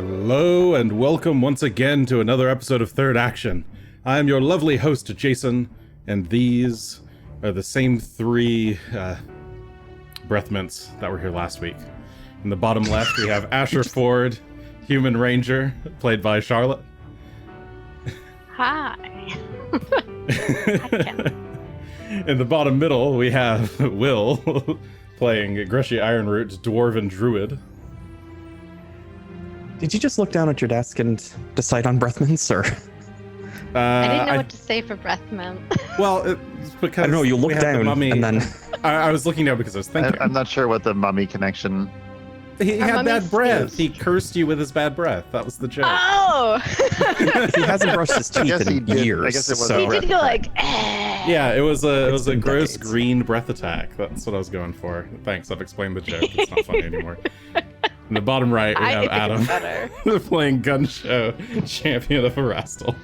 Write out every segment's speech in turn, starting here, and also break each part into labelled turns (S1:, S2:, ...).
S1: Hello and welcome once again to another episode of Third Action. I am your lovely host, Jason, and these are the same three breath mints that were here last week. In the bottom left, we have Asher Ford, Human Ranger, played by Charlotte.
S2: Hi. Hi, Ken.
S1: In the bottom middle, we have Will, playing Greshy Ironroot, Dwarven Druid.
S3: Did you just look down at your desk and decide on breath mints, or?
S2: I didn't know what to say for breath mint.
S1: Well, it's because
S3: I don't know, you looked down and then...
S1: I was looking down because I was thinking.
S4: I'm not sure what the mummy connection...
S1: He had bad breath.
S4: stinks.
S1: He cursed you with his bad breath. That was the joke.
S2: Oh!
S3: he hasn't brushed his teeth
S4: guess he
S3: in
S4: did.
S3: years.
S4: I guess it was
S3: so...
S2: He did go like, eh.
S1: Yeah, it was a
S3: It's been
S1: gross
S3: decades.
S1: green breath attack. That's what I was going for. Thanks, I've explained the joke. It's not funny anymore. In the bottom right, we
S2: I
S1: have
S2: think
S1: Adam
S2: it's better.
S1: playing Gunn, Shough, champion of Erastil.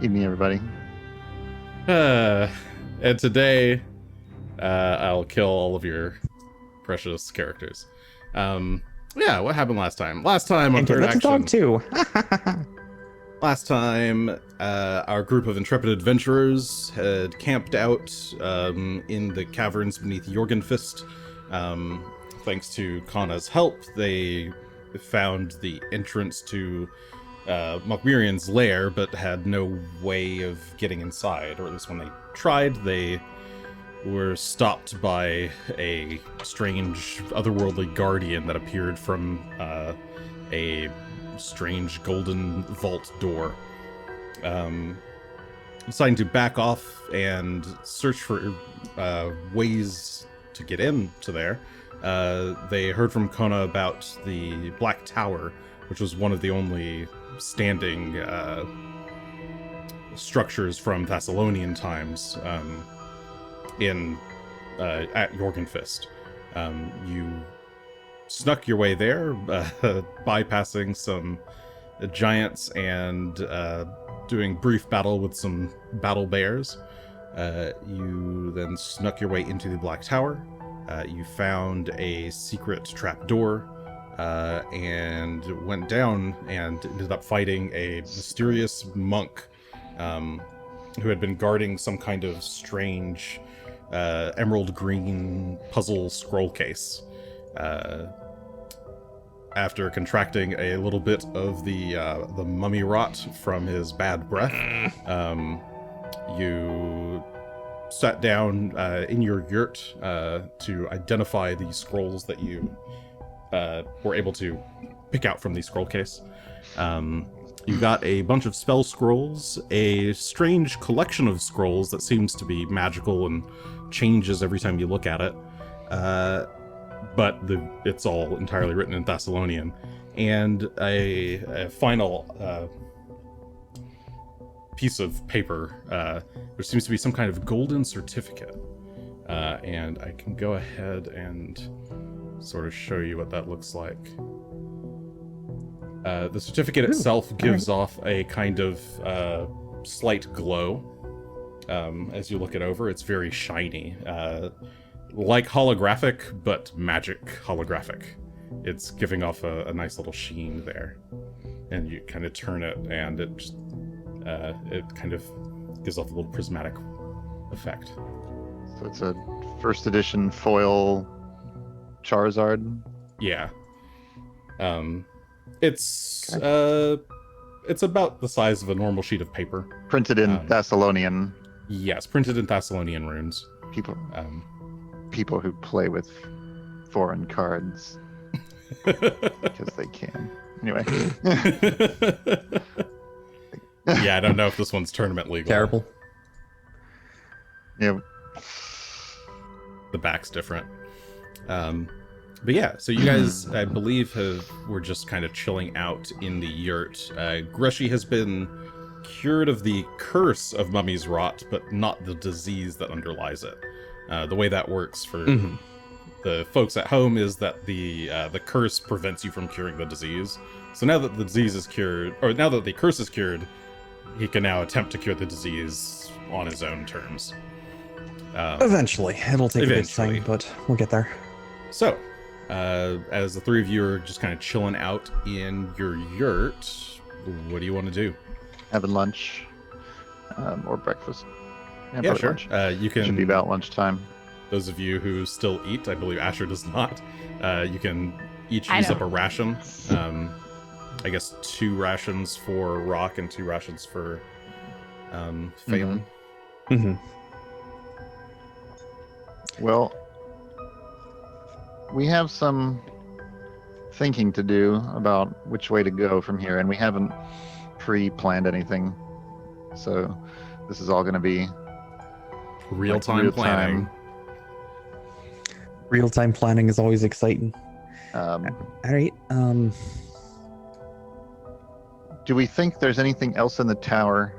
S4: Evening, everybody.
S1: And today, I'll kill all of your precious characters. Yeah, what happened last time? Last time on
S3: And
S1: Third
S3: that's a
S1: Action.
S3: dog too.
S1: Last time, our group of intrepid adventurers had camped out in the caverns beneath Jorgenfist. Thanks to Kanna's help, they found the entrance to Mokmirian's lair, but had no way of getting inside, or at least when they tried, they were stopped by a strange otherworldly guardian that appeared from a strange golden vault door. Deciding to back off and search for ways to get into there, they heard from Kona about the Black Tower, which was one of the only standing structures from Thessalonian times at Jorgenfist. You snuck your way there, bypassing some giants and doing brief battle with some battle bears. You then snuck your way into the Black Tower. You found a secret trapdoor and went down and ended up fighting a mysterious monk who had been guarding some kind of strange emerald green puzzle scroll case. After contracting a little bit of the mummy rot from his bad breath, you sat down in your yurt to identify the scrolls that you were able to pick out from the scroll case. You got a bunch of spell scrolls, a strange collection of scrolls that seems to be magical and changes every time you look at it. But it's all entirely written in Thessalonian. And a final piece of paper, which seems to be some kind of golden certificate. And I can go ahead and sort of show you what that looks like. The certificate itself gives off a kind of slight glow. As you look it over, it's very shiny. Like holographic, but magic holographic. It's giving off a nice little sheen there. And you kind of turn it, and it just, it kind of gives off a little prismatic effect.
S4: So it's a first edition foil Charizard.
S1: Yeah. It's about the size of a normal sheet of paper.
S4: Printed in Thessalonian.
S1: Yes, printed in Thessalonian runes.
S4: People who play with foreign cards because they can. Anyway.
S1: Yeah, I don't know if this one's tournament legal.
S3: Terrible.
S4: Yeah.
S1: The back's different. But yeah, so you guys, I believe, were just kind of chilling out in the yurt. Greshy has been cured of the curse of Mummy's Rot, but not the disease that underlies it. The way that works for the folks at home is that the curse prevents you from curing the disease. So now that the disease is cured, or now that the curse is cured, he can now attempt to cure the disease on his own terms.
S3: Eventually. It'll take a bit of
S1: Eventually.
S3: time, but we'll get there.
S1: So, As the three of you are just kind of chilling out in your yurt, what do you want to do?
S4: Having lunch or breakfast.
S1: Yeah,
S4: probably
S1: sure.
S4: lunch.
S1: You can.
S4: Should be about lunchtime.
S1: Those of you who still eat, I believe Asher does not. You can each
S2: I
S1: use up
S2: don't.
S1: a ration. I guess 2 rations for Rock and 2 rations for Phelan.
S3: Mm-hmm.
S4: Well, we have some thinking to do about which way to go from here, and we haven't pre-planned anything. So this is all going to be
S1: Real-time planning.
S3: Real-time planning is always exciting.
S4: All
S3: right.
S4: Do we think there's anything else in the tower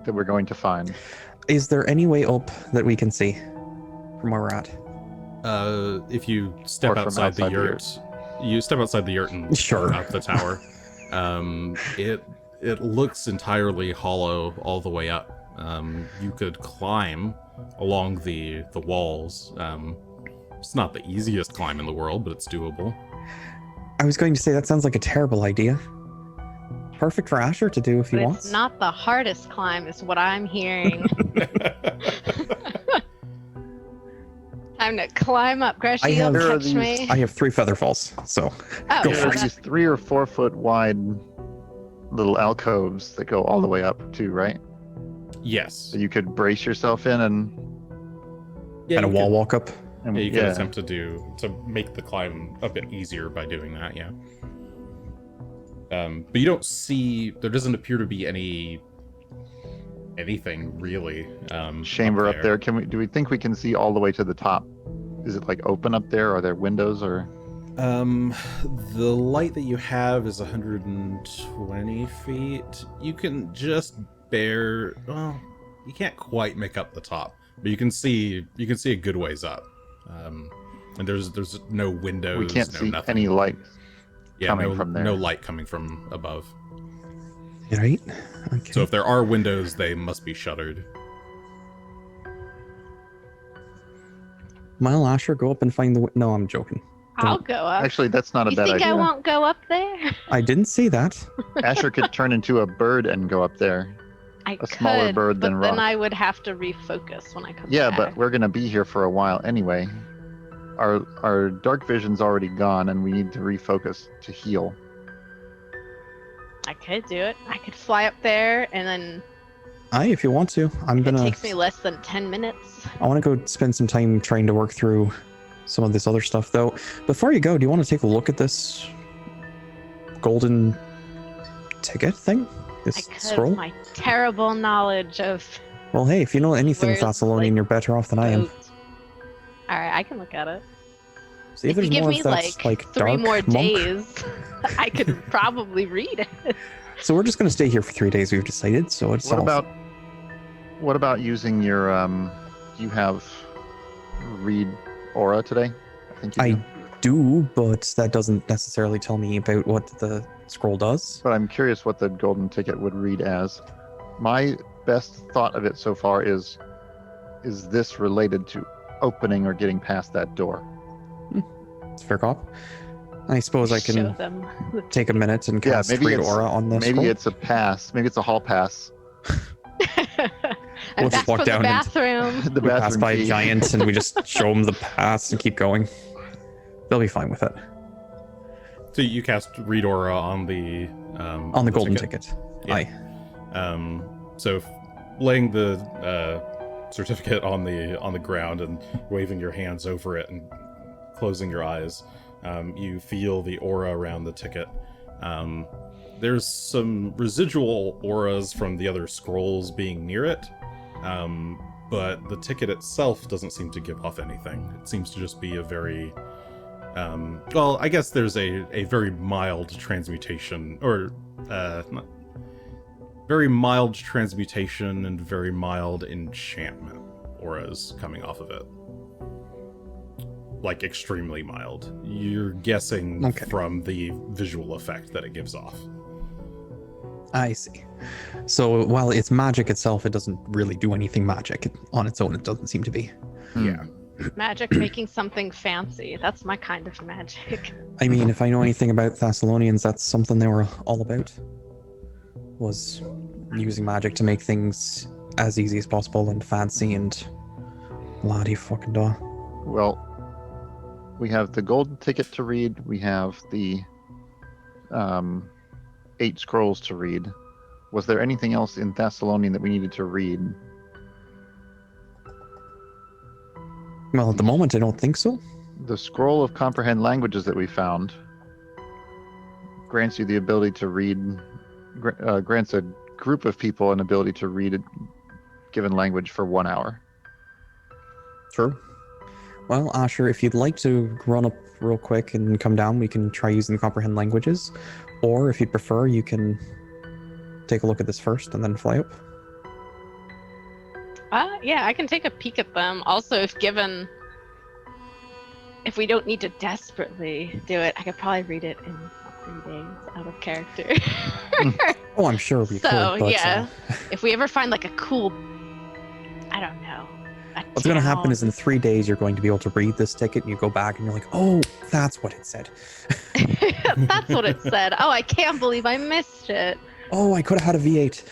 S4: that we're going to find?
S3: Is there any way up that we can see from where we're at?
S1: If you step
S4: Or from
S1: outside the
S4: outside the
S1: yurt, you step outside the yurt and
S3: Sure.
S1: look up the tower. It looks entirely hollow all the way up. You could climb along the walls. It's not the easiest climb in the world, but it's doable.
S3: I was going to say that sounds like a terrible idea. Perfect for Asher to do if he
S2: But
S3: wants.
S2: it's not the hardest climb, is what I'm hearing. Time to climb up. Greshy,
S3: I
S2: you'll
S3: have-
S4: There are
S2: catch
S4: these-
S2: me.
S3: I have 3 feather falls, so
S2: Oh,
S3: go
S4: There
S3: for
S4: are
S3: it.
S4: these 3 or 4 foot wide little alcoves that go all the way up too, right?
S1: Yes.
S4: That you could brace yourself in and
S1: Yeah,
S3: and a
S1: you
S3: wall
S1: could-
S3: walk up.
S4: and
S1: Yeah, you could attempt to make the climb a bit easier by doing that, yeah. But you don't see, there doesn't appear to be anything really.
S4: chamber up there. Do we think we can see all the way to the top? Is it like open up there? Are there windows or?
S1: The light that you have is 120 feet. You can just well, you can't quite make up the top, but you can see a good ways up. And there's no windows.
S4: We can't
S1: no
S4: see
S1: nothing.
S4: any light. coming
S1: no,
S4: from there.
S1: No light coming from above.
S3: Right? Okay.
S1: So if there are windows, they must be shuttered.
S3: Mile Asher, go up and find the. No, I'm joking.
S2: I'll go up.
S4: Actually, that's not a
S2: You
S4: bad
S2: think
S4: idea.
S2: I won't go up there?
S3: I didn't say that.
S4: Asher could turn into a bird and go up there.
S2: I
S4: A smaller
S2: could,
S4: bird than
S2: but then
S4: Rock.
S2: I would have to refocus when I come
S4: Yeah,
S2: back.
S4: but we're gonna be here for a while anyway. Our dark vision's already gone, and we need to refocus to heal.
S2: I could do it. I could fly up there, and then
S3: Aye, if you want to.
S2: it takes me less than 10 minutes.
S3: I want to go spend some time trying to work through some of this other stuff, though. Before you go, do you want to take a look at this golden ticket thing? This
S2: I could,
S3: scroll?
S2: my terrible knowledge of
S3: Well, hey, if you know anything
S2: Where's,
S3: Thessalonian,
S2: like,
S3: you're better off than I am.
S2: boat. Alright, I can look at it.
S3: See if
S2: If you
S3: there's
S2: give
S3: more
S2: me
S3: of that,
S2: like 3
S3: dark
S2: more
S3: monk.
S2: days, I could probably read it.
S3: So we're just going to stay here for 3 days, we've decided, so it's
S4: What about using your you have read aura today? I think you
S3: I
S4: do.
S3: do, but that doesn't necessarily tell me about what the scroll does.
S4: But I'm curious what the golden ticket would read as. My best thought of it so far is this related to opening or getting past that door?
S3: It's fair cop. I suppose I
S2: Show
S3: can
S2: them.
S3: take a minute and cast
S4: maybe
S3: read
S4: it's-
S3: aura on this
S4: Maybe
S3: scroll.
S4: it's a pass. Maybe it's a hall pass.
S2: And
S3: We'll just
S2: that's
S3: walk
S2: from the
S3: down and-
S2: bathroom.
S4: The
S3: We pass
S4: bathroom
S3: by
S4: key.
S3: a giant and we just show them the pass and keep going. They'll be fine with it.
S1: So you cast Read Aura on the
S3: Golden ticket.
S1: Yeah.
S3: Aye.
S1: So laying the certificate on the ground and waving your hands over it and closing your eyes, you feel the aura around the ticket. There's some residual auras from the other scrolls being near it, but the ticket itself doesn't seem to give off anything. It seems to just be a very well, I guess there's a very mild transmutation, or not, very mild transmutation and very mild enchantment auras coming off of it. Like extremely mild. You're guessing
S3: Okay.
S1: from the visual effect that it gives off.
S3: I see. So while it's magic itself, it doesn't really do anything magic. On its own, it doesn't seem to be.
S1: Yeah.
S2: Magic making something fancy. That's my kind of magic.
S3: I mean, if I know anything about Thessalonians, that's something they were all about. Was using magic to make things as easy as possible and fancy and bloody fucking da.
S4: Well, we have the golden ticket to read. We have the 8 scrolls to read. Was there anything else in Thessalonian that we needed to read?
S3: Well, at the moment, I don't think so.
S4: The scroll of comprehend languages that we found grants you the ability to read, grants a group of people an ability to read a given language for 1 hour.
S3: True. Well, Asher, if you'd like to run up real quick and come down, we can try using comprehend languages. Or if you'd prefer, you can take a look at this first and then fly up.
S2: Yeah, I can take a peek at them. Also, if we don't need to desperately do it, I could probably read it in 3 days out of character.
S3: Oh, I'm sure we could. But,
S2: yeah, if we ever find like a cool, I don't know.
S3: What's going to happen is in 3 days, you're going to be able to read this ticket and you go back and you're like, oh, that's what it said.
S2: That's what it said. Oh, I can't believe I missed it.
S3: Oh, I could have had a V8.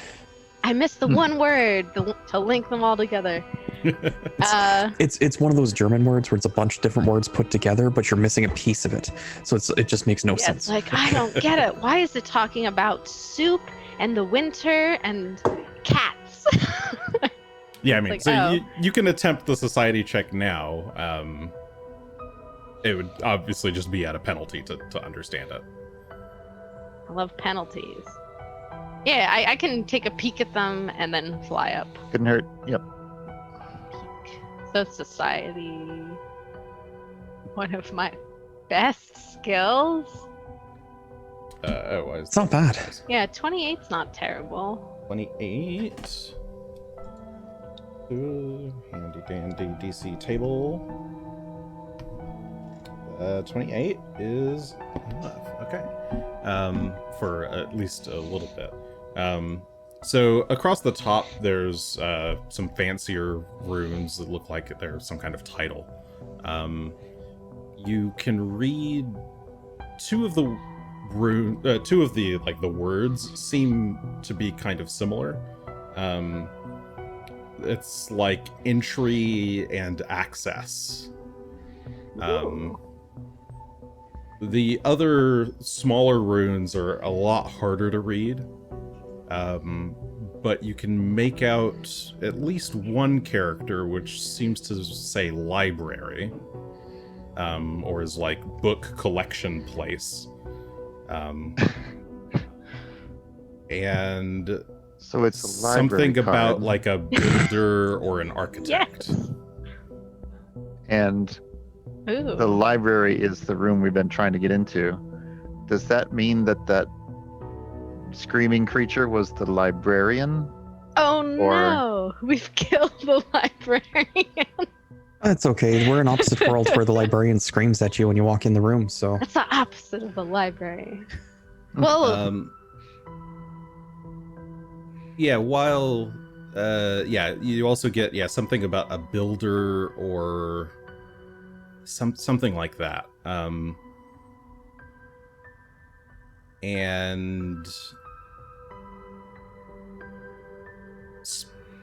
S2: I missed the one word to link them all together.
S3: It's one of those German words where it's a bunch of different words put together, but you're missing a piece of it. So it just makes no sense.
S2: It's like, I don't get it. Why is it talking about soup and the winter and cats?
S1: Yeah, I mean,
S2: like,
S1: so
S2: oh.
S1: you can attempt the society check now. It would obviously just be at a penalty to understand it.
S2: I love penalties. Yeah, I can take a peek at them and then fly up.
S4: Couldn't hurt. Yep.
S2: Peek. So society, one of my best skills.
S3: It's not bad.
S2: Yeah, 28's not terrible.
S1: 28. Ooh, handy dandy DC table. 28 is enough. Okay. For at least a little bit. So across the top, there's some fancier runes that look like they're some kind of title. You can read two of the the words seem to be kind of similar. It's like entry and access. The other smaller runes are a lot harder to read, but you can make out at least one character which seems to say library, or is like book collection place. And
S4: So it's a library
S1: something
S4: card.
S1: about like a builder or an architect.
S2: Yes.
S4: And
S2: Ooh.
S4: the library is the room we've been trying to get into. Does that mean that screaming creature was the librarian?
S2: Oh no! We've killed the librarian.
S3: That's okay. We're in opposite worlds where the librarian screams at you when you walk in the room, so...
S2: That's the opposite of the library. Well,
S1: Yeah, while you also get something about a builder or something like that. And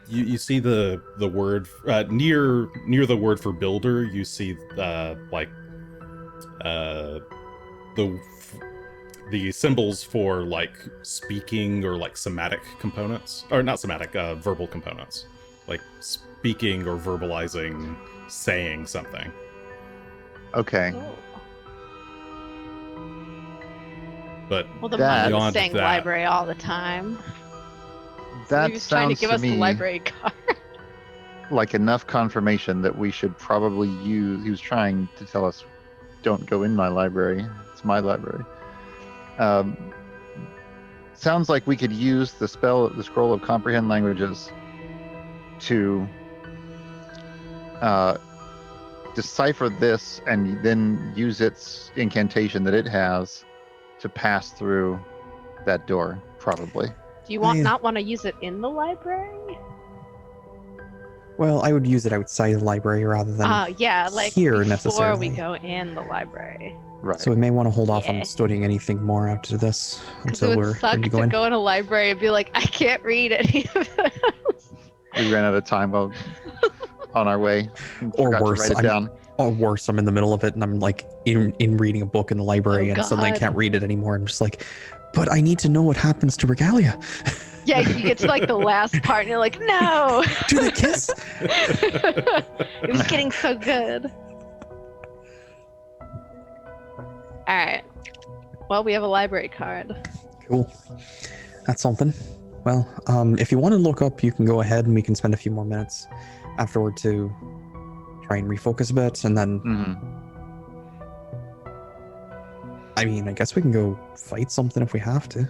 S1: you see the word near the word for builder. You see the symbols for like speaking or like somatic components, or not somatic, verbal components, like speaking or verbalizing, saying something.
S4: Okay.
S1: But
S2: well, the
S4: that-
S2: mom was
S1: beyond
S2: saying
S1: that-
S2: library all the time.
S4: That
S2: He was trying to
S4: sounds
S2: give
S4: to
S2: us the
S4: me
S2: library card.
S4: like enough confirmation that we should probably use. He was trying to tell us, "Don't go in my library. It's my library." Sounds like we could use the scroll of comprehend languages to decipher this and then use its incantation that it has to pass through that door, probably.
S2: Do you
S3: Yeah.
S2: not want to use it in the library?
S3: Well, I would use it outside the library rather than
S2: yeah, like
S3: here
S2: before
S3: necessarily.
S2: we go in the library.
S4: Right.
S3: So we may want to hold off
S2: Yeah.
S3: on studying anything more after this
S2: Because
S3: until
S2: it
S3: we're
S2: would suck
S3: ready to
S2: to
S3: go in.
S2: go in a library and be like, I can't read any of this.
S4: We ran out of time while on our way. And
S3: Or
S4: forgot
S3: worse,
S4: to write it down.
S3: Or worse, I'm in the middle of it and I'm like in reading a book in the library
S2: Oh,
S3: and suddenly I
S2: God.
S3: can't read it anymore. I'm just like, but I need to know what happens to Regalia.
S2: Yeah, you get to like the last part and you're like, no.
S3: Do they kiss?
S2: It was getting so good. Alright. Well, we have a library card.
S3: Cool. That's something. Well, if you want to look up, you can go ahead and we can spend a few more minutes afterward to try and refocus a bit. And then, I mean, I guess we can go fight something if we have to.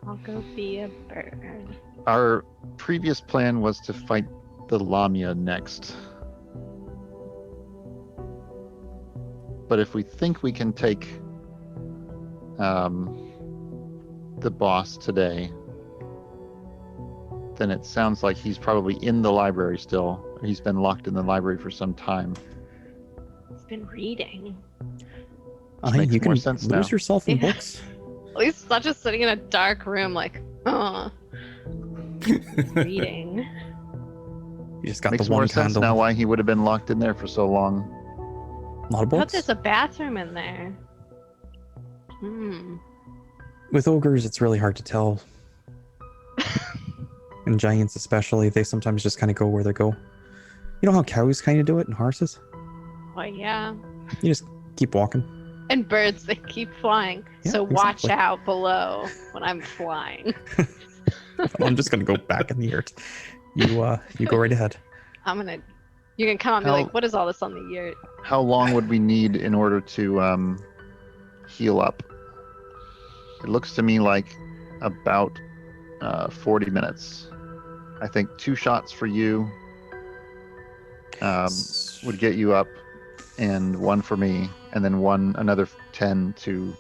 S2: I'll go be a bird.
S4: Our previous plan was to fight the Lamia next. But if we think we can take the boss today, then it sounds like he's probably in the library still. He's been locked in the library for some time.
S2: He's been reading.
S4: Makes
S3: You
S4: more
S3: can
S4: sense
S3: lose
S4: now.
S3: yourself in
S2: Yeah.
S3: books.
S2: At least it's not just sitting in a dark room like, reading.
S3: You just got
S4: Makes
S3: the one
S4: more sense
S3: candle.
S4: now why he would have been locked in there for so long.
S3: A lot of
S2: I thought
S3: books.
S2: there's a bathroom in there.
S3: With ogres, it's really hard to tell. And giants especially, they sometimes just kind of go where they go. You know how cows kind of do it and horses?
S2: Well, yeah.
S3: You just keep walking.
S2: And birds, they keep flying.
S3: Yeah,
S2: So watch
S3: exactly.
S2: out below when I'm flying.
S3: I'm just gonna go back in the yurt. You go right ahead.
S2: You're gonna come out and be
S4: How-
S2: like, what is all this on the yurt?
S4: How long would we need in order to heal up? It looks to me like about 40 minutes. I think 2 shots for you would get you up, and 1 for me, and then another 10 to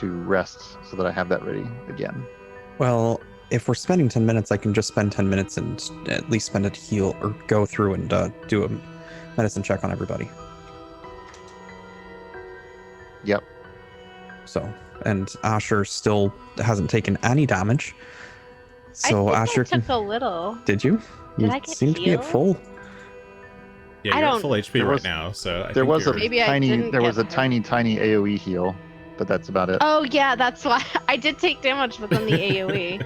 S4: rest so that I have that ready again.
S3: Well, if we're spending 10 minutes, I can just spend 10 minutes and at least spend it to heal or go through and do a medicine check on everybody.
S4: Yep.
S3: So, and Asher still hasn't taken any damage. So
S2: I think
S3: Asher
S2: I
S3: can.
S2: took a little.
S3: Did you?
S2: Did
S3: You
S2: I get
S3: seem to be at
S2: healed?
S3: full.
S1: Yeah,
S2: I
S1: you're at
S2: don't-
S1: full HP
S4: There
S1: right
S4: was-
S1: now, so I
S4: There
S1: think
S4: was a
S1: you're-
S2: Maybe I
S4: tiny
S2: didn't
S4: there was a
S2: get hurt.
S4: tiny AoE heal, but that's about it.
S2: Oh yeah, that's why I did take damage within the AoE.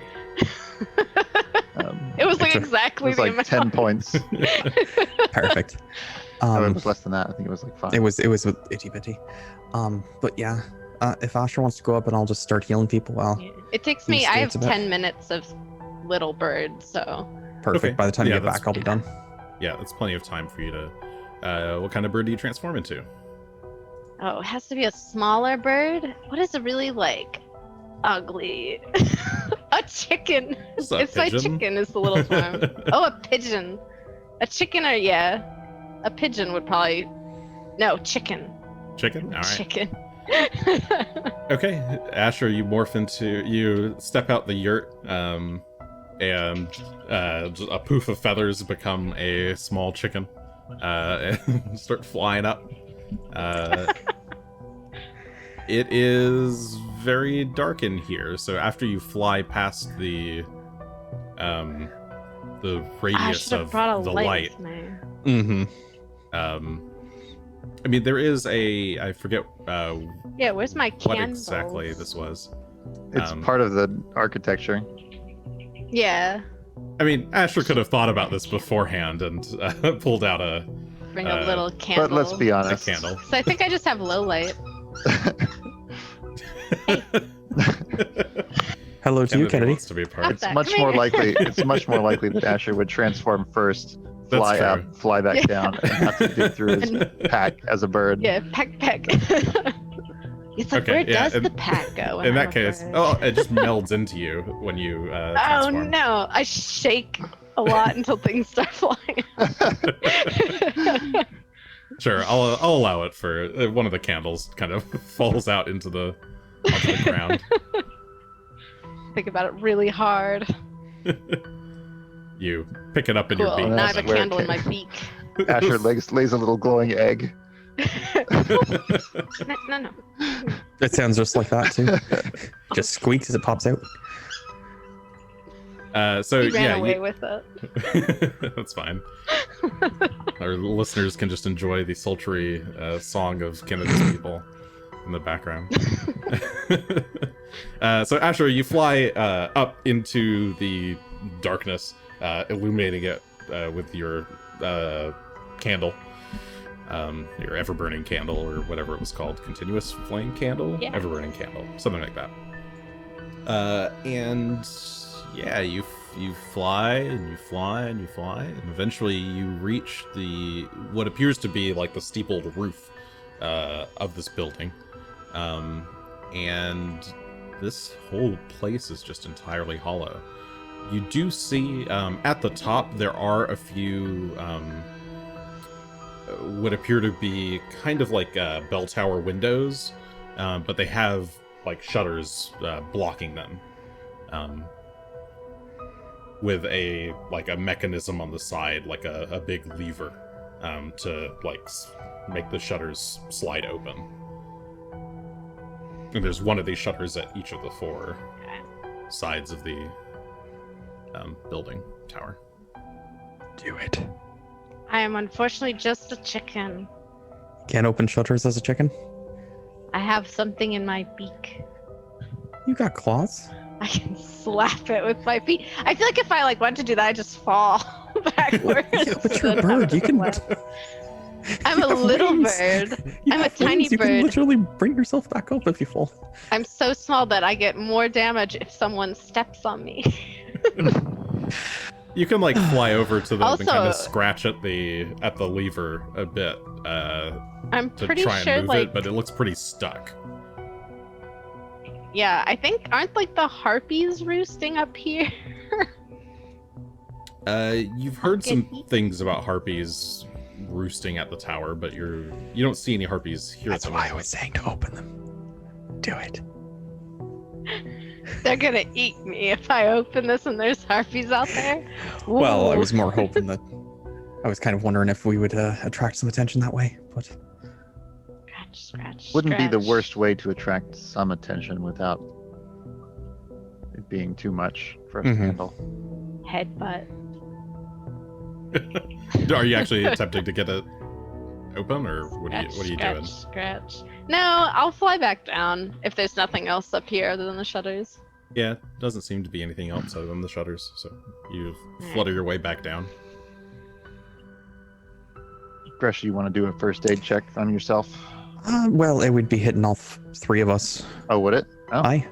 S2: It was like
S3: It
S4: It
S2: exactly
S4: was
S2: the
S4: like
S2: amount.
S4: 10 points.
S3: Perfect.
S4: No, it was less than that. I think it was like 5.
S3: It was with itty bitty. But yeah, if Asher wants to go up and I'll just start healing people, well,
S2: Yeah. It takes
S3: You
S2: me. I have
S3: states a bit.
S2: 10 minutes of little bird, so
S3: perfect.
S1: Okay.
S3: By the time
S1: Yeah,
S3: you get
S1: that's-
S3: back, I'll be done.
S1: Yeah, that's plenty of time for you to. What kind of bird do you transform into?
S2: oh, it has to be a smaller bird. What is a really like ugly? A chicken.
S1: Just a
S2: It's my
S1: pigeon?
S2: chicken is the little form. Oh, a pigeon. A chicken or yeah, a pigeon would probably. No, chicken.
S1: Chicken? All right.
S2: Chicken.
S1: Okay, Asher, you step out the yurt, and just a poof of feathers become a small chicken, and start flying up. It is very dark in here, so after you fly past the
S2: I
S1: radius
S2: should have
S1: of
S2: brought a
S1: the
S2: light.
S1: light,
S2: with me.
S3: Mm-hmm.
S1: I mean, there is I forget
S2: Yeah, where's my
S1: what
S2: candles?
S1: exactly this was.
S4: It's part of the architecture.
S2: Yeah,
S1: I mean, Asher could have thought about this beforehand and pulled out a
S2: bring a little candle.
S4: But let's be honest.
S1: candle.
S2: So I think I just have low light.
S3: Hello to you, Kennedy.
S1: wants to be a part.
S4: It's
S2: Come
S4: much
S2: here.
S4: more likely. It's much more likely that Asher would transform first,
S1: That's
S4: fly
S1: true.
S4: up, fly back
S2: Yeah.
S4: down, and have to dig through his pack as a bird.
S2: Yeah, peck. It's like,
S1: Okay,
S2: where
S1: yeah,
S2: does
S1: in-
S2: the pack go? when
S1: In
S2: I'm
S1: that
S2: a
S1: case,
S2: bird?
S1: it just melds into you when you
S2: Oh
S1: transform.
S2: no! I shake a lot until things start flying.
S1: Sure, I'll allow it for one of the candles kind of falls out onto the ground.
S2: Think about it really hard.
S1: You pick it up in your
S2: Cool.
S1: beak.
S2: Now I have a
S4: That's where it
S2: candle in my
S4: came-
S2: beak.
S4: Asher lays a little glowing egg.
S2: No.
S3: It sounds just like that too. Just squeaks as it pops out.
S1: So
S2: He ran
S1: yeah,
S2: away with it.
S1: that's fine. Our listeners can just enjoy the sultry song of Canada's people in the background. So Asher, you fly up into the darkness, illuminating it with your candle, your ever-burning candle, or whatever it was called, continuous flame candle,
S2: Yeah.
S1: ever-burning candle, something like that. And yeah, you fly and you fly and you fly, and eventually you reach what appears to be like the steepled roof of this building, and this whole place is just entirely hollow. You do see at the top there are a few what appear to be kind of like bell tower windows, but they have like shutters blocking them. With a mechanism on the side, like a big lever, to make the shutters slide open. And there's one of these shutters at each of the 4 sides of the building tower.
S3: Do it.
S2: I am unfortunately just a chicken.
S3: Can't open shutters as a chicken.
S2: I have something in my beak.
S3: You got claws.
S2: I can slap it with my feet. I feel like if I went to do that, I just fall backwards.
S3: Yeah, but you're a bird. You can.
S2: I'm a
S3: You have
S2: little
S3: wings.
S2: bird.
S3: You
S2: I'm a
S3: have
S2: tiny
S3: wings. You can
S2: bird.
S3: literally bring yourself back up if you fall.
S2: I'm so small that I get more damage if someone steps on me.
S1: You can fly over to them and kind of
S2: Also-
S1: scratch at the lever a bit
S2: I'm
S1: to
S2: pretty
S1: try and
S2: sure,
S1: move it, but it looks pretty stuck.
S2: yeah, I think aren't the harpies roosting up here?
S1: You've heard
S2: Okay.
S1: some things about harpies roosting at the tower, but you don't see any harpies here
S3: That's
S1: at the
S3: why I
S1: moment.
S3: was saying to open them. Do it.
S2: They're gonna eat me if I open this and there's harpies out there.
S3: Well, I
S2: Ooh.
S3: was more hoping that. I was kind of wondering if we would attract some attention that way, but
S2: Scratch.
S4: Wouldn't be the
S2: scratch.
S4: worst way to attract some attention without it being too much for us to
S3: Mhm.
S4: handle.
S2: Headbutt.
S1: Are you actually attempting to get it open, or what are you doing?
S2: Scratch. No, I'll fly back down if there's nothing else up here other than the shutters.
S1: Yeah, doesn't seem to be anything else other than the shutters, so you
S2: Alright.
S1: flutter your way back down.
S4: Greshy, you want to do a first aid check on yourself?
S3: well, it would be hitting all 3 of us.
S4: Oh, would it? Oh,
S3: Aye.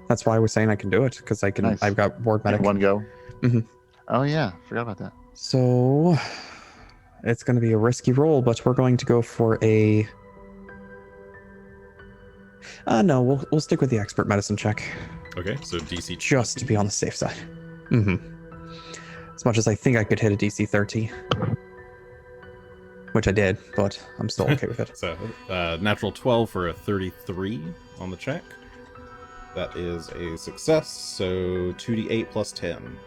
S3: That's why I was saying I can do it because I can.
S4: Nice.
S3: I've got ward
S4: in
S3: medic.
S4: one go.
S3: Mhm.
S4: Oh yeah, forgot about that.
S3: So it's going to be a risky roll, but we're going to go for a. No, we'll stick with the expert medicine check
S1: Okay, so DC.
S3: just to be on the safe side. Mm-hmm. As much as I think I could hit a DC 30, which I did, but I'm still okay with it.
S1: So, natural 12 for a 33 on the check. That is a success, so 2d8 plus 10.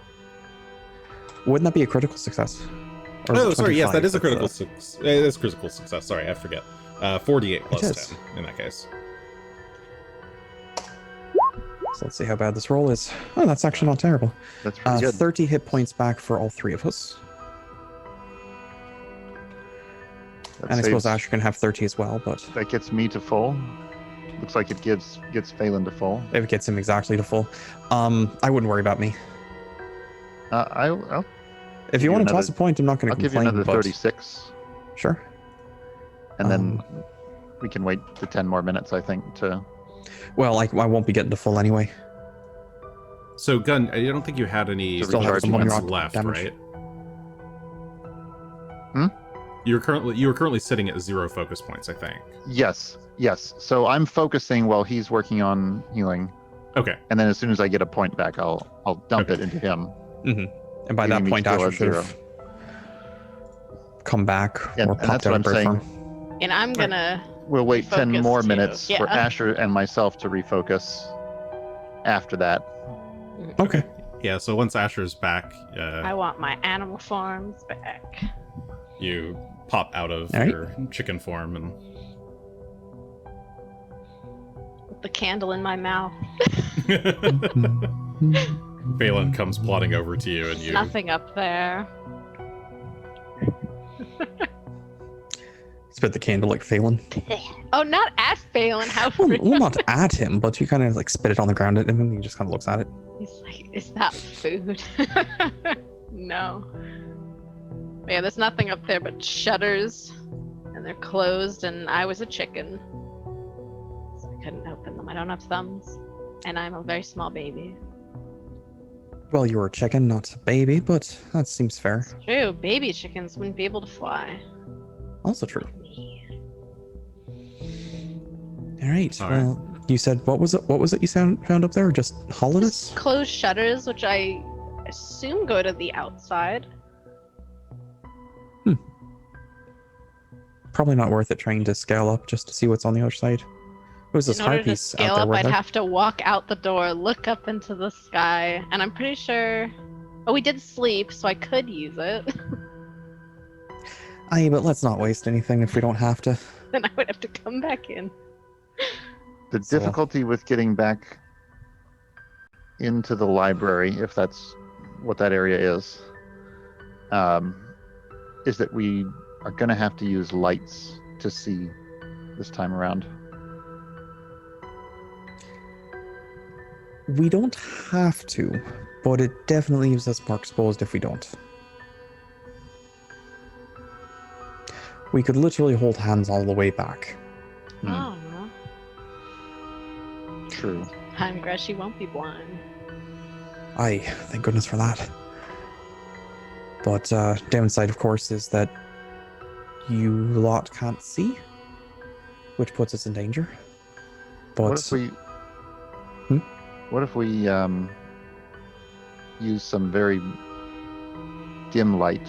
S3: Wouldn't that be a critical success? Or is
S1: Oh,
S3: it
S1: sorry, yes,
S3: 25?
S1: that is a
S3: That's,
S1: critical success. It is critical success, sorry, I forget. 4d8 plus
S3: is.
S1: 10 in that case.
S3: So let's see how bad this roll is. Oh, that's actually not terrible.
S4: That's pretty good.
S3: 30 hit points back for all 3 of us.
S4: That
S3: And I suppose
S4: saves-
S3: Asher can have 30 as well, but
S4: that gets me to full. Looks like it gets Phelan to full.
S3: if it gets him exactly to full. I wouldn't worry about me.
S4: I'll
S3: If you
S4: you
S3: want to
S4: another-
S3: toss a point, I'm not going to
S4: give you
S3: complain.
S4: another
S3: but
S4: 36,
S3: Sure.
S4: and then we can wait the 10 more minutes. I think to.
S3: Well, I won't be getting to full anyway.
S1: So, Gunn, I don't think you had any
S4: Still have some
S1: points
S3: rock
S1: left,
S3: damage.
S1: right?
S4: Hmm?
S1: You were currently sitting at 0 focus points, I think.
S4: Yes. So I'm focusing while he's working on healing,
S1: Okay.
S4: and then as soon as I get a point back, I'll dump
S1: Okay.
S4: it into him.
S3: Mm-hmm. And by
S4: Leaving
S3: that
S4: me
S3: point,
S4: still
S3: Asher
S4: at
S3: should
S4: 0.
S3: have come back
S4: And-
S3: or
S4: and
S3: popped
S4: that's
S3: out
S4: what
S3: of
S4: I'm
S3: bird
S4: saying.
S3: form.
S2: And I'm gonna.
S4: We'll wait 10
S2: Refocus
S4: more
S2: too.
S4: minutes for
S2: Yeah.
S4: Asher and myself to refocus after that.
S3: Okay.
S1: Yeah, so once Asher's back,
S2: I want my animal forms back.
S1: you pop out of
S3: All right.
S1: your chicken form and
S2: With the candle in my mouth.
S1: Phelan comes plodding over to you and you
S2: Nothing up there.
S3: Spit the candle like Phelan.
S2: Oh, not at Phelan. How
S3: Well,
S2: rude.
S3: well, not at him, but you kind of like spit it on the ground at him and he just kind of looks at it.
S2: He's like, is that food? No. But yeah, there's nothing up there but shutters. And they're closed, and I was a chicken. So I couldn't open them. I don't have thumbs. And I'm a very small baby.
S3: Well, you were a chicken, not a baby, but that seems fair.
S2: True, baby chickens wouldn't be able to fly.
S3: Also true.
S2: Like me.
S3: All right.
S1: All
S3: Well, you said what was it? What was it you found up there? Just hollowness?
S2: Just closed shutters, which I assume go to the outside.
S3: Probably not worth it trying to scale up just to see what's on the other side. It was this
S2: In order
S3: high
S2: to
S3: piece
S2: scale
S3: out there,
S2: up,
S3: weren't
S2: I'd
S3: there?
S2: have to walk out the door, look up into the sky, and I'm pretty sure. Oh, we did sleep, so I could use it.
S3: Aye, but let's not waste anything if we don't have to.
S2: Then I would have to come back in.
S4: The
S3: So-
S4: difficulty with getting back into the library, if that's what that area is that we are going to have to use lights to see this time around.
S3: We don't have to, but it definitely leaves us more exposed if we don't. We could literally hold hands all the way back.
S2: Oh,
S4: True.
S2: time Greshy won't be blind.
S3: Aye, thank goodness for that. But downside, of course, is that you lot can't see, which puts us in danger. But
S4: What if we?
S3: Hmm?
S4: What if we use some very dim light,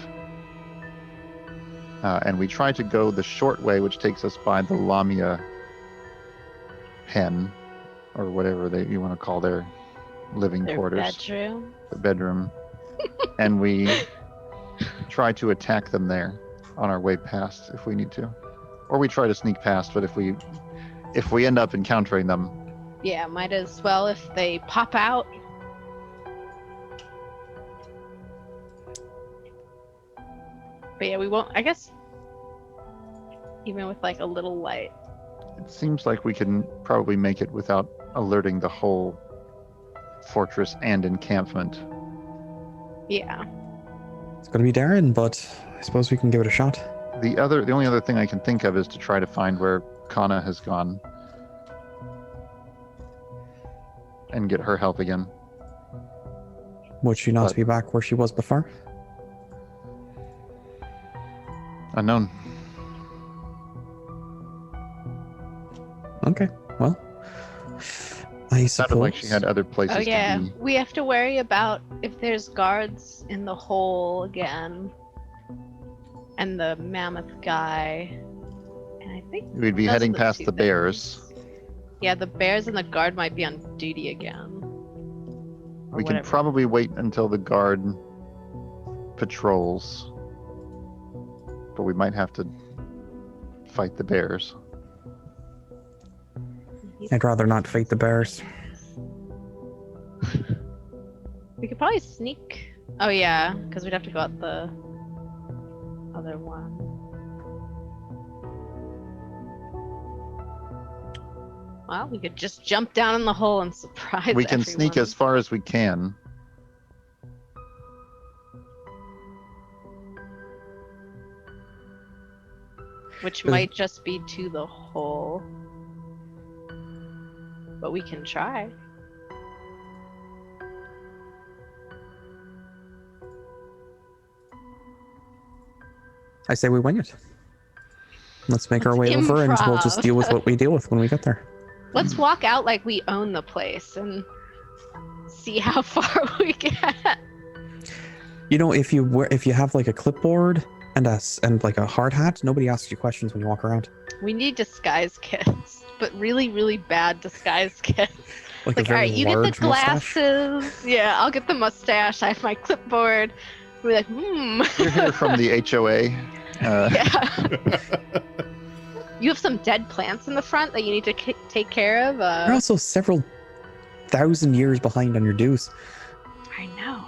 S4: and we try to go the short way, which takes us by the Lamia pen, or whatever you want to call their living
S2: Their
S4: quarters,
S2: bedroom.
S4: the bedroom, and we try to attack them there on our way past if we need to, or we try to sneak past. But if we end up encountering them,
S2: Yeah, might as well if they pop out. But yeah, we won't. I guess even with like a little light.
S4: it seems like we can probably make it without alerting the whole fortress and encampment.
S2: Yeah.
S3: it's going to be Darren, but I suppose we can give it a shot.
S4: The only other thing I can think of is to try to find where Kana has gone and get her help again.
S3: Would she not
S4: But-
S3: be back where she was before?
S4: Unknown.
S3: Okay, well, I suppose.
S4: Sounded like she had other places
S2: Oh yeah,
S4: to be.
S2: we have to worry about if there's guards in the hole again, and the mammoth guy, and I think
S4: We'd be
S2: those
S4: heading
S2: are
S4: past
S2: two
S4: the bears.
S2: things. Yeah, the bears and the guard might be on duty again. Or
S4: We can
S2: whatever.
S4: probably wait until the guard patrols, but we might have to fight the bears.
S3: I'd rather not fight the bears.
S2: We could probably sneak. Oh yeah, because we'd have to go out the other one. Well, we could just jump down in the hole and surprise
S4: We can sneak
S2: everyone.
S4: as far as we can.
S2: Which
S3: Is-
S2: might just be to the hole. But we can try.
S3: I say we wing it. Let's make our
S2: Let's
S3: way over and we'll just
S2: improv.
S3: deal with what we deal with when we get there.
S2: Let's walk out like we own the place and see how far we get.
S3: You know, if you have like a clipboard and like a hard hat, nobody asks you questions when you walk around.
S2: We need disguise kits, but really, really bad disguise kits.
S3: Like,
S2: Like,
S3: a
S2: all
S3: very
S2: right, you get the
S3: large mustache.
S2: glasses. Yeah, I'll get the mustache. I have my clipboard. We're like,
S4: You're here from the HOA.
S2: Yeah. You have some dead plants in the front that you need to take care of.
S3: You're also several thousand years behind on your dues.
S2: I know.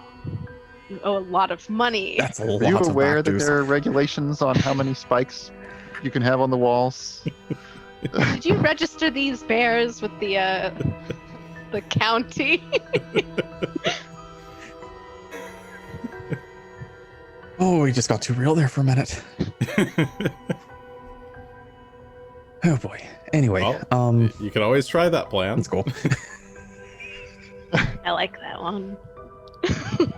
S2: You owe a lot of money.
S3: That's a
S4: Are
S3: lot
S4: you
S3: of
S4: aware
S3: back
S4: that
S3: dues.
S4: there are regulations on how many spikes you can have on the walls?
S2: Did you register these bears with the county?
S3: Oh, we just got too real there for a minute. Oh boy. Anyway,
S1: Well, you can always try that plan.
S3: let's go.
S2: I like that one.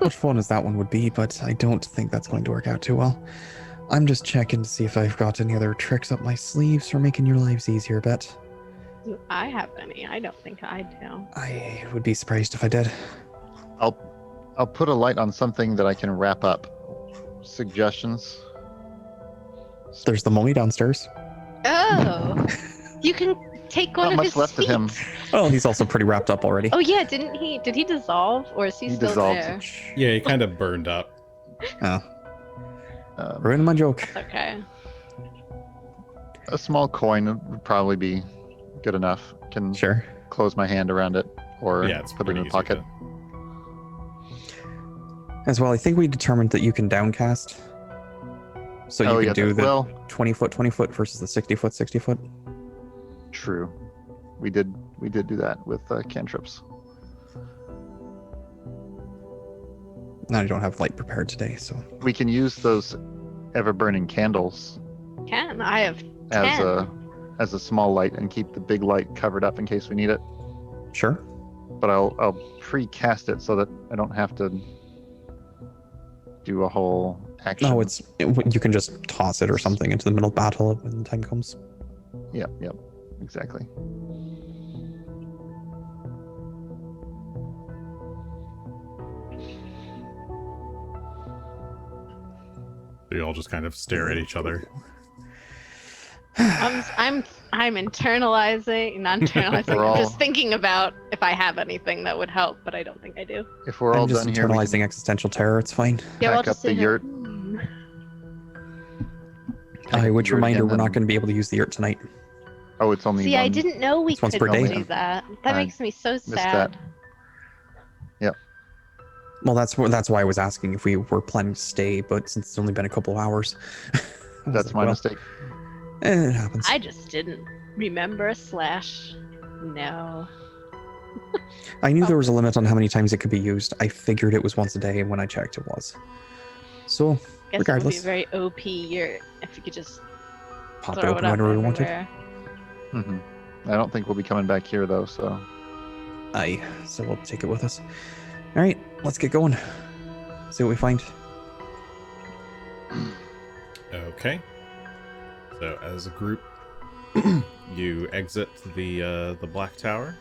S3: Much fun as that one would be, but I don't think that's going to work out too well. I'm just checking to see if I've got any other tricks up my sleeves for making your lives easier a bit.
S2: Do I have any? I don't think I do.
S3: I would be surprised if I did.
S4: I'll put a light on something that I can wrap up. Suggestions?
S3: There's the mummy downstairs.
S2: Oh, you can take one
S4: Not
S2: of
S4: much
S2: his
S4: left of him.
S2: feet.
S3: Oh, he's also pretty wrapped up already.
S2: Oh yeah, didn't he? Did he dissolve, or is he
S4: He
S2: still
S4: dissolved.
S2: there?
S1: Yeah, he kind of burned up.
S3: Oh, ruining my joke.
S2: Okay.
S4: A small coin would probably be good enough. Can
S3: Sure.
S4: close my hand around it or
S1: Yeah, it's
S4: put it
S1: pretty
S4: in the
S1: easy
S4: pocket.
S1: to-
S3: As well, I think we determined that you can downcast. So you can do the
S4: well,
S3: 20 foot, 20 foot versus the 60 foot, 60 foot.
S4: true. We did do that with cantrips.
S3: Now I don't have light prepared today, so.
S4: We can use those ever-burning candles
S2: Can I have
S4: as
S2: 10?
S4: a small light and keep the big light covered up in case we need it.
S3: Sure.
S4: But I'll pre-cast it so that I don't have to do a whole action.
S3: No, you can just toss it or something into the middle of battle when the time comes.
S4: Yep, exactly.
S1: You all just kind of stare at each other.
S2: I'm internalizing, not internalizing.
S4: We're all-
S2: I'm just thinking about if I have anything that would help, but I don't think I do.
S4: If we're all
S3: I'm just
S4: done here, we
S3: internalizing
S4: can
S3: existential terror. It's fine.
S2: Yeah,
S4: Pack
S2: I'll just
S4: up the
S2: sit here.
S4: yurt. pack up
S3: Which
S4: the yurt
S3: reminder,
S4: again
S3: we're not
S4: and-
S3: going to be able to use the yurt tonight.
S4: Oh, it's only
S2: See,
S4: one.
S2: I didn't know we
S3: It's once
S2: could
S3: per day.
S2: do that. That
S4: I
S2: makes me so
S4: missed
S2: sad.
S4: that.
S3: Well, that's why I was asking if we were planning to stay, but since it's only been a couple of hours. I was
S4: That's
S3: like,
S4: my
S3: well,
S4: mistake.
S3: It happens.
S2: I just didn't remember / no.
S3: I knew there was a limit on how many times it could be used. I figured it was once a day, and when I checked, it was. So,
S2: Guess it would be
S3: regardless,
S2: a very OP yurt if you could just
S3: pop it
S2: throw it
S3: open
S2: up
S3: whenever we wanted.
S2: everywhere.
S4: I don't think we'll be coming back here though, so
S3: Aye, so we'll take it with us. All right, let's get going. See what we find.
S1: Okay. So as a group, you exit the Black Tower.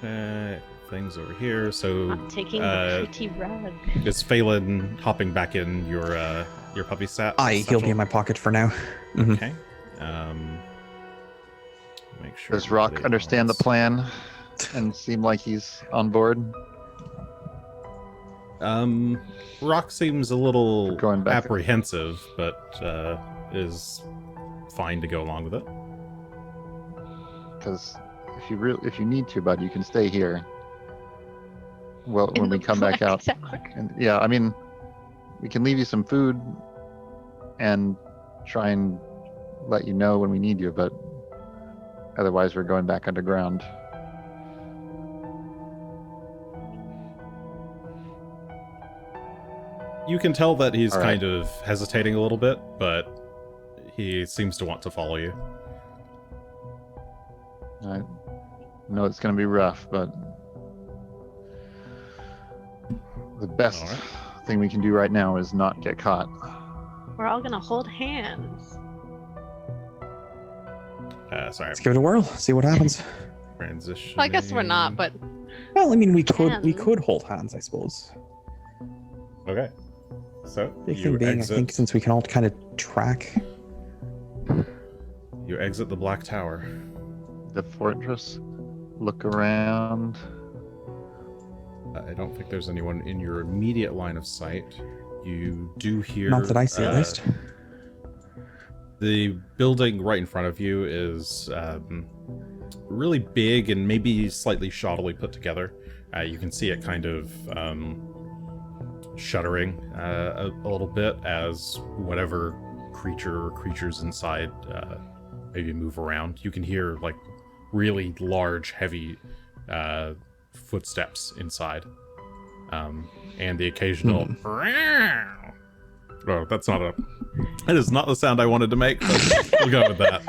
S1: Check things over here. So
S2: I'm taking the pretty rug.
S1: is Phelan hopping back in your puppy sat?
S3: Aye, he'll be in my pocket for now. Mhm.
S1: Okay. Make sure.
S4: does Rock
S1: everybody
S4: understand the
S1: else-
S4: plan and seem like he's on board?
S1: Rock seems a little
S4: Going back.
S1: apprehensive, but is fine to go along with it.
S4: Because if you need to, bud, you can stay here. Well,
S2: In
S4: when we
S2: the
S4: come back
S2: Black
S4: out,
S2: Tower.
S4: and yeah, I mean, we can leave you some food and try and let you know when we need you, but otherwise we're going back underground.
S1: You can tell that he's
S4: All right.
S1: kind of hesitating a little bit, but he seems to want to follow you.
S4: I know it's going to be rough, but the best
S1: All right.
S4: thing we can do right now is not get caught.
S2: We're all gonna hold hands.
S1: Sorry,
S3: Let's give it a whirl. See what happens.
S1: transition.
S2: Well, I guess we're not, but
S3: Well, I mean, we could
S2: Can.
S3: hold hands, I suppose.
S1: Okay. So
S3: Big
S1: you
S3: thing being,
S1: exit.
S3: I think since we can all kind of track.
S1: You exit the Black Tower.
S4: The fortress. Look around.
S1: I don't think there's anyone in your immediate line of sight. You do hear...
S3: Not that I see, at least.
S1: The building right in front of you is really big and maybe slightly shoddily put together. You can see it kind of shuddering a little bit as whatever creature or creatures inside maybe move around. You can hear like really large, heavy footsteps inside, and the occasional. Oh, that's not a. That is not the sound I wanted to make, but we'll go with that.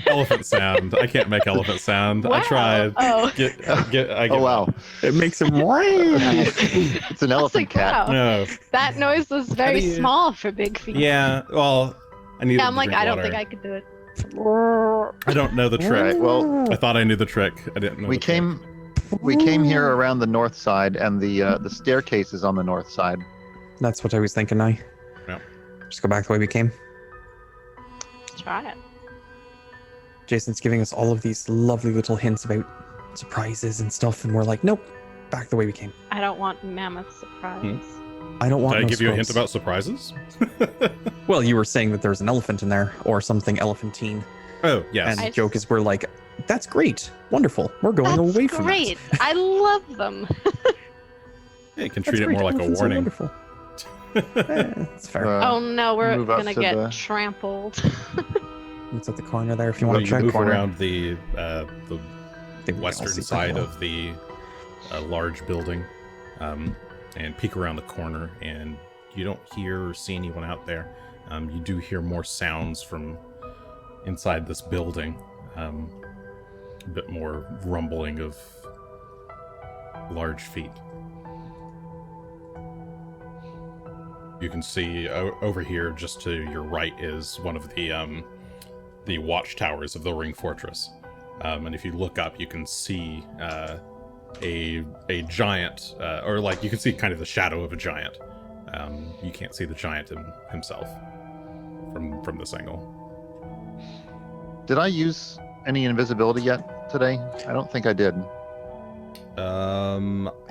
S1: Elephant sound. I can't make elephant sound.
S2: Wow.
S1: I tried.
S2: Oh.
S4: Oh wow!
S3: It makes him.
S4: It's an elephant
S2: like,
S4: cat.
S2: wow.
S1: No.
S2: That noise was very
S1: do you-
S2: small for big feet.
S1: Yeah. Well, I need.
S2: Yeah, I'm like, I don't think I could do it.
S1: I don't know the trick.
S4: Right. Well,
S1: I thought I knew the trick. I didn't know.
S4: we
S1: the trick.
S4: came here around the north side, and the staircase is on the north side.
S3: That's what I was thinking.
S1: Yeah.
S3: Just go back the way we came.
S2: Try it.
S3: Jason's giving us all of these lovely little hints about surprises and stuff, and we're like, nope, back the way we came.
S2: I don't want mammoth surprise.
S3: I don't want.
S1: Did I
S3: no
S1: give you a hint
S3: scrolls.
S1: about surprises?
S3: Well, you were saying that there's an elephant in there, or something elephantine,
S1: Oh yes.
S3: and
S2: I
S3: the joke is we're like, that's great, wonderful, we're going
S2: That's
S3: away from
S2: great. I love them.
S1: Yeah, you can
S3: that.
S1: treat it more like a
S3: Elephants are
S1: warning.
S3: wonderful. That's fair.
S2: Oh no, we're
S4: move up
S2: gonna
S4: to
S2: get
S4: the-
S2: trampled.
S3: It's at the corner there if you
S1: Well,
S3: want to
S1: you
S3: check.
S1: move
S3: Corner.
S1: around the
S3: I think we can all
S1: western
S3: see pretty
S1: side
S3: well.
S1: of the large building, and peek around the corner, and you don't hear or see anyone out there. You do hear more sounds from inside this building, a bit more rumbling of large feet. You can see over here, just to your right, is one of the watchtowers of the Ring Fortress. And if you look up, you can see a giant, or like you can see kind of the shadow of a giant. You can't see the giant himself from this angle.
S4: Did I use any invisibility yet today? I don't think I did.
S3: I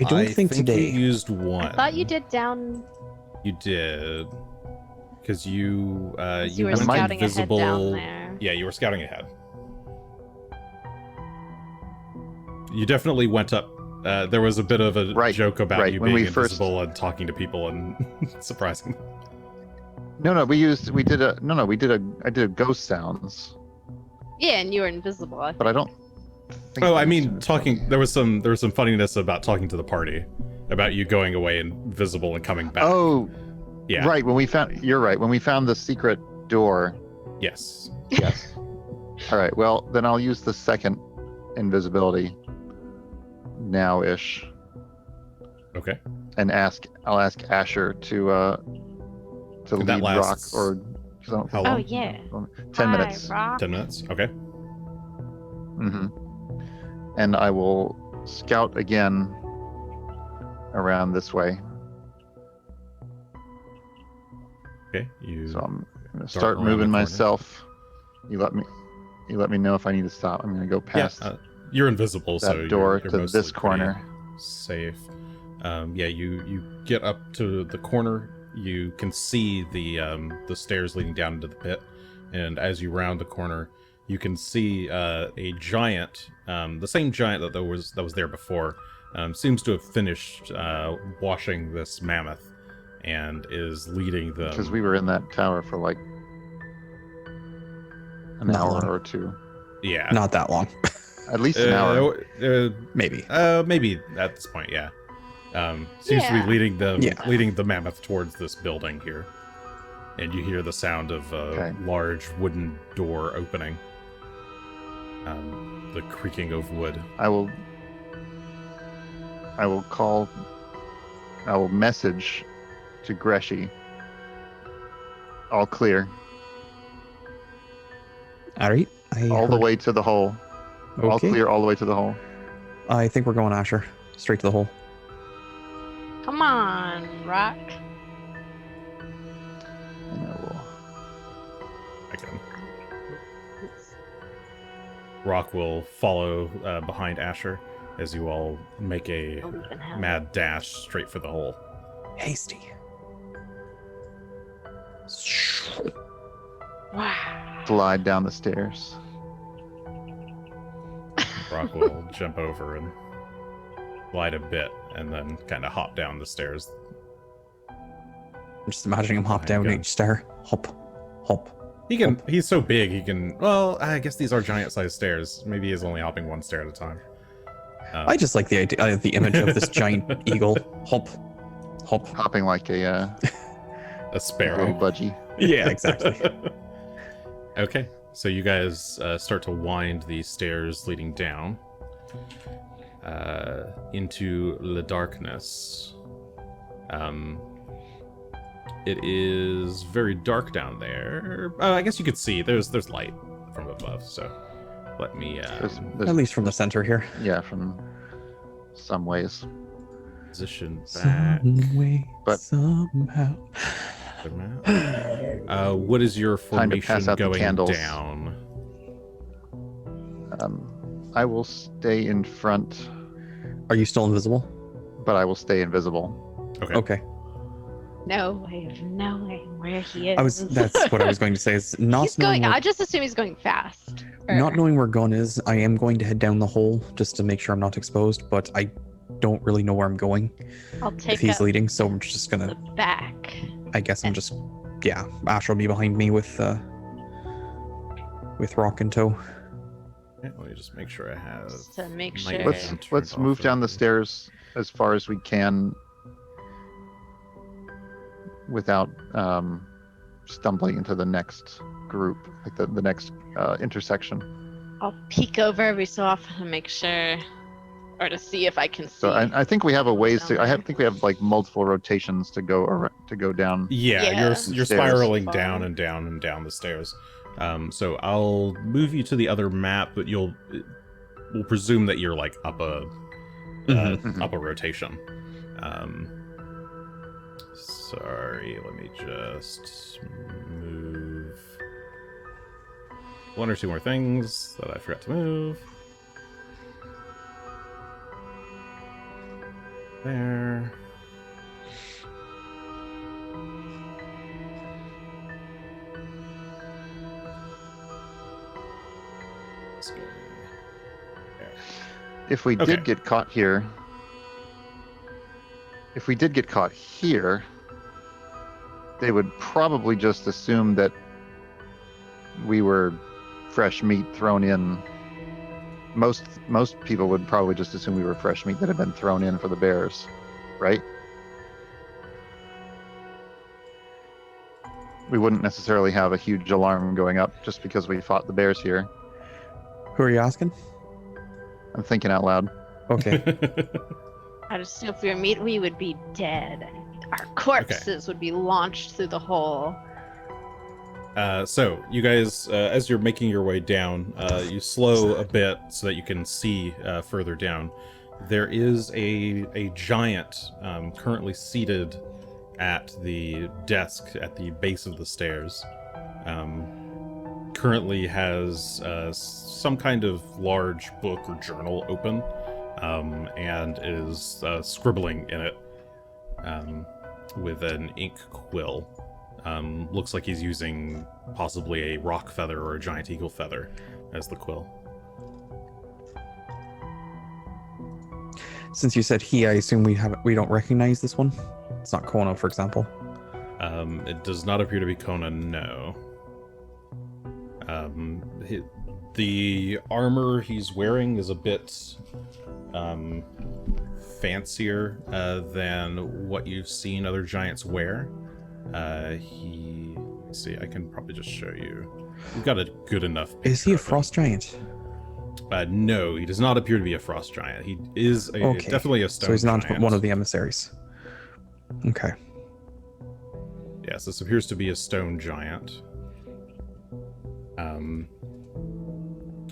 S3: don't think today.
S1: you used one.
S2: I thought you did down.
S1: You did, because you
S2: You were
S1: went
S2: scouting
S1: invisible.
S2: ahead down there.
S1: Yeah, you were scouting ahead. You definitely went up. There was a bit of a
S4: Right,
S1: joke about
S4: right,
S1: you
S4: when
S1: being
S4: we first-
S1: invisible and talking to people and surprising them.
S4: No, I did a ghost sounds,
S2: Yeah, and you were invisible.
S4: but I don't. Think
S1: Oh, I
S4: used
S1: mean,
S4: invisibility.
S1: there was some funniness about talking to the party, about you going away invisible and coming back.
S4: Oh,
S1: yeah,
S4: right. You're right. When we found the secret door.
S1: yes.
S4: Yes. All right. Well, then I'll use the second invisibility now-ish,
S1: Okay.
S4: and I'll ask Asher to
S1: And that
S4: lead Rock,
S1: lasts
S4: or 'cause I don't
S1: how
S2: Oh
S1: long?
S2: yeah.
S4: 10
S2: Hi,
S4: minutes.
S2: Rock.
S1: 10 minutes. Okay.
S4: Mm-hmm. And I will scout again around this way.
S1: Okay. You.
S4: So I'm gonna
S1: Dart
S4: start
S1: around the
S4: moving
S1: corner.
S4: myself. You let me know if I need to stop. I'm gonna go
S1: Yeah,
S4: past.
S1: you're invisible,
S4: that
S1: so
S4: door
S1: you're
S4: to
S1: mostly
S4: this corner.
S1: pretty safe. Yeah, you get up to the corner. You can see the stairs leading down into the pit, and as you round the corner, you can see a giant, the same giant that was there before, seems to have finished washing this mammoth, and is leading them.
S4: Because we were in that tower for like an
S3: Not
S4: hour
S3: long.
S4: or two.
S1: Yeah,
S3: Not that long.
S4: At least an hour.
S3: Maybe.
S1: Maybe at this point, yeah. Seems to
S2: Yeah.
S1: be leading
S3: Yeah.
S1: the mammoth towards this building here, and you hear the sound of a
S4: Okay.
S1: large wooden door opening. The creaking of wood.
S4: I will message to Greshy. All clear.
S3: All right.
S4: All the way to the hole. All
S3: Okay.
S4: clear all the way to the hole.
S3: I think we're going Asher. Straight to the hole.
S2: Come on, Rock.
S4: And I will.
S1: Again. Rock will follow behind Asher as you all make a
S2: Believe in hell.
S1: mad dash straight for the hole.
S3: Hasty.
S2: Wow.
S4: Slide down the stairs.
S1: Rock will jump over and glide a bit, and then kind of hop down the stairs.
S3: I'm just imagining him hop
S1: Behind
S3: down
S1: Gunn.
S3: each stair. Hop. Hop.
S1: He can. He's so big. He can. Well, I guess these are giant-sized stairs. Maybe he's only hopping one stair at a time.
S3: I just like the idea, the image of this giant eagle. Hop. Hop.
S4: Hopping like a
S1: a sparrow.
S4: little budgie.
S3: Yeah, exactly.
S1: Okay, so you guys start to wind the stairs leading down into the darkness. It is very dark down there. I guess you could see there's light from above. So let me
S4: There's,
S3: At least from the center here.
S4: yeah, from some ways.
S1: position back.
S3: Some way,
S4: But-
S3: somehow.
S1: What is your
S4: Time to
S1: formation
S4: pass out the
S1: going
S4: candles.
S1: down?
S4: I will stay in front,
S3: Are you still invisible?
S4: but I will stay invisible.
S1: Okay.
S3: Okay.
S2: No way of knowing where he is.
S3: That's what I was going to say. Is not
S2: He's going.
S3: knowing
S2: I just assume he's going fast.
S3: not knowing where Gunn is, I am going to head down the hole just to make sure I'm not exposed, but I don't really know where I'm going
S2: I'll
S3: if
S2: take
S3: he's
S2: up
S3: leading, so I'm just
S2: the
S3: gonna
S2: back.
S3: I guess I'm just Asher will be behind me with Rock in tow.
S1: Okay, let me just make sure I have.
S2: Just to make
S1: my
S2: sure.
S4: Let's
S1: turned
S4: let's
S1: off
S4: move
S1: of-
S4: down the stairs as far as we can without stumbling into the next group, like the next intersection.
S2: I'll peek over every so often to make sure, or to see if I can see.
S4: So I think we have a ways to.
S2: Down
S4: think we have like multiple rotations to go down.
S1: Yeah,
S2: Yeah.
S1: you're
S4: Stairs.
S1: spiraling
S2: Far.
S1: down and down and down the stairs. So I'll move you to the other map, but we'll presume that you're like up a
S4: Mhm.
S1: up a rotation. Sorry, let me just move one or two more things that I forgot to move. There. Let's go. There.
S4: If we
S1: Okay.
S4: did get caught here, they would probably just assume that we were fresh meat thrown in. Most people would probably just assume we were fresh meat that had been thrown in for the bears, right? We wouldn't necessarily have a huge alarm going up just because we fought the bears here.
S3: Who are you asking?
S4: I'm thinking out loud.
S3: Okay.
S2: I just assume if we were meat, we would be dead. Our corpses would be launched through the hole.
S1: So you guys, as you're making your way down, you slow a bit so that you can see further down. There is a giant currently seated at the desk at the base of the stairs. Currently has some kind of large book or journal open, and is scribbling in it with an ink quill. Looks like he's using possibly a rock feather or a giant eagle feather as the quill.
S3: Since you said he, I assume we don't recognize this one. It's not Kono, for example.
S1: It does not appear to be Conan, no. The armor he's wearing is a bit fancier than what you've seen other giants wear. Let's see, I can probably just show you. We've got a good enough picture
S3: Is he a
S1: of him.
S3: frost giant?
S1: No, he does not appear to be a frost giant. He is definitely a stone
S3: So he's not
S1: giant.
S3: one of the emissaries. Okay.
S1: Yes, this appears to be a stone giant.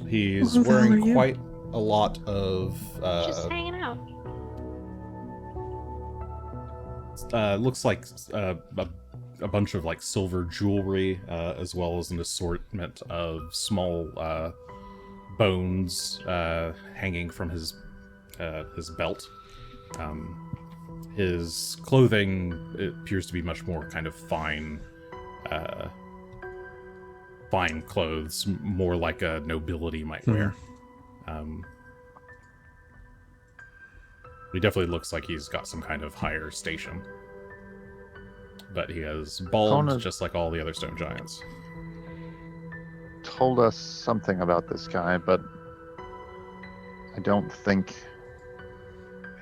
S1: He's
S3: Who the hell are
S1: wearing
S3: you?
S1: quite a lot of
S2: Just hanging out.
S1: looks like a bunch of like silver jewelry, as well as an assortment of small bones hanging from his belt. His clothing appears to be much more kind of fine clothes, more like a nobility might wear. He definitely looks like he's got some kind of higher station. But he has bald,
S4: Kona
S1: just like all the other stone giants.
S4: told us something about this guy, but I don't think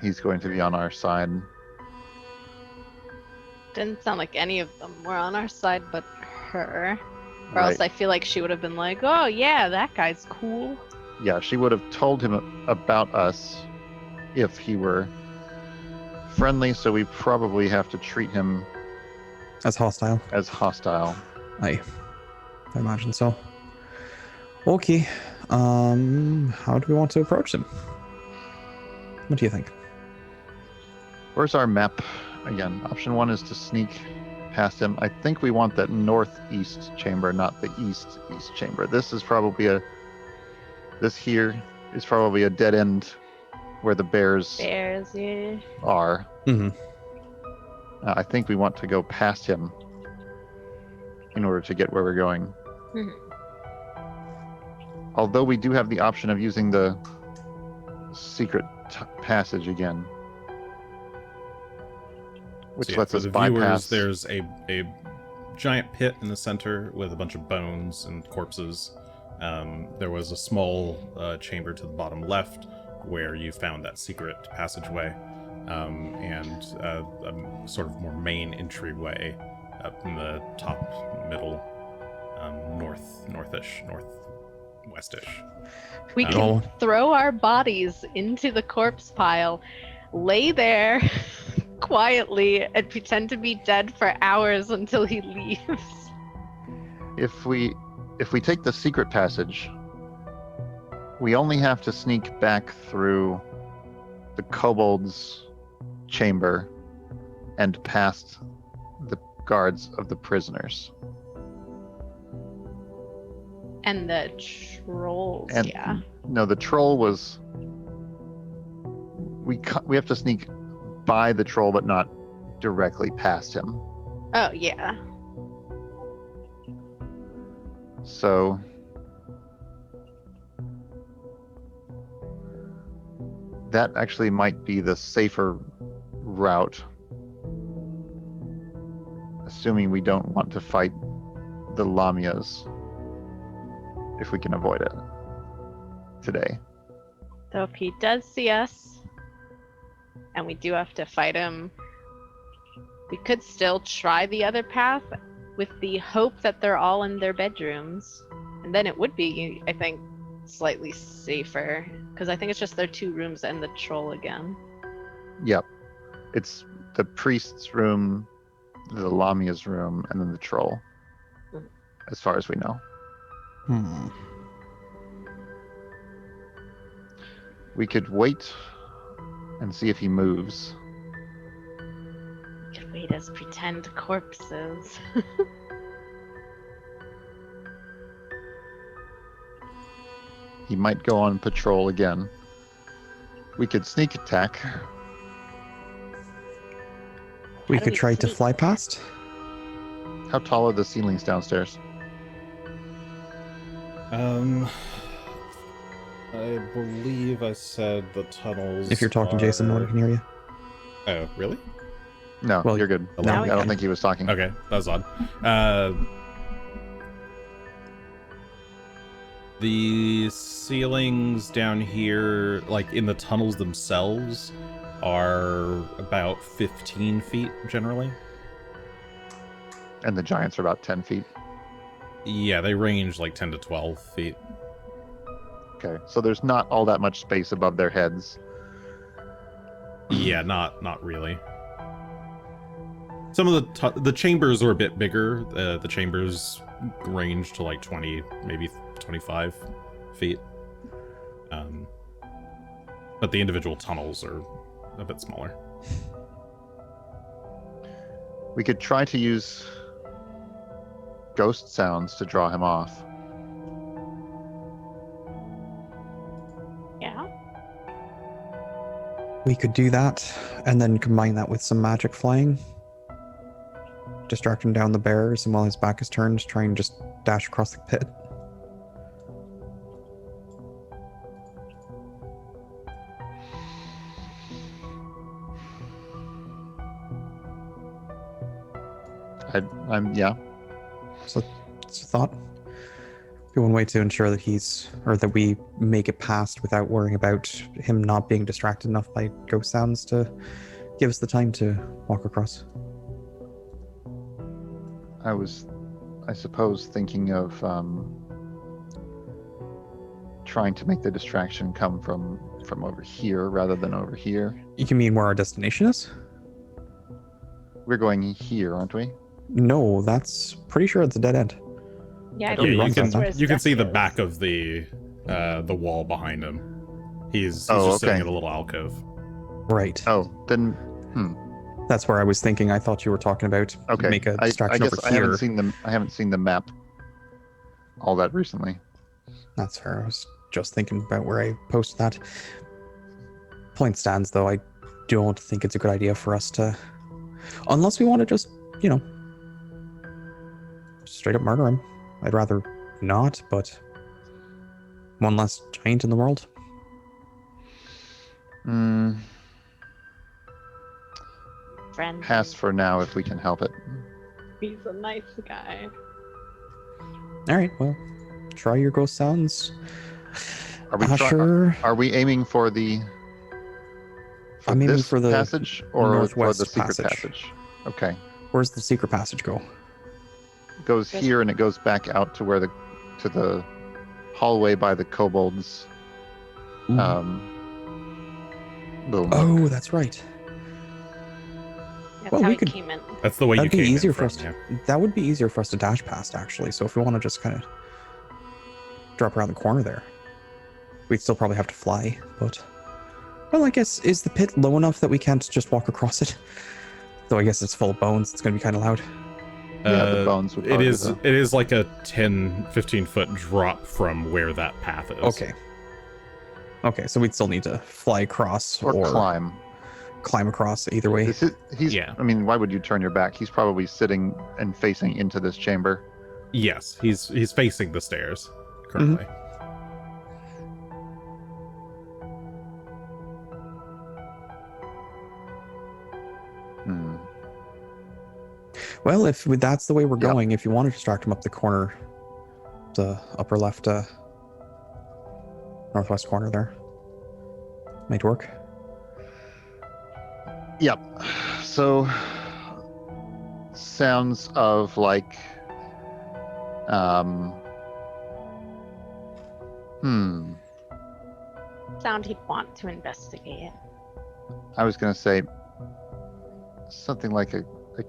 S4: he's going to be on our side.
S2: Didn't sound like any of them were on our side but her. Or else I feel like she would have been like, oh yeah, that guy's cool.
S4: Yeah, she would have told him about us if he were friendly, so we probably have to treat him
S3: As hostile.
S4: as hostile.
S3: I imagine so. Okay. How do we want to approach him? What do you think?
S4: Where's our map again? Option 1 is to sneak past him. I think we want that northeast chamber, not the east chamber. This is probably this here is probably a dead end where the bears
S2: Bears, yeah.
S4: are.
S3: Mm-hmm.
S4: I think we want to go past him in order to get where we're going.
S2: Mhm.
S4: Although we do have the option of using the secret passage again, which
S1: So, yeah,
S4: lets
S1: for
S4: us
S1: the
S4: bypass.
S1: viewers, there's a giant pit in the center with a bunch of bones and corpses. There was a small chamber to the bottom left where you found that secret passageway, and a sort of more main entryway up in the top middle, northwestish.
S2: We can
S3: Oh.
S2: throw our bodies into the corpse pile, lay there quietly, and pretend to be dead for hours until he leaves.
S4: If we take the secret passage, we only have to sneak back through the kobold's chamber and past the guards of the prisoners.
S2: And the trolls,
S4: And
S2: yeah.
S4: no, the troll was. We have to sneak by the troll, but not directly past him.
S2: Oh, yeah.
S4: So that actually might be the safer route, assuming we don't want to fight the Lamias, if we can avoid it today.
S2: So if he does see us, and we do have to fight him, we could still try the other path with the hope that they're all in their bedrooms. And then it would be, I think, slightly safer. Because I think it's just their 2 rooms and the troll again.
S4: Yep. It's the priest's room, the Lamia's room, and then the troll, as far as we know. We could wait and see if he moves.
S2: Could wait as pretend corpses.
S4: He might go on patrol again. We could sneak attack.
S3: We
S2: How do
S3: could
S2: we
S3: try to
S2: sneak?
S3: fly past.
S4: How tall are the ceilings downstairs?
S1: I believe I said the tunnels.
S3: If you're talking, Jason, no one can hear you.
S1: Oh, really?
S4: No,
S3: Well,
S4: you're good.
S1: now
S4: I
S2: we
S4: don't
S2: can.
S4: think he was talking.
S1: Okay, that's odd. The ceilings down here, like in the tunnels themselves, are about 15 feet generally.
S4: And the giants are about 10 feet.
S1: Yeah, they range like 10 to 12 feet.
S4: Okay, so there's not all that much space above their heads.
S1: Yeah, not really. Some of the chambers are a bit bigger. The chambers range to like 20, maybe 25 feet. But the individual tunnels are a bit smaller.
S4: We could try to use ghost sounds to draw him off.
S3: We could do that, and then combine that with some magic flying. Distract him down the bears, and while his back is turned, try and just dash across the pit.
S4: Yeah.
S3: So it's a thought. Be one way to ensure that that we make it past without worrying about him not being distracted enough by ghost sounds to give us the time to walk across.
S4: I suppose, thinking of trying to make the distraction come from over here rather than over here.
S3: You can mean where our destination is?
S4: We're going here, aren't we?
S3: No, that's pretty sure it's a dead end.
S2: Yeah, I
S3: don't
S2: think
S3: run
S2: that's where his
S1: You can see the
S2: desk
S1: back
S2: is.
S1: of the wall behind him. He's
S4: Oh,
S1: just sitting
S4: okay.
S1: in a little alcove.
S3: Right.
S4: Oh, then
S3: That's where I was thinking. I thought you were talking about
S4: okay.
S3: make a
S4: I
S3: distraction
S4: guess
S3: over
S4: I
S3: here.
S4: haven't seen the map all that recently.
S3: That's fair. I was just thinking about where I posted that. Point stands, though. I don't think it's a good idea for us to, unless we want to just, straight up murder him. I'd rather not, but one less giant in the world.
S2: Friend.
S4: Pass for now if we can help it.
S2: He's a nice guy.
S3: All right, well, try your ghost sounds.
S4: Are we
S3: Sure.
S4: Are we aiming for the?
S3: I'm aiming
S4: this
S3: for the
S4: passage or
S3: northwest
S4: for the secret
S3: passage.
S4: passage? Okay.
S3: Where's the secret passage go?
S4: It goes
S2: Yes.
S4: here and it goes back out to where to the hallway by the kobolds. Little nook.
S3: Oh, that's right.
S2: That's
S3: Well,
S2: how
S3: we
S2: he
S3: could-
S2: came in.
S1: That's the way
S3: That'd
S1: you
S3: be
S1: came
S3: easier
S1: in
S3: for
S1: from,
S3: us.
S1: yeah.
S3: That would be easier for us to dash past, actually. So if we want to just kind of drop around the corner there, we'd still probably have to fly. But well, I guess is the pit low enough that we can't just walk across it? Though I guess it's full of bones. It's going to be kind of loud.
S4: Yeah, the bones would
S1: It
S4: probably
S1: is.
S4: be the-
S1: It is like a 10-15 foot drop from where that path is.
S3: Okay. Okay, so we'd still need to fly across
S4: or climb.
S3: climb across. Either way.
S4: He's.
S1: Yeah.
S4: I mean, why would you turn your back? He's probably sitting and facing into this chamber.
S1: Yes, he's facing the stairs currently.
S4: Hmm.
S3: Well, if that's the way we're
S4: Yep.
S3: going, if you want to distract him up the corner, the upper left, northwest corner there, might work.
S4: Yep. So sounds of like
S2: Sound he'd want to investigate.
S4: I was gonna say something like a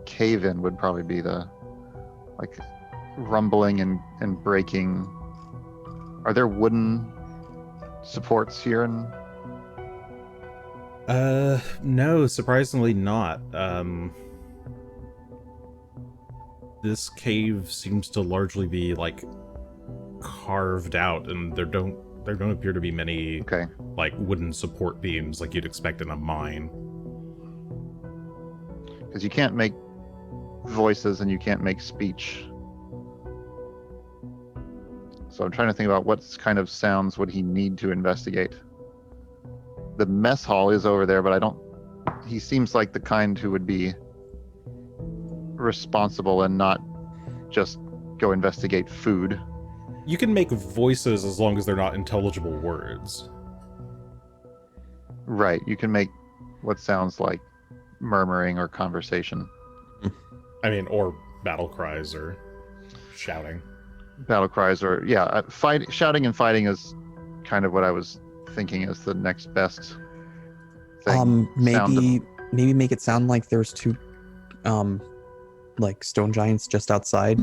S4: cave-in would probably be the like rumbling and breaking. Are there wooden supports here? And
S1: No, surprisingly not. This cave seems to largely be like carved out, and there don't appear to be many
S4: okay,
S1: like wooden support beams like you'd expect in a mine.
S4: because you can't make voices and you can't make speech. So I'm trying to think about what kind of sounds would he need to investigate. The mess hall is over there, but he seems like the kind who would be responsible and not just go investigate food.
S1: You can make voices as long as they're not intelligible words.
S4: Right, you can make what sounds like murmuring or conversation.
S1: I mean, or battle cries or shouting.
S4: Battle cries or shouting and fighting is kind of what I was thinking is the next best thing.
S3: Maybe make it sound like there's two like stone giants just outside,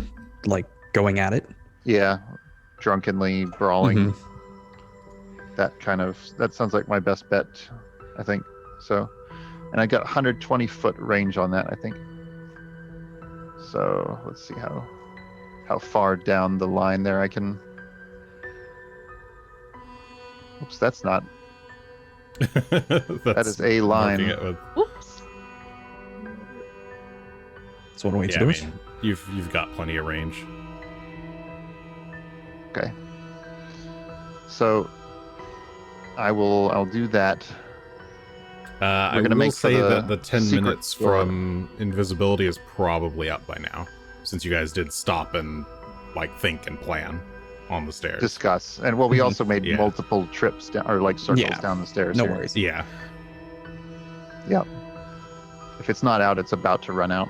S3: like going at it.
S4: Yeah, drunkenly brawling.
S3: Mhm.
S4: That sounds like my best bet, I think. So, and I got 120 foot range on that, I think. So let's see how far down the line there I can. Oops, that's not That is a
S1: marking
S4: line.
S1: it with-
S2: Oops.
S3: That's one way to
S1: yeah,
S3: do
S1: I
S3: it.
S1: mean, you've got plenty of range.
S4: Okay. So I'll do that.
S1: I
S4: gonna
S1: will
S4: make for
S1: say
S4: the
S1: that the 10
S4: secret
S1: minutes
S4: door.
S1: from invisibility is probably up by now, since you guys did stop and think and plan on the stairs.
S4: Discuss. And well, we also made
S1: Yeah.
S4: multiple trips down, or circles
S3: Yeah.
S4: down the stairs.
S3: No
S4: here.
S3: worries.
S1: Yeah.
S4: If it's not out, it's about to run out.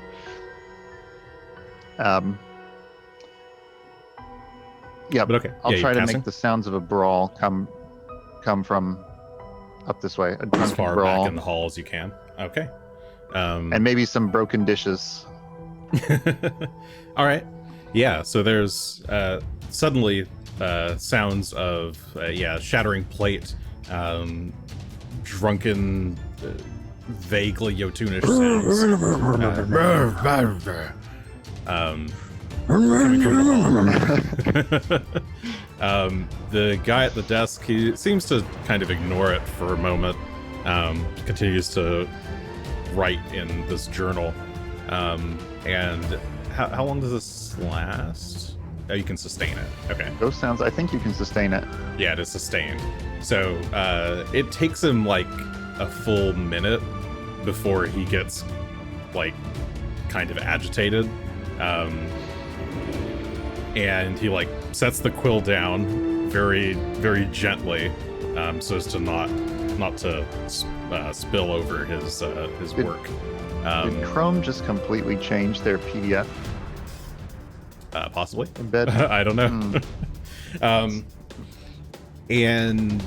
S4: Yeah,
S1: But okay.
S4: I'll
S1: yeah,
S4: try
S1: you're
S4: to
S1: passing
S4: make the sounds of a brawl come from up this way. A
S1: as
S4: drunken
S1: far
S4: brawl,
S1: back in the hall as you can. Okay.
S4: and maybe some broken dishes.
S1: All right. Yeah, so there's suddenly sounds of shattering plate, drunken, vaguely Yotunish sounds. Coming from the hall. The guy at the desk, he seems to kind of ignore it for a moment, continues to write in this journal. And how long does this last? Oh, you can sustain it. Okay.
S4: Those sounds. I think you can sustain it.
S1: Yeah, it is sustained. So it takes him a full minute before he gets kind of agitated. And he sets the quill down very, very gently, so as to not to spill over his work.
S4: Did Chrome just completely change their PDF
S1: Possibly.
S4: embed?
S1: I don't know.
S4: Hmm.
S1: And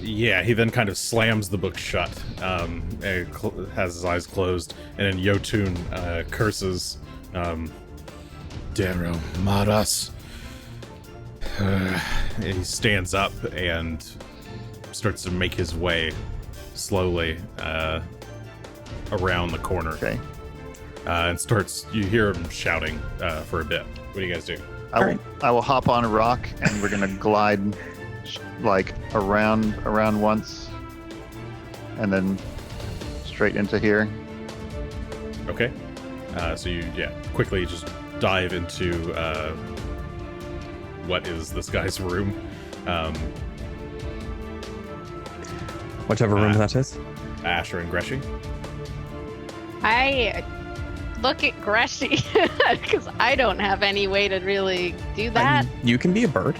S1: yeah, he then kind of slams the book shut, and has his eyes closed, and then Yotun curses, Dero Maras. And he stands up and starts to make his way slowly around the corner.
S4: Okay.
S1: And you hear him shouting for a bit. What do you guys do?
S4: I will hop on a rock and we're gonna glide around once, and then straight into here.
S1: Okay. So you quickly just dive into what is this guy's room.
S3: Whichever room that is.
S1: Asher and Greshy.
S2: I look at Greshy because I don't have any way to really do that.
S3: You can be a bird.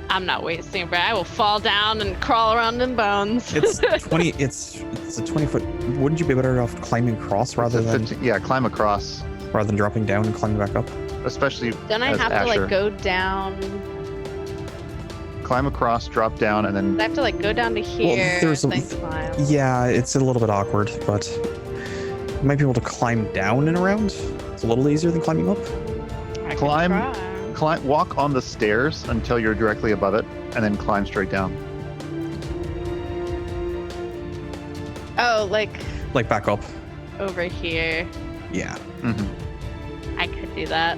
S2: I'm not wasting a breath. I will fall down and crawl around in bones.
S3: It's 20. It's a 20-foot. Wouldn't you be better off climbing across rather than
S4: Climb across,
S3: dropping down and climbing back up?
S4: especially
S2: Don't I
S4: as
S2: have
S4: Asher.
S2: to go down?
S4: Climb across, drop down, and then
S2: I have to go down to here
S3: there's
S2: and
S3: a-
S2: then climb.
S3: Yeah, it's a little bit awkward, but you might be able to climb down and around. It's a little easier than climbing up.
S2: I could
S4: climb-
S2: try.
S4: walk on the stairs until you're directly above it, and then climb straight down.
S2: Oh,
S3: Like back up.
S2: over here.
S3: Yeah.
S2: I could do that.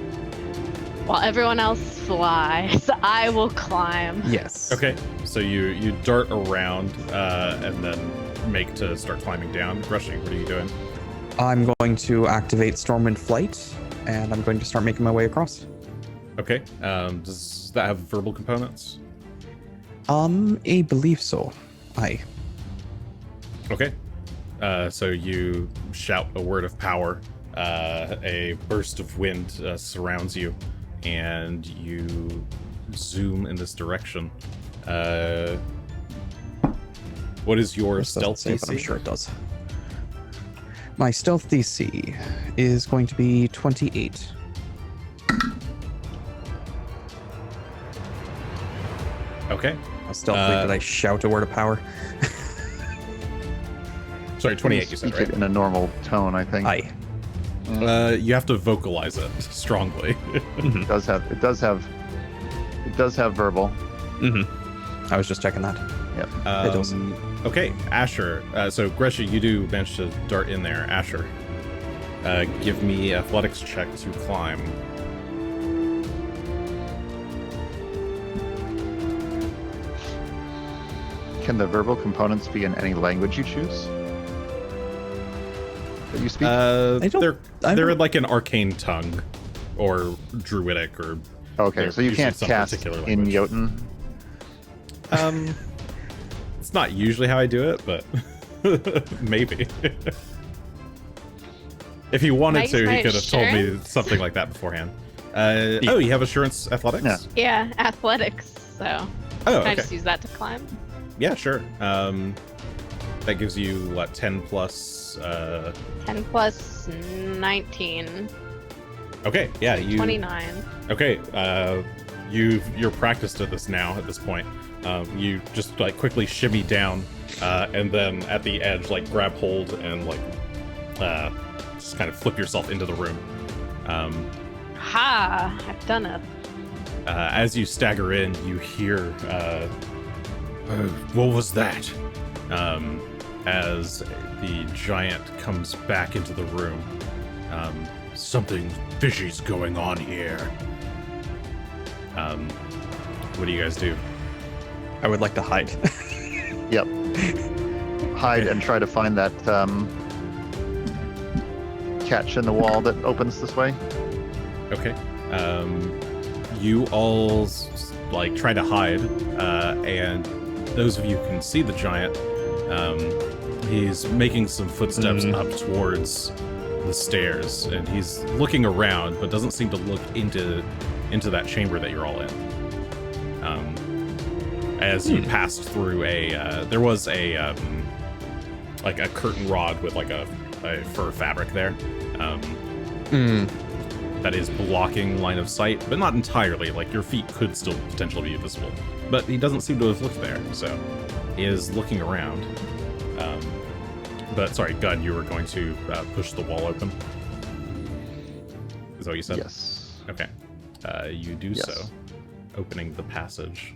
S2: While everyone else flies, I will climb.
S3: Yes.
S1: Okay. So you dart around and then make to start climbing down. Greshy, what are you doing?
S3: I'm going to activate Stormwind Flight, and I'm going to start making my way across.
S1: Okay. Does that have verbal components?
S3: I believe so. Aye.
S1: Okay. So you shout a word of power. A burst of wind surrounds you, and you zoom in this direction. What is your
S3: This doesn't
S1: stealth
S3: say, but I'm
S1: DC?
S3: sure it does. My stealth DC is going to be 28.
S1: Okay.
S3: How stealthily did I shout a word of power?
S1: Sorry, 28 you said,
S4: Speak
S1: right?
S4: it in a normal tone, I think.
S3: Aye.
S1: You have to vocalize it strongly.
S4: It does have verbal.
S3: I was just checking that.
S4: Yep.
S3: It does.
S1: Okay, Asher. So Greshy, you do manage to dart in there. Asher, give me athletics check to climb.
S4: Can the verbal components be in any language you choose? That you speak?
S1: They're in like an arcane tongue, or druidic, or
S4: Okay, so you
S1: usually
S4: can't
S1: some
S4: cast
S1: particular
S4: in
S1: language.
S4: Jotun.
S1: It's not usually how I do it, but maybe. If he wanted
S2: Nice,
S1: to, he
S2: my
S1: could have told me
S2: assurance.
S1: something like that beforehand. Oh, you have assurance athletics?
S4: Yeah.
S2: Yeah, athletics. So
S1: Oh,
S2: can I
S1: okay.
S2: just use that to climb?
S1: Yeah, sure. That gives you what, 10 plus
S2: 10 plus 19.
S1: Okay, yeah, you
S2: 29.
S1: Okay, you're practiced at this now at this point. You just like quickly shimmy down, and then at the edge, like grab hold and like just kind of flip yourself into the room.
S2: Ha! I've done it.
S1: As you stagger in, you hear, what was that? As the giant comes back into the room. Something fishy's going on here. What do you guys do?
S3: I would like to hide.
S4: Yep. Hide and try to find that catch in the wall that opens this way.
S1: Okay. You all like try to hide, and those of you who can see the giant. He's making some footsteps up towards the stairs, and he's looking around, but doesn't seem to look into that chamber that you're all in. As you passed through there was a like a curtain rod with like a fur fabric there. That is blocking line of sight, but not entirely. Like your feet could still potentially be visible, but he doesn't seem to have looked there, so he is looking around. But sorry, Gunn, you were going to push the wall open. Is that what you said?
S4: Yes.
S1: Okay. You do
S4: Yes.
S1: so, opening the passage.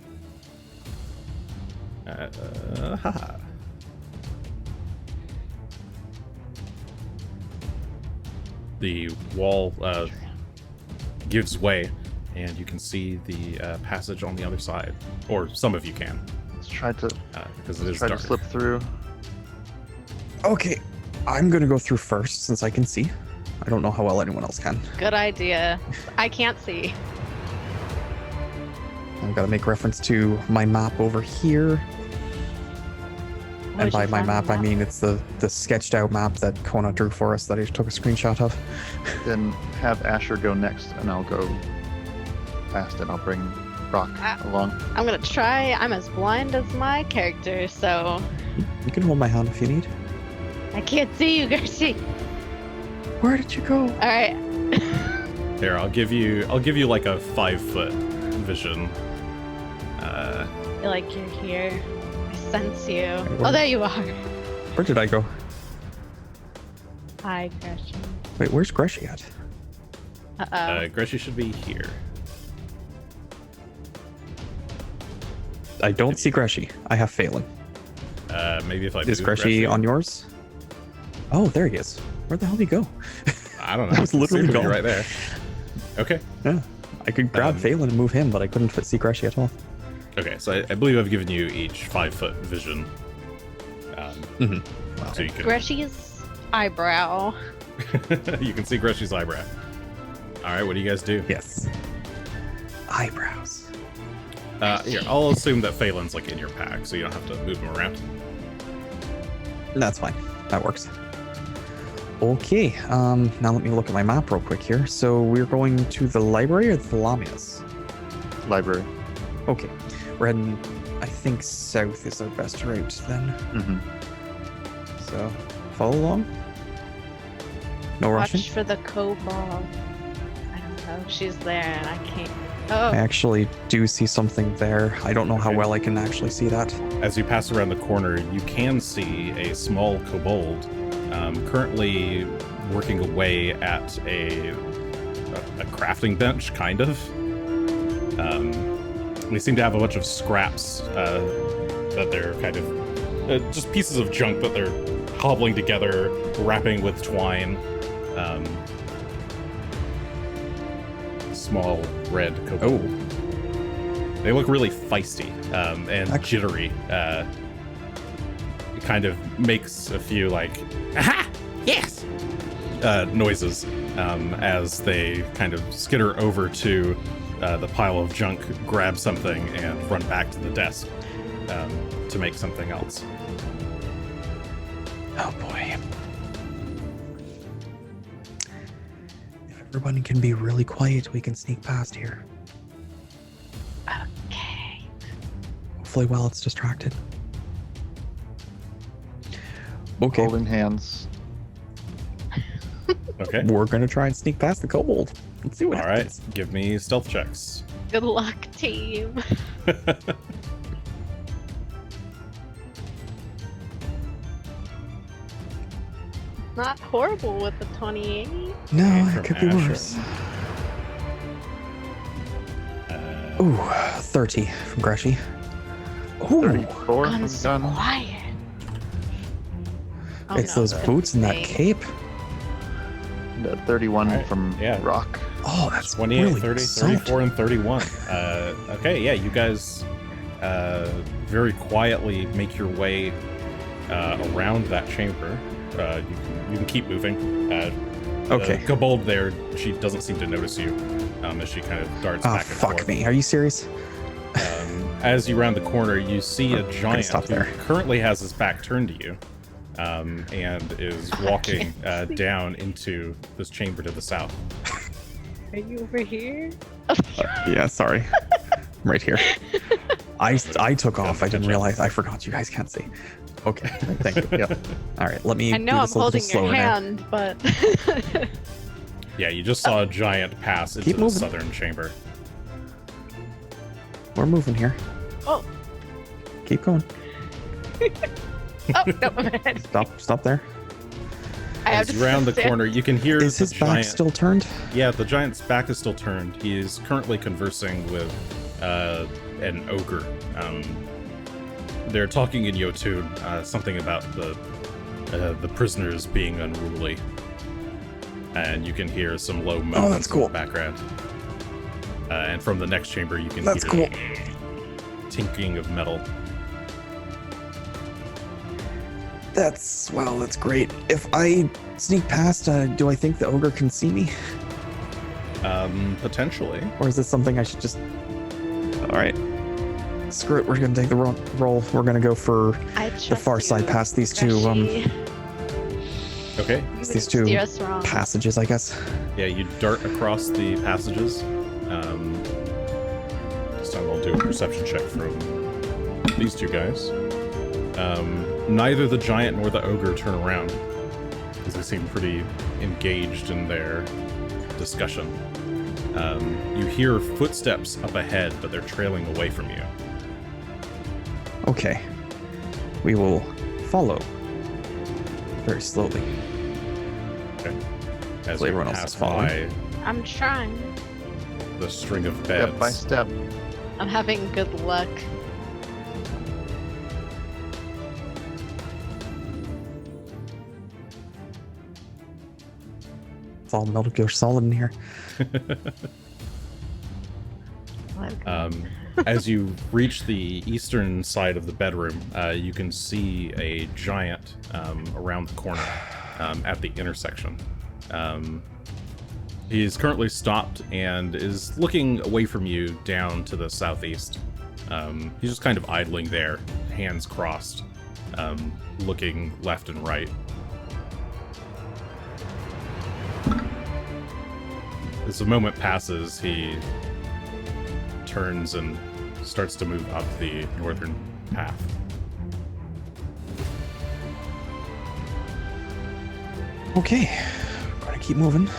S1: Haha. The wall gives way, and you can see the passage on the other side, or some of you can,
S4: Let's try to
S1: because it is
S4: try
S1: dark.
S4: to slip through.
S3: Okay, I'm gonna go through first since I can see. I don't know how well anyone else can.
S2: Good idea. I can't see.
S3: I've got to make reference to my map over here.
S2: What
S3: And
S2: did
S3: by
S2: you
S3: my
S2: find
S3: map,
S2: on
S3: I
S2: the
S3: mean it's the sketched out map that Kona drew for us that I took a screenshot of.
S4: Then have Asher go next, and I'll go past, and I'll bring Rock along.
S2: I'm gonna try. I'm as blind as my character, so
S3: You can hold my hand if you need.
S2: I can't see you, Greshy.
S3: Where did you go?
S2: All right.
S1: Here, I'll give you like a 5-foot vision.
S2: I feel like you're here. I sense you.
S3: where-
S2: Oh, there you are.
S3: Where did I go?
S2: Hi, Greshy.
S3: Wait, where's Greshy at?
S2: Uh-oh.
S1: Greshy should be here.
S3: I don't see Greshy. I have Phelan.
S1: Maybe if I
S3: Is
S1: move
S3: Greshy on yours? Oh, there he is. Where the hell did he go?
S1: I don't know.
S3: I was literally
S1: Seems to be
S3: gone.
S1: right there. Okay.
S3: Yeah. I could grab Phelan and move him, but I couldn't see Greshy at all.
S1: Okay, so I believe I've given you each 5-foot vision. So you can
S2: Greshy's eyebrow.
S1: you can see Greshy's eyebrow. All right, what do you guys do?
S3: Yes. Eyebrows.
S1: Here, I'll assume that Phelan's like in your pack, so you don't have to move him around.
S3: That's fine. That works. Okay, now let me look at my map real quick here. So we're going to the library or the Lamias?
S4: Library.
S3: Okay, we're heading, I think south is our best route then.
S4: Mm-hmm.
S3: So, follow along. No rushing.
S2: Watch for the kobold. I don't know. She's there and I can't. Oh,
S3: I actually do see something there. I don't know how
S1: Okay.
S3: well I can actually see that.
S1: As you pass around the corner, you can see a small kobold currently working away at a crafting bench, kind of. They seem to have a bunch of scraps that they're kind of just pieces of junk that they're hobbling together, wrapping with twine. Small red kobold.
S3: Oh,
S1: They look really feisty and
S3: Ac-
S1: jittery. kind of makes a few like aha yes noises as they kind of skitter over to the pile of junk, grab something, and run back to the desk to make something else.
S3: Oh boy. If everyone can be really quiet, we can sneak past here.
S2: Okay.
S3: Hopefully while it's distracted. Okay,
S4: Holding hands.
S1: Okay.
S3: we're gonna try and sneak past the kobold. Let's see what
S1: All right.
S3: happens.
S1: Give me stealth checks.
S2: Good luck, team. Not horrible with the 28.
S3: No,
S1: from
S3: it could be
S1: Asher.
S3: worse. Ooh, 30 from Greshy. Ooh,
S4: 34 from
S2: Gunn's
S4: Gunn.
S2: quiet. Oh,
S3: it's
S2: no,
S3: those
S2: good
S3: boots and that
S2: thing.
S3: cape.
S4: 31
S1: Alright,
S4: from
S1: yeah.
S4: Rock.
S3: Oh, that's
S1: 28,
S3: really
S1: 30,
S3: soaked.
S1: 34, and 31. Okay, yeah, you guys very quietly make your way around that chamber. You can keep moving.
S3: Okay.
S1: The kobold there, she doesn't seem to notice you as she kind of darts
S3: Oh,
S1: back and
S3: fuck
S1: forth.
S3: me. Are you serious?
S1: As you round the corner, you see a giant
S3: stop
S1: who
S3: there.
S1: currently has his back turned to you and is walking down into this chamber to the south.
S2: Are you over here?
S3: Yeah, sorry. I'm right here. I took off. I didn't
S1: Gotcha.
S3: realize. I forgot you guys can't see. Okay, thank you. Yep. All right, let me
S2: I know
S3: do
S2: I'm
S3: this a little
S2: holding your
S3: slower now.
S2: hand, but
S1: Yeah, you just saw a giant pass into
S3: Keep
S1: the
S3: moving.
S1: southern chamber.
S3: We're moving here.
S2: oh,
S3: Keep going.
S2: oh no, my bad.
S3: Stop there.
S2: I have
S1: As
S2: to
S1: you round the
S2: stand-
S1: corner, you can hear
S3: Is
S1: the
S3: his back
S1: giant.
S3: still turned?
S1: Yeah, the giant's back is still turned. He is currently conversing with an ogre. They're talking in Yotun, something about the prisoners being unruly, and you can hear some low moans
S3: that's cool.
S1: in the background. And from the next chamber, you can
S3: That's
S1: hear
S3: cool.
S1: tinkling of metal.
S3: That's great. If I sneak past, do I think the ogre can see me,
S1: Potentially.
S3: or is this something I should just? All right. Screw it. We're gonna take the roll. We're gonna go for
S2: I
S3: the
S2: trust
S3: far side
S2: you,
S3: past these two
S2: Greshy.
S1: Okay.
S2: You
S3: these
S2: wouldn't
S3: two
S2: steer us wrong.
S3: passages, I guess.
S1: Yeah, you dart across the passages. This time I'll do a perception check from these two guys. Neither the giant nor the ogre turn around, because they seem pretty engaged in their discussion. You hear footsteps up ahead, but they're trailing away from you.
S3: Okay. We will follow very slowly.
S1: Okay. As
S3: Hopefully
S1: you
S3: everyone else
S1: pass
S3: is following.
S1: by
S2: I'm trying.
S1: the string of beds.
S4: Step by step.
S2: I'm having good luck.
S3: It's all Metal Gear Solid in here.
S1: As you reach the eastern side of the bedroom, you can see a giant around the corner at the intersection. He is currently stopped and is looking away from you down to the southeast. He's just kind of idling there, hands crossed, looking left and right. As the moment passes, he turns and starts to move up the northern path.
S3: Okay. Gonna keep moving.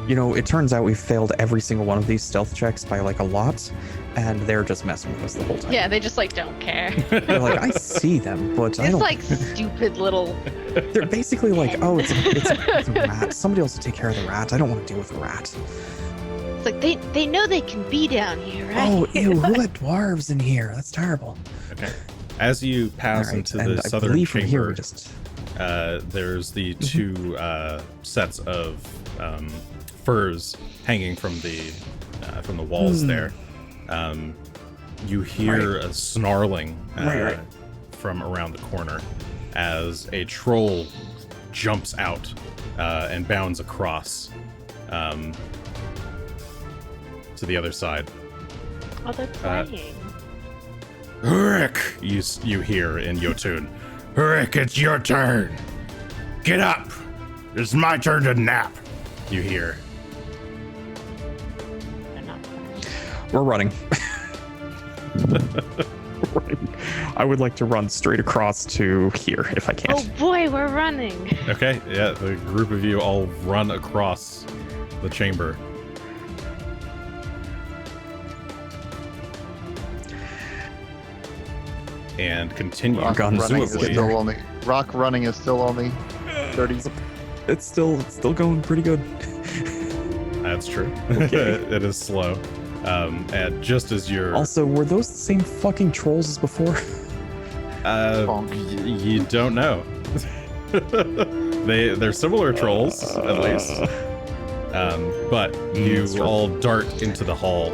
S3: You know, it turns out we've failed every single one of these stealth checks by like a lot, and they're just messing with us the whole time.
S2: Yeah, they just like don't care.
S3: They're like, I see them, but I
S2: It's
S3: don't.
S2: like stupid little.
S3: They're basically like, oh, it's a rat. Somebody else will take care of the rat. I don't want to deal with the rat.
S2: It's like they know they can be down here, right?
S3: Oh, ew, who let dwarves in here? That's terrible.
S1: Okay. As you pass
S3: All right,
S1: into
S3: and
S1: the
S3: I
S1: southern
S3: believe from here
S1: chamber,
S3: we just.
S1: there's the two sets of furs hanging from the walls there. You hear a snarling
S3: Right.
S1: from around the corner as a troll jumps out and bounds across to the other side.
S2: Oh, they're playing.
S1: Rick, you hear in Jotun. Rick, it's your turn. Get up. It's my turn to nap. You hear.
S2: They're not playing.
S3: We're running. I would like to run straight across to here if I can.
S2: Oh boy, we're running.
S1: Okay, yeah, the group of you all run across the chamber. And continue.
S4: Rock
S3: Gunn
S4: running is
S1: presumably.
S4: still only. Rock running is still only 30.
S3: It's still going pretty good.
S1: That's true.
S3: Okay.
S1: It is slow. And just as you're,
S3: Also, were those the same fucking trolls as before?
S1: you don't know. They're similar trolls at least. But you
S3: that's true.
S1: all dart into the hall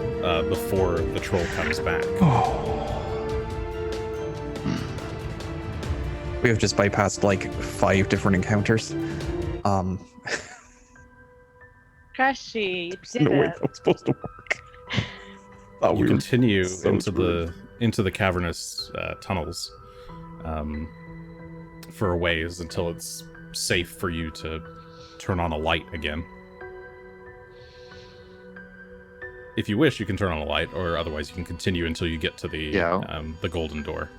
S1: before the troll comes back.
S3: We have just bypassed like 5 different encounters.
S2: Greshy, you
S3: There's
S2: did
S3: no way
S2: it.
S3: that was supposed to work. Thought
S1: You
S3: we were
S1: continue
S3: so
S1: into the cavernous tunnels for a ways until it's safe for you to turn on a light again. If you wish, you can turn on a light, or otherwise you can continue until you get to the golden door.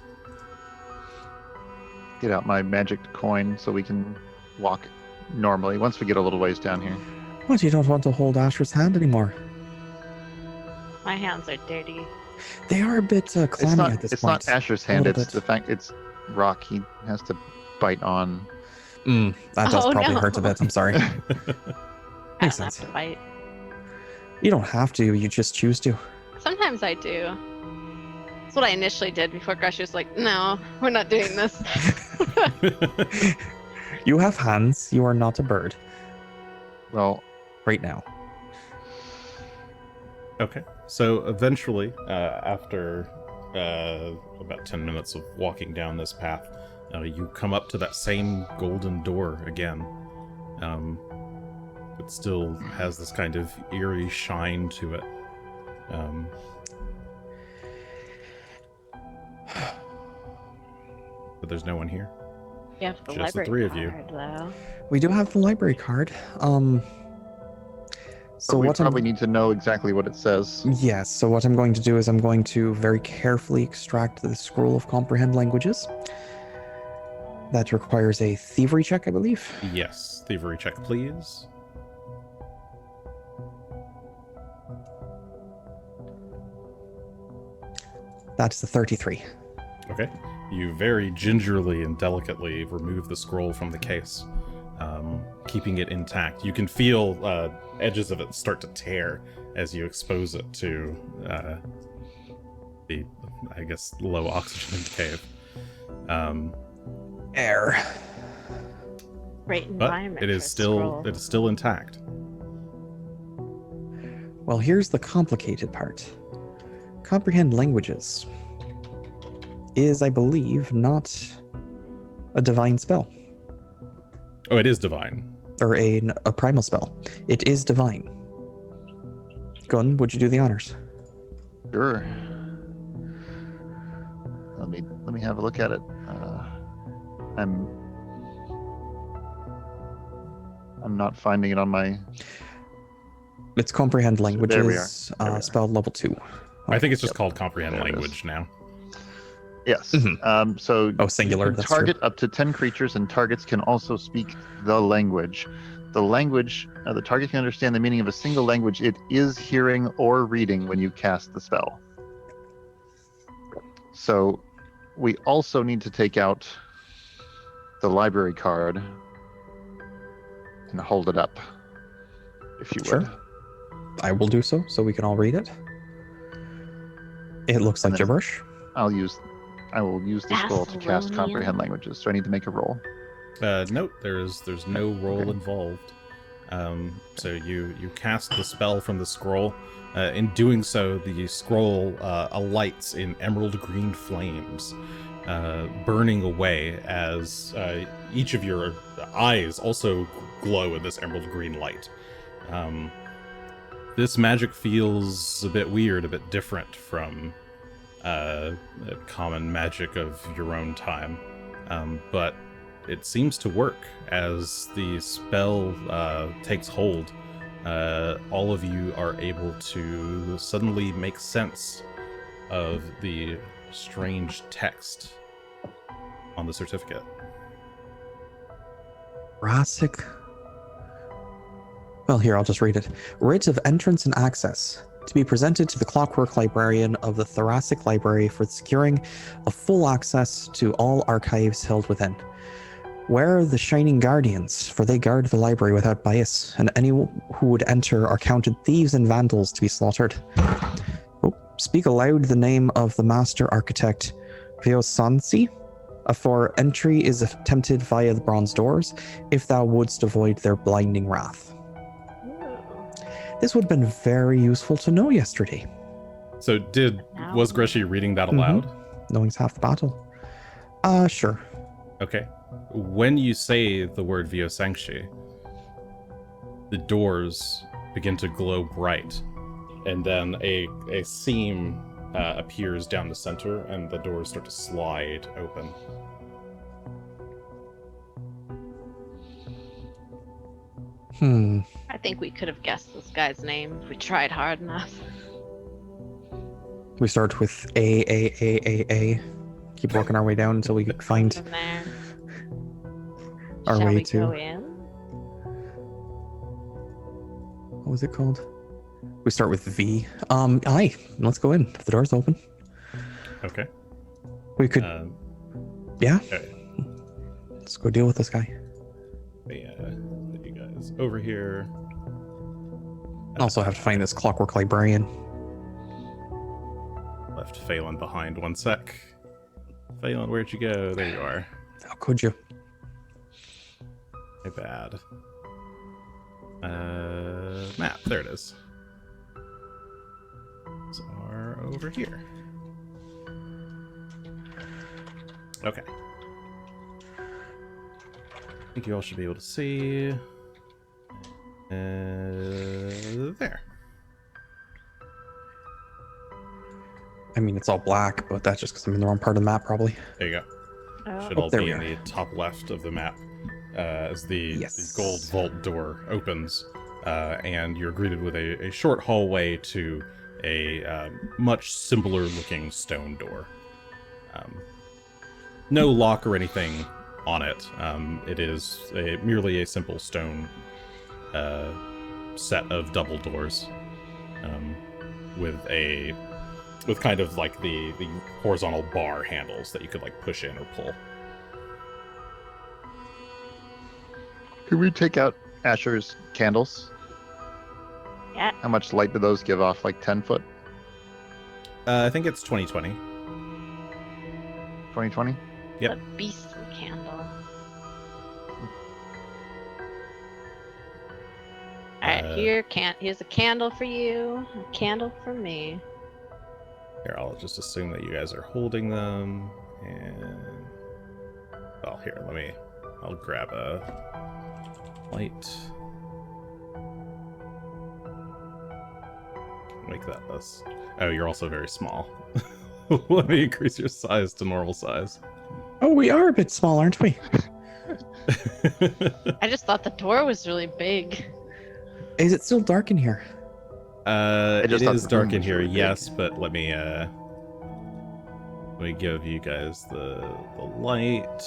S4: Get out my magic coin so we can walk normally once we get a little ways down here.
S3: What, you don't want to hold Asher's hand anymore?
S2: My hands are dirty.
S3: They are a bit clammy at this
S4: It's
S3: point.
S4: not Asher's hand.
S3: little
S4: It's
S3: bit.
S4: the fact it's Rock. He has to bite on.
S3: That does
S2: Oh,
S3: probably
S2: no.
S3: hurt a bit, I'm sorry.
S2: I
S3: Makes
S2: don't have
S3: sense.
S2: to fight.
S3: You don't have to, you just choose to.
S2: Sometimes I do. That's what I initially did before Greshy was like, no, we're not doing this.
S3: You have hands, you are not a bird.
S4: Well,
S3: Right now.
S1: Okay. So eventually, after about 10 minutes of walking down this path, you come up to that same golden door again. It still has this kind of eerie shine to it. But there's no one here.
S2: You have the
S1: Just the
S2: library
S1: 3 of you.
S2: card, though.
S3: We do have the library card. So
S4: but we
S3: what
S4: probably need to know exactly what it says.
S3: Yes, so what I'm going to do is I'm going to very carefully extract the scroll of comprehend languages. That requires a thievery check, I believe.
S1: Yes. Thievery check, please.
S3: That's the 33.
S1: Okay. You very gingerly and delicately remove the scroll from the case, keeping it intact. You can feel edges of it start to tear as you expose it to the, I guess, low oxygen in the cave.
S3: Air.
S2: Great
S1: But
S2: environment.
S1: it is
S2: for a
S1: still
S2: scroll.
S1: it is still intact.
S3: Well, here's the complicated part. Comprehend languages is, I believe, not a divine spell.
S1: Oh, it is divine.
S3: Or a primal spell. It is divine. Gunn, would you do the honors?
S4: Sure. Let me have a look at it. I'm not finding it on my.
S3: It's comprehend
S4: There we are.
S3: languages,
S4: There we are.
S3: spell level 2.
S1: I think it's just
S4: Yep.
S1: called comprehend
S4: There it is.
S1: language now.
S4: Yes.
S3: Mhm.
S4: So
S3: Oh, singular,
S4: you can
S3: that's
S4: target up to 10 creatures, and targets can also speak the language. The language, the target can understand the meaning of a single language it is hearing or reading when you cast the spell. So we also need to take out the library card and hold it up, if you would.
S3: Sure. I will do so we can all read it. It looks
S4: And
S3: like
S4: then-
S3: gibberish.
S4: I will use the scroll to cast
S2: Thessalonian.
S4: comprehend languages. So I need to make a roll.
S1: Note, there's no roll involved. So you cast the spell from the scroll. In doing so, the scroll alights in emerald green flames, burning away as each of your eyes also glow in this emerald green light. This magic feels a bit weird, a bit different from common magic of your own time, but it seems to work. As the spell takes hold, all of you are able to suddenly make sense of the strange text on the certificate.
S3: Jurassic. Well, here, I'll just read it. Writ of entrance and access. To be presented to the Clockwork Librarian of the Thoracic Library for securing a full access to all archives held within. Where are the Shining Guardians? For they guard the library without bias, and any who would enter are counted thieves and vandals to be slaughtered. Oh, speak aloud the name of the Master Architect, Vyosansi. For entry is attempted via the bronze doors, if thou wouldst avoid their blinding wrath. This would have been very useful to know yesterday.
S1: So was Greshy reading that aloud?
S3: Knowing's half the battle. Sure.
S1: Okay. When you say the word Vyosankshi, the doors begin to glow bright, and then a seam appears down the center, and the doors start to slide open.
S2: I think we could have guessed this guy's name if we tried hard enough.
S3: We start with A. Keep working our way down until we find
S2: From there.
S3: our
S2: Shall
S3: way
S2: we
S3: to...
S2: go in?
S3: What was it called? We start with V. Aye. Let's go in. If the door's open.
S1: Okay.
S3: We could... yeah?
S1: Okay.
S3: Let's go deal with this guy.
S1: Put you guys over here.
S3: Also have to find this Clockwork Librarian.
S1: Left Phelan behind 1 sec. Phelan, where'd you go? There you are.
S3: How could you?
S1: My bad. Map, there it is. So are over here. Okay. I think you all should be able to see. There.
S3: I mean, it's all black, but that's just because I'm in the wrong part of the map, probably.
S1: There you go.
S2: Oh.
S1: Should all
S3: there
S1: be
S3: we
S1: in
S3: are.
S1: the top left of the map as the
S3: Yes.
S1: gold vault door opens, and you're greeted with a short hallway to a much simpler looking stone door. No lock or anything on it. It is merely a simple stone set of double doors with kind of like the horizontal bar handles that you could like push in or pull.
S4: Could we take out Asher's candles?
S2: Yeah.
S4: How much light do those give off? Like 10 foot?
S1: I think it's 2020.
S4: 2020?
S1: Yep.
S2: A beastly candle. Alright, here's a candle for you, a candle for me.
S1: Here, I'll just assume that you guys are holding them, and... Well, here, I'll grab a light. Make that less... Oh, you're also very small. Let me increase your size to normal size.
S3: Oh, we are a bit small, aren't we?
S2: I just thought the door was really big.
S3: Is it still dark in here?
S1: It
S4: just thought
S1: is
S4: the
S1: dark
S4: room
S1: in
S4: was
S1: here,
S4: really big.
S1: yes, but let me give you guys the light.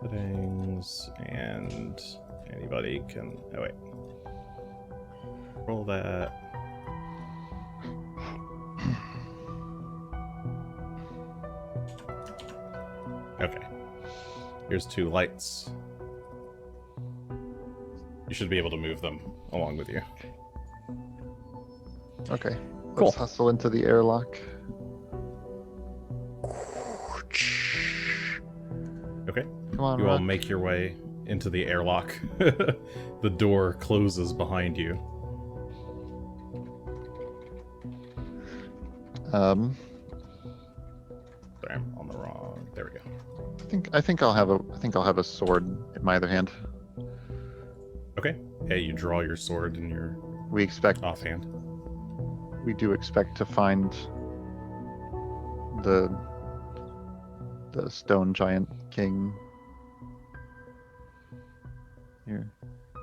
S1: Settings, and anybody can... Oh, wait. Roll that. Okay. Here's 2 lights. You should be able to move them along with you.
S4: Okay.
S3: Cool.
S4: Let's hustle into the airlock.
S1: Okay.
S4: Come on,
S1: You all
S4: Rock.
S1: make your way into the airlock. The door closes behind you.
S4: Um,
S1: Sorry, I'm on the wrong. There we go.
S4: I think I'll have a sword in my other hand.
S1: Okay. Yeah, you draw your sword in your
S4: We
S1: offhand.
S4: do expect to find the stone giant king here,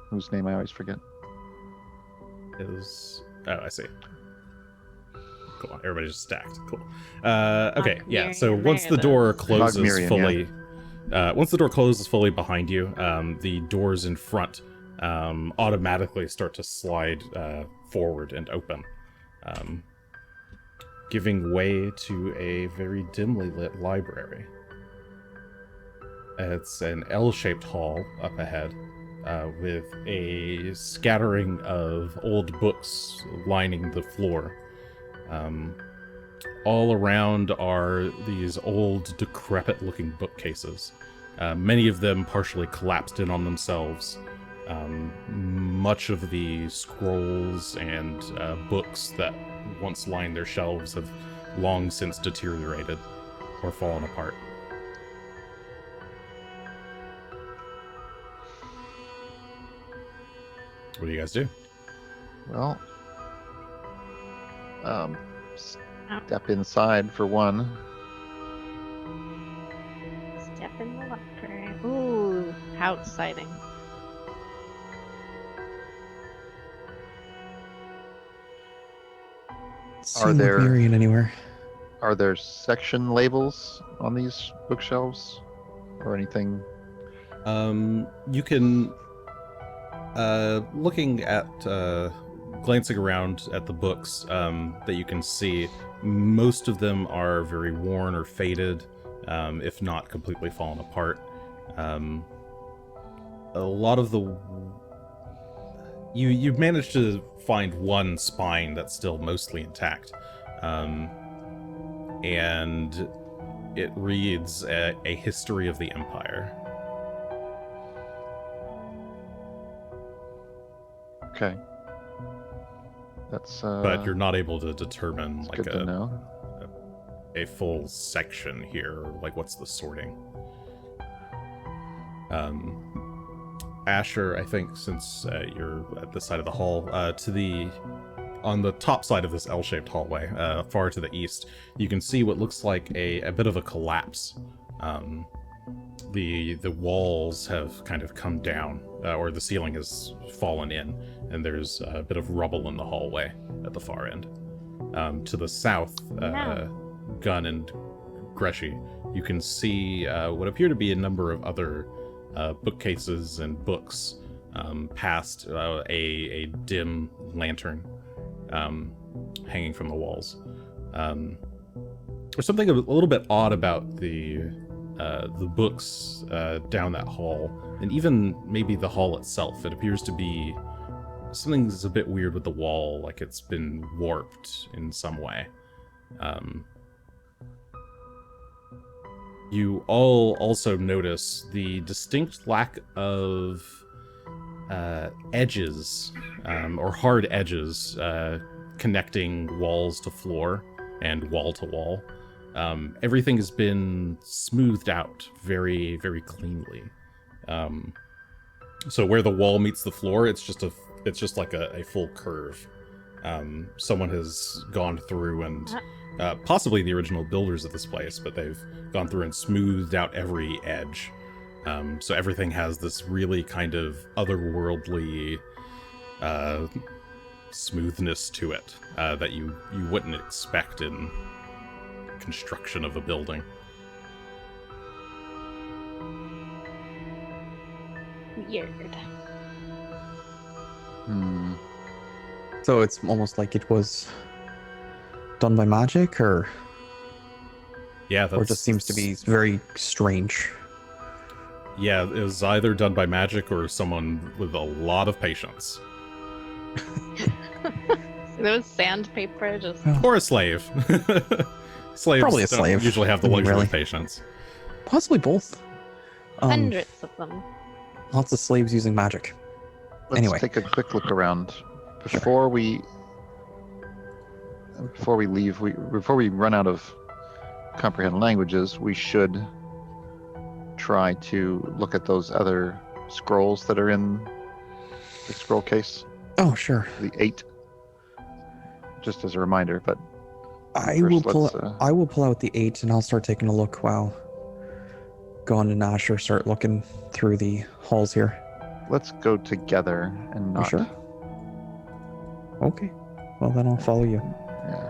S4: whose name I always forget.
S1: I see. Cool. Everybody's just stacked. Cool. Okay. Yeah. So once the door closes
S4: Mogmirian,
S1: fully, once the door closes fully behind you, the doors in front automatically start to slide forward and open, giving way to a very dimly lit library. It's an L-shaped hall up ahead, with a scattering of old books lining the floor. All around are these old, decrepit-looking bookcases, many of them partially collapsed in on themselves. Much of the scrolls and books that once lined their shelves have long since deteriorated or fallen apart. What do you guys do?
S4: Well, step inside for one.
S2: Step in the library. Ooh, how exciting.
S3: See
S4: there-
S3: Miriam anywhere?
S4: Are there section labels on these bookshelves or anything?
S1: You can, looking at, glancing around at the books that you can see, most of them are very worn or faded, if not completely fallen apart. A lot of the... You've managed to find one spine that's still mostly intact. And it reads a history of the Empire.
S4: Okay. That's
S1: But you're not able to determine
S4: that's
S1: like
S4: good to know.
S1: a full section here, like what's the sorting. Asher, I think, since you're at this side of the hall, on the top side of this L-shaped hallway, far to the east, you can see what looks like a bit of a collapse. The walls have kind of come down, or the ceiling has fallen in, and there's a bit of rubble in the hallway at the far end. To the south, Gunn and Greshy, you can see what appear to be a number of other bookcases and books past a dim lantern hanging from the walls. There's something a little bit odd about the books down that hall, and even maybe the hall itself. It appears to be something's a bit weird with the wall, like it's been warped in some way. You all also notice the distinct lack of edges, or hard edges, connecting walls to floor and wall to wall. Everything has been smoothed out very, very cleanly. So where the wall meets the floor, it's just like a full curve. Someone has gone through and possibly the original builders of this place, but they've gone through and smoothed out every edge. So everything has this really kind of otherworldly smoothness to it that you wouldn't expect in construction of a building.
S2: Weird.
S3: So it's almost like it was done by magic, or
S1: Yeah,
S3: it just seems to be very strange.
S1: Yeah, it was either done by magic or someone with a lot of patience.
S2: There was sandpaper just.
S1: Or a slave. Slaves
S3: Probably a
S1: don't
S3: slave,
S1: usually have the
S3: I mean,
S1: luxury
S3: really.
S1: of patience.
S3: Possibly both.
S2: Hundreds of them.
S3: Lots of slaves using magic.
S4: Let's
S3: Anyway.
S4: take a quick look around before we leave. Before we run out of comprehend languages, we should try to look at those other scrolls that are in the scroll case.
S3: Oh, sure.
S4: The 8. Just as a reminder, but
S3: I
S4: first
S3: will pull out the 8 and I'll start taking a look while Gunn and Asher start looking through the halls here.
S4: let's go together and
S3: You
S4: not.
S3: sure? Okay. Well, then I'll follow you.
S4: Yeah.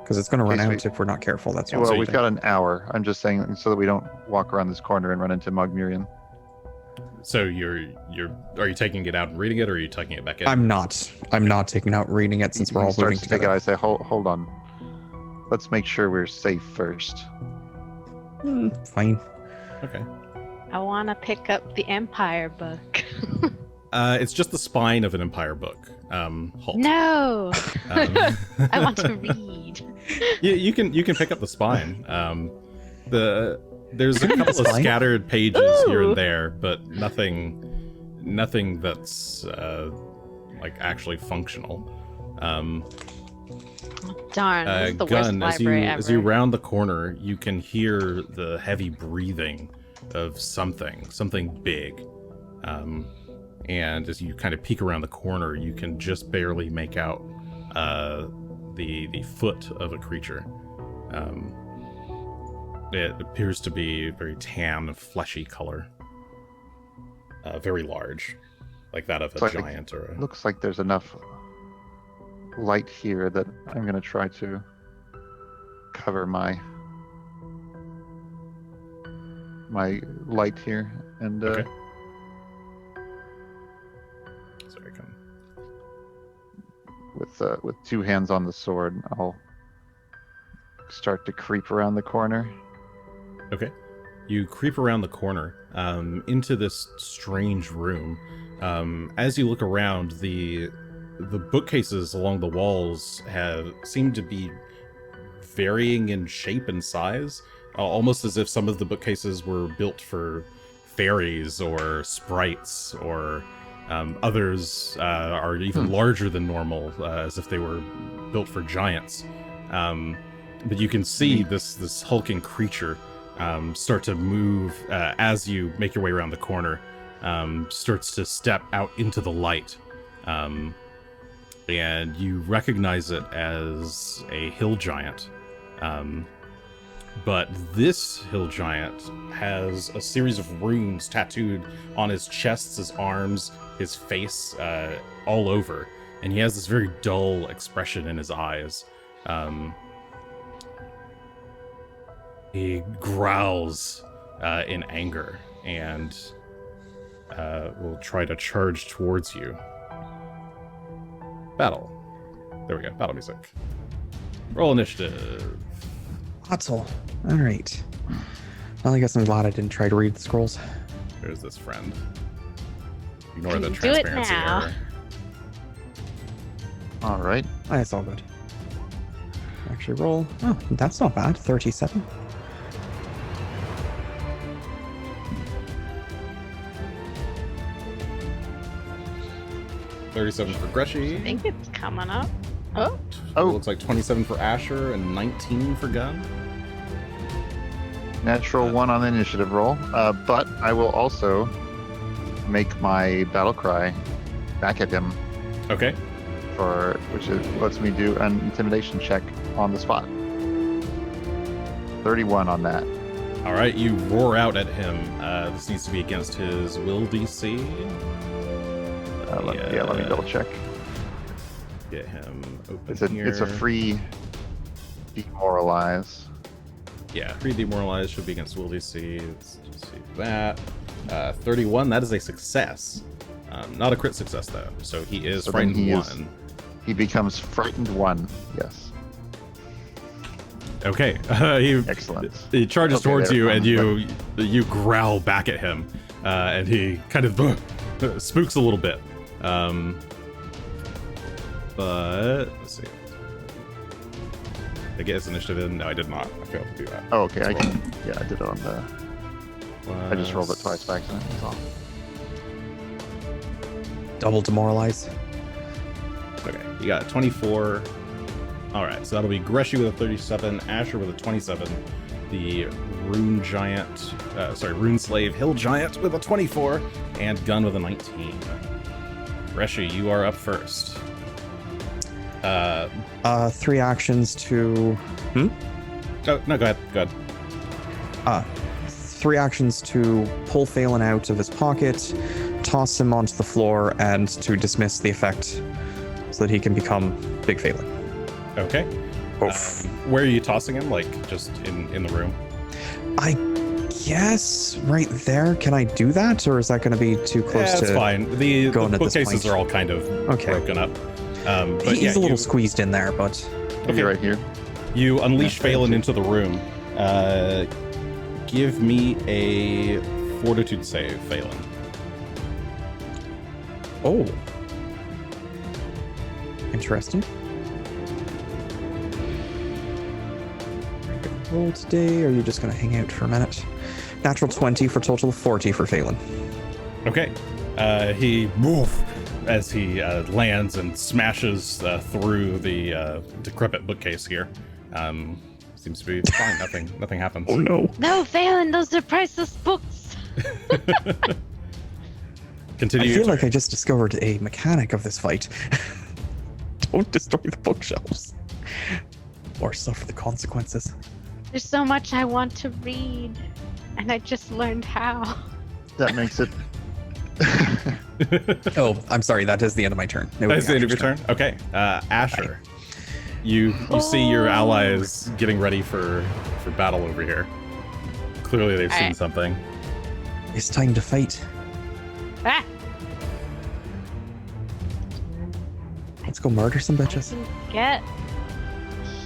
S3: Because it's going to run
S4: Okay,
S3: out
S4: so
S3: if we're not careful. That's all.
S4: Well, we've got an hour. I'm just saying so that we don't walk around this corner and run into Mogmurian.
S1: So are you taking it out and reading it, or are you tucking it back in?
S3: I'm not taking out reading it since we're all moving
S4: starts to take it.
S3: together.
S4: I say, hold on. Let's make sure we're safe first.
S3: Fine.
S1: Okay.
S2: I want to pick up the Empire book.
S1: It's just the spine of an Empire book. Halt.
S2: No,
S1: Um,
S2: I want to read.
S1: you can pick up the spine. There's a couple of
S3: Spine?
S1: scattered pages here
S2: Ooh.
S1: and there, but nothing that's like actually functional.
S2: Darn, this is the
S1: Gunn,
S2: worst
S1: as you
S2: library ever.
S1: as you round the corner, you can hear the heavy breathing of something big. And as you kind of peek around the corner, you can just barely make out the foot of a creature. It appears to be very tan, fleshy color. Very large, like that of a
S4: It's like-
S1: giant or a...
S4: Looks like there's enough light here that I'm going to try to cover my light here. And
S1: Okay. Sorry, come.
S4: with two hands on the sword, I'll start to creep around the corner.
S1: Okay. You creep around the corner into this strange room. As you look around, the bookcases along the walls seem to be varying in shape and size, almost as if some of the bookcases were built for fairies or sprites, or others are even larger than normal, as if they were built for giants. But you can see this hulking creature start to move as you make your way around the corner, starts to step out into the light. And you recognize it as a hill giant. But this hill giant has a series of runes tattooed on his chest, his arms, his face, all over. And he has this very dull expression in his eyes. He growls in anger and will try to charge towards you. Battle. There we go. Battle music. Roll initiative.
S3: Otzel. All right. Well, I guess I'm glad I didn't try to read the scrolls.
S1: There's this friend. Ignore the
S2: Do it
S1: transparency
S2: now.
S1: error.
S4: All right.
S3: That's all good. Actually, roll. Oh, that's not bad. 37.
S1: $37 for Greshy.
S2: I think it's coming up. Oh,
S4: Oh.
S1: Looks like 27 for Asher and 19 for Gunn.
S4: Natural 1 on the initiative roll. But I will also make my battle cry back at him,
S1: Okay.
S4: which lets me do an intimidation check on the spot. 31 on that.
S1: All right, you roar out at him. This needs to be against his will DC.
S4: Let me double check.
S1: Get him open
S4: It's a free demoralize.
S1: Yeah, free demoralize should be against will DC. Let's just see that. 31, that is a success. Not a crit success, though. So he is
S4: So then
S1: frightened
S4: he
S1: 1.
S4: He becomes frightened 1. Yes.
S1: Okay.
S4: Excellent.
S1: He charges
S4: Okay,
S1: towards
S4: there,
S1: you, and
S4: fine,
S1: you growl back at him, and he kind of spooks a little bit. But let's see. Did I get his initiative in? No, I did not. I failed to do that.
S4: Oh, okay. I
S1: Let's roll.
S4: can. Yeah, I did it on the. I just rolled it twice by accident. That's all.
S3: Double demoralize.
S1: Okay, you got a 24. All right, so that'll be Greshy with a 37, Asher with a 27, the Rune Slave Hill Giant with a 24, and Gunn with a 19. Greshy, you are up first.
S3: 3 actions to.
S1: Oh, no, go ahead.
S3: 3 actions to pull Phelan out of his pocket, toss him onto the floor, and to dismiss the effect so that he can become Big Phelan.
S1: Okay.
S3: Oof.
S1: Where are you tossing him? Like, just in the room?
S3: I guess right there. Can I do that, or is that going to be too close
S1: Yeah,
S3: to?
S1: that's fine. The
S3: going at this
S1: bookcases
S3: point?
S1: are all kind of broken up. But
S3: He's
S1: yeah,
S3: a little squeezed in there, but
S4: Okay, right here.
S1: You unleash
S4: Yeah,
S1: Phelan
S4: thank
S1: into the room. Give me a fortitude save, Phelan.
S3: oh, interesting. Roll today, or are you just going to hang out for a minute? Natural 20 for total of 40 for Phelan.
S1: Okay. He as he lands and smashes through the decrepit bookcase here. Seems to be fine. Nothing happens.
S3: Oh no.
S2: No, Phelan, those are priceless books.
S1: Continue.
S3: I
S1: your
S3: feel like
S1: turn.
S3: I just discovered a mechanic of this fight. Don't destroy the bookshelves. Or suffer the consequences.
S2: There's so much I want to read, and I just learned how.
S4: That makes it.
S3: Oh, I'm sorry. That is the end of my turn. It would
S1: That's
S3: be
S1: the end of your
S3: Asher's
S1: turn. Okay. Asher, you see your allies getting ready for battle over here. Clearly, they've seen
S2: Alright.
S1: something.
S3: It's time to fight.
S2: Ah!
S3: Let's go murder some
S2: I
S3: bitches.
S2: can get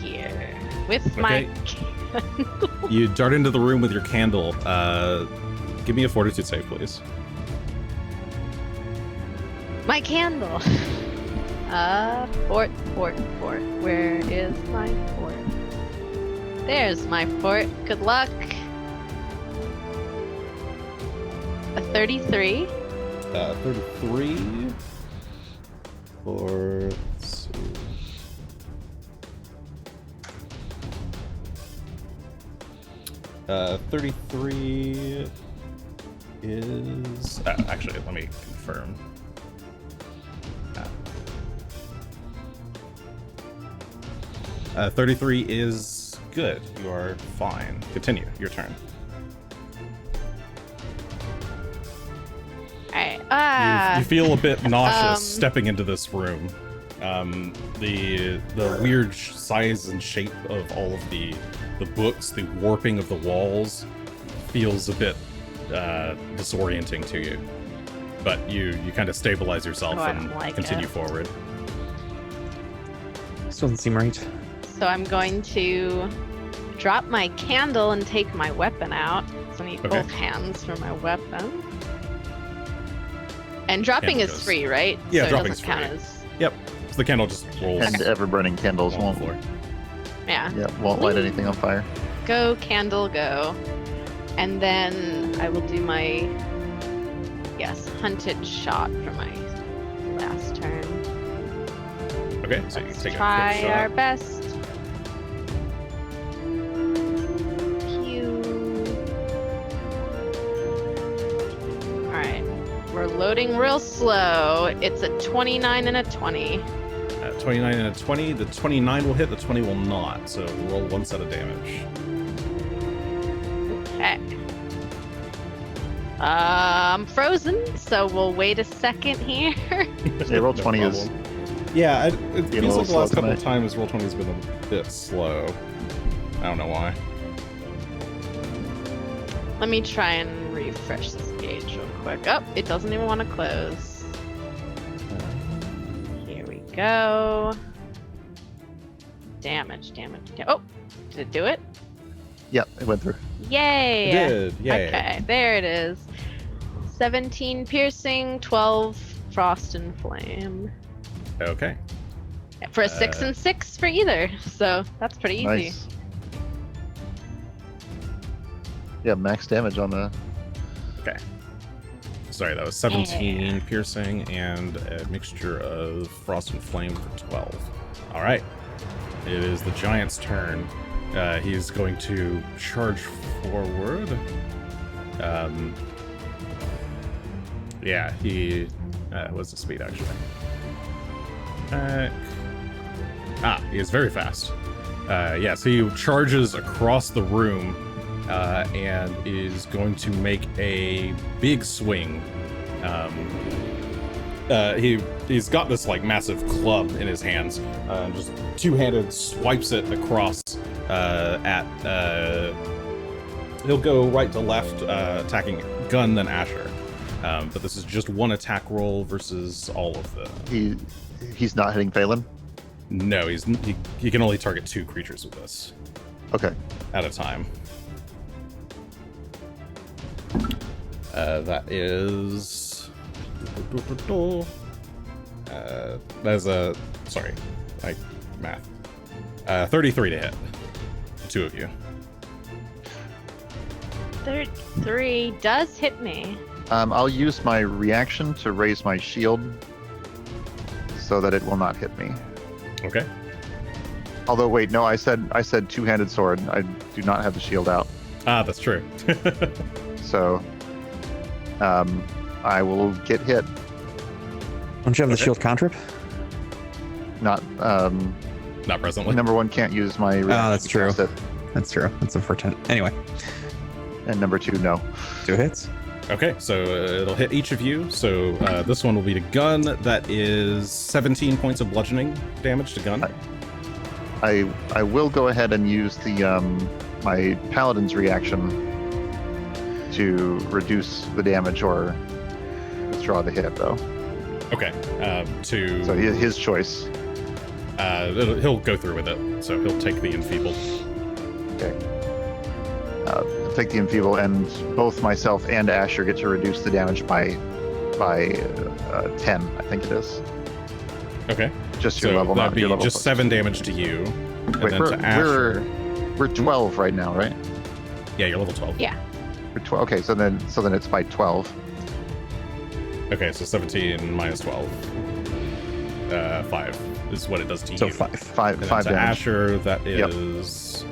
S2: here with my candle.
S1: You dart into the room with your candle. Give me a fortitude save, please.
S2: My candle. Fort. Where is my fort? There's my fort. Good luck. A 33.
S1: 33 for, let's see. Uh, 33 is actually, let me confirm. 33 is good. You are fine. Continue. Your turn.
S2: Alright.
S1: You feel a bit nauseous
S2: um,
S1: stepping into this room. The weird size and shape of all of the books, the warping of the walls, feels a bit disorienting to you. But you kind of stabilize yourself
S2: I
S1: and
S2: don't like
S1: continue
S2: it.
S1: forward.
S3: This doesn't seem right.
S2: So I'm going to drop my candle and take my weapon out. So I need
S1: Okay.
S2: both hands for my weapon. And dropping
S1: Candle
S2: is
S1: goes.
S2: free, right?
S1: Yeah,
S2: so it
S1: dropping's
S2: doesn't count
S1: free.
S2: as.
S1: Yep. So the candle just rolls
S4: And ever-burning candles
S1: on the
S4: won't.
S1: floor.
S2: Yeah.
S4: Yeah, won't light anything on fire.
S2: Go, candle, go. And then I will do my, hunted shot for my last turn.
S1: Okay, so you
S2: Let's
S1: take a
S2: try
S1: quick shot.
S2: our best. Pew. Alright. We're loading real slow. It's a 29 and a 20.
S1: 29 and a 20. The 29 will hit, the 20 will not. So roll one set of damage.
S2: Okay. I'm frozen, so we'll wait a second here.
S4: Yeah, roll 20 is.
S1: problem. Yeah, it
S4: Being a
S1: feels
S4: little
S1: like the last
S4: slow
S1: couple of
S4: tonight.
S1: times roll 20 has been a bit slow. I don't know why.
S2: Let me try and refresh this page real quick. Oh, it doesn't even want to close. Here we go. Damage. Oh, did it do it?
S4: Yep, it went through.
S2: Yay!
S1: It did, yay.
S2: Okay, there it is. 17 piercing, 12 frost and flame.
S1: Okay.
S2: For a 6 and 6 for either, so that's pretty easy.
S4: Nice. Yeah, max damage on the
S1: Okay. Sorry, that was 17 piercing and a mixture of frost and flame for 12. All right. It is the giant's turn. He's going to charge forward. Yeah, he... what's the speed, actually? He is very fast. Yeah, so he charges across the room and is going to make a big swing. He's got this like massive club in his hands, and just two-handed swipes it across at. He'll go right to left, attacking Gunn then Asher. But this is just one attack roll versus all of them.
S4: He's not hitting Phelan?
S1: No, he can only target 2 creatures with this.
S4: Okay.
S1: At a time. That is... that is a... Sorry. Math. 33 to hit. 2 of you.
S2: 33 does hit me.
S4: I'll use my reaction to raise my shield so that it will not hit me.
S1: Okay.
S4: Although, wait, no, I said two-handed sword. I do not have the shield out.
S1: That's true.
S4: So, I will get hit.
S3: Don't you have the shield cantrip?
S4: Not
S1: presently.
S4: Number 1 can't use my reaction.
S3: That's
S4: to
S3: true.
S4: cast it.
S3: That's true. That's a for 10. Anyway,
S4: And number 2, no.
S3: 2 hits.
S1: Okay, so it'll hit each of you. So this one will be to Gunn. That is 17 points of bludgeoning damage to Gunn.
S4: I will go ahead and use the my paladin's reaction to reduce the damage or withdraw the hit, though.
S1: Okay.
S4: So his choice.
S1: He'll go through with it. So he'll take the enfeebled.
S4: Okay. I'll take the enfeeble, and both myself and Asher get to reduce the damage by 10, I think it is.
S1: Okay.
S4: Just your
S1: So
S4: level,
S1: that'd
S4: not
S1: be
S4: your level.
S1: just 7 damage to you. And
S4: Wait,
S1: then to Asher.
S4: we're 12 right now, right?
S1: Yeah, you're level 12.
S2: Yeah.
S4: We're 12. Okay, so then it's by 12.
S1: Okay, so 17 minus 12. 5 is what it does to
S3: So
S1: you.
S3: 5.
S4: Five
S1: And then
S4: five
S1: to
S4: damage.
S1: Asher, that is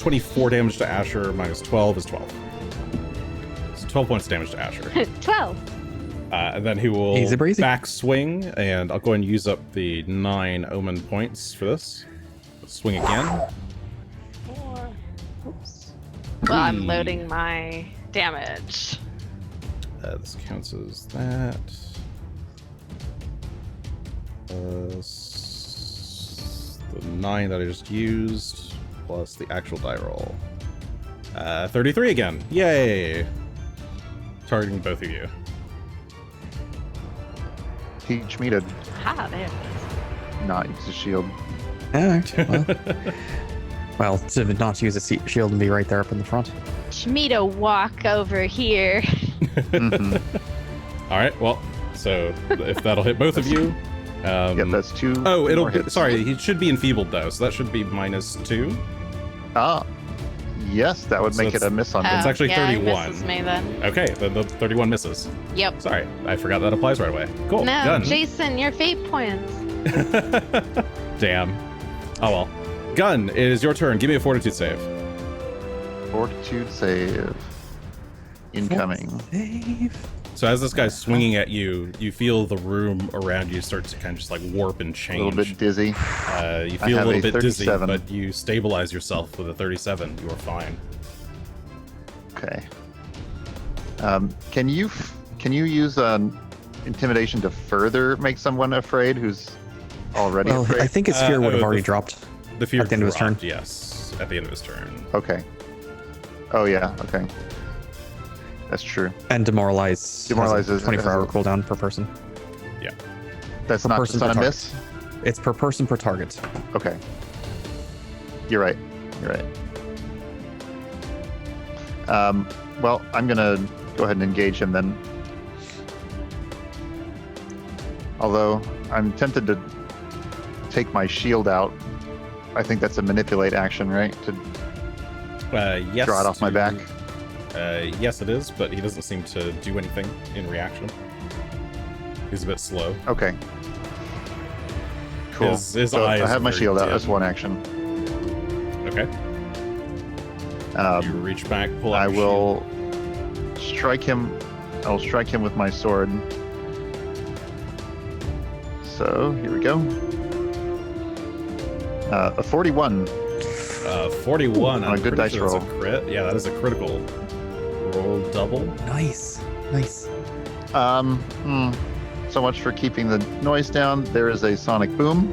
S1: 24 damage to Asher minus 12 is 12. So 12 points of damage to Asher.
S2: 12.
S1: And then he will
S3: Easy breezy.
S1: back swing, and I'll go ahead and use up the 9 omen points for this. Swing again.
S2: 4. Oops. Well, I'm loading my damage.
S1: This counts as that. The 9 that I just used, plus the actual die roll. 33 again. Yay! Targeting both of you.
S4: Teach me to
S2: Ah, there it is.
S4: not use a shield.
S3: Well, to not use a shield and be right there up in the front.
S2: Teach me to walk over here.
S4: Mhm.
S1: All right. Well, so if that'll hit both of you.
S4: Yep, that's 2.
S1: Oh, it'll.
S4: more hits.
S1: Sorry, he should be enfeebled though, so that should be minus 2.
S4: Ah, yes, that would
S1: So
S4: make it
S1: it's-
S4: a miss on
S1: It's
S4: me.
S1: actually
S2: yeah,
S1: 31.
S2: He misses me then.
S1: Okay, then the 31 misses.
S2: Yep.
S1: Sorry, I forgot that applies right away. Cool.
S2: No,
S1: Gunn.
S2: Jason, your fate points.
S1: Damn. Oh well. Gunn, it is your turn. Give me a fortitude save.
S4: Fortitude save. Incoming.
S3: Save.
S1: So as this guy's swinging at you, you feel the room around you start to kind of just like warp and
S4: A
S1: change.
S4: little bit dizzy.
S1: You
S4: I
S1: feel a
S4: have
S1: little
S4: a
S1: bit dizzy,
S4: 37.
S1: but you stabilize yourself with a 37. You are fine.
S4: Okay. Can you use intimidation to further make someone afraid who's already
S3: Well,
S4: afraid?
S3: I think his fear would have
S1: the
S3: already dropped.
S1: The fear
S3: At the end of his
S1: dropped,
S3: turn?
S1: Yes, at the end of his turn.
S4: Okay. Oh yeah. Okay. That's true.
S3: And demoralize.
S4: Demoralize
S3: has a
S4: is-
S3: 24-hour
S4: has a-
S3: cooldown per person.
S4: That's
S3: Per
S4: not
S3: person
S4: just on
S3: per
S4: a
S3: target.
S4: miss.
S3: It's per person per target.
S4: Okay. You're right. You're right. Well, I'm gonna go ahead and engage him then. Although I'm tempted to take my shield out. I think that's a manipulate action, right? To
S1: Yes.
S4: draw it off my back.
S1: Yes, it is, but he doesn't seem to do anything in reaction. He's a bit slow.
S4: Okay. Cool.
S1: His
S4: So
S1: eyes
S4: I have
S1: are
S4: my
S1: very
S4: shield out.
S1: dim.
S4: That's one action.
S1: Okay. You reach back, pull out
S4: I
S1: your
S4: will strike him. I'll strike him with my sword. So here we go. A 41.
S1: 41.
S4: Ooh,
S1: I'm
S4: a good
S1: pretty
S4: dice
S1: sure that's
S4: roll.
S1: a crit. Yeah, that is a critical. Roll double.
S3: Nice. Nice.
S4: So much for keeping the noise down. There is a sonic boom.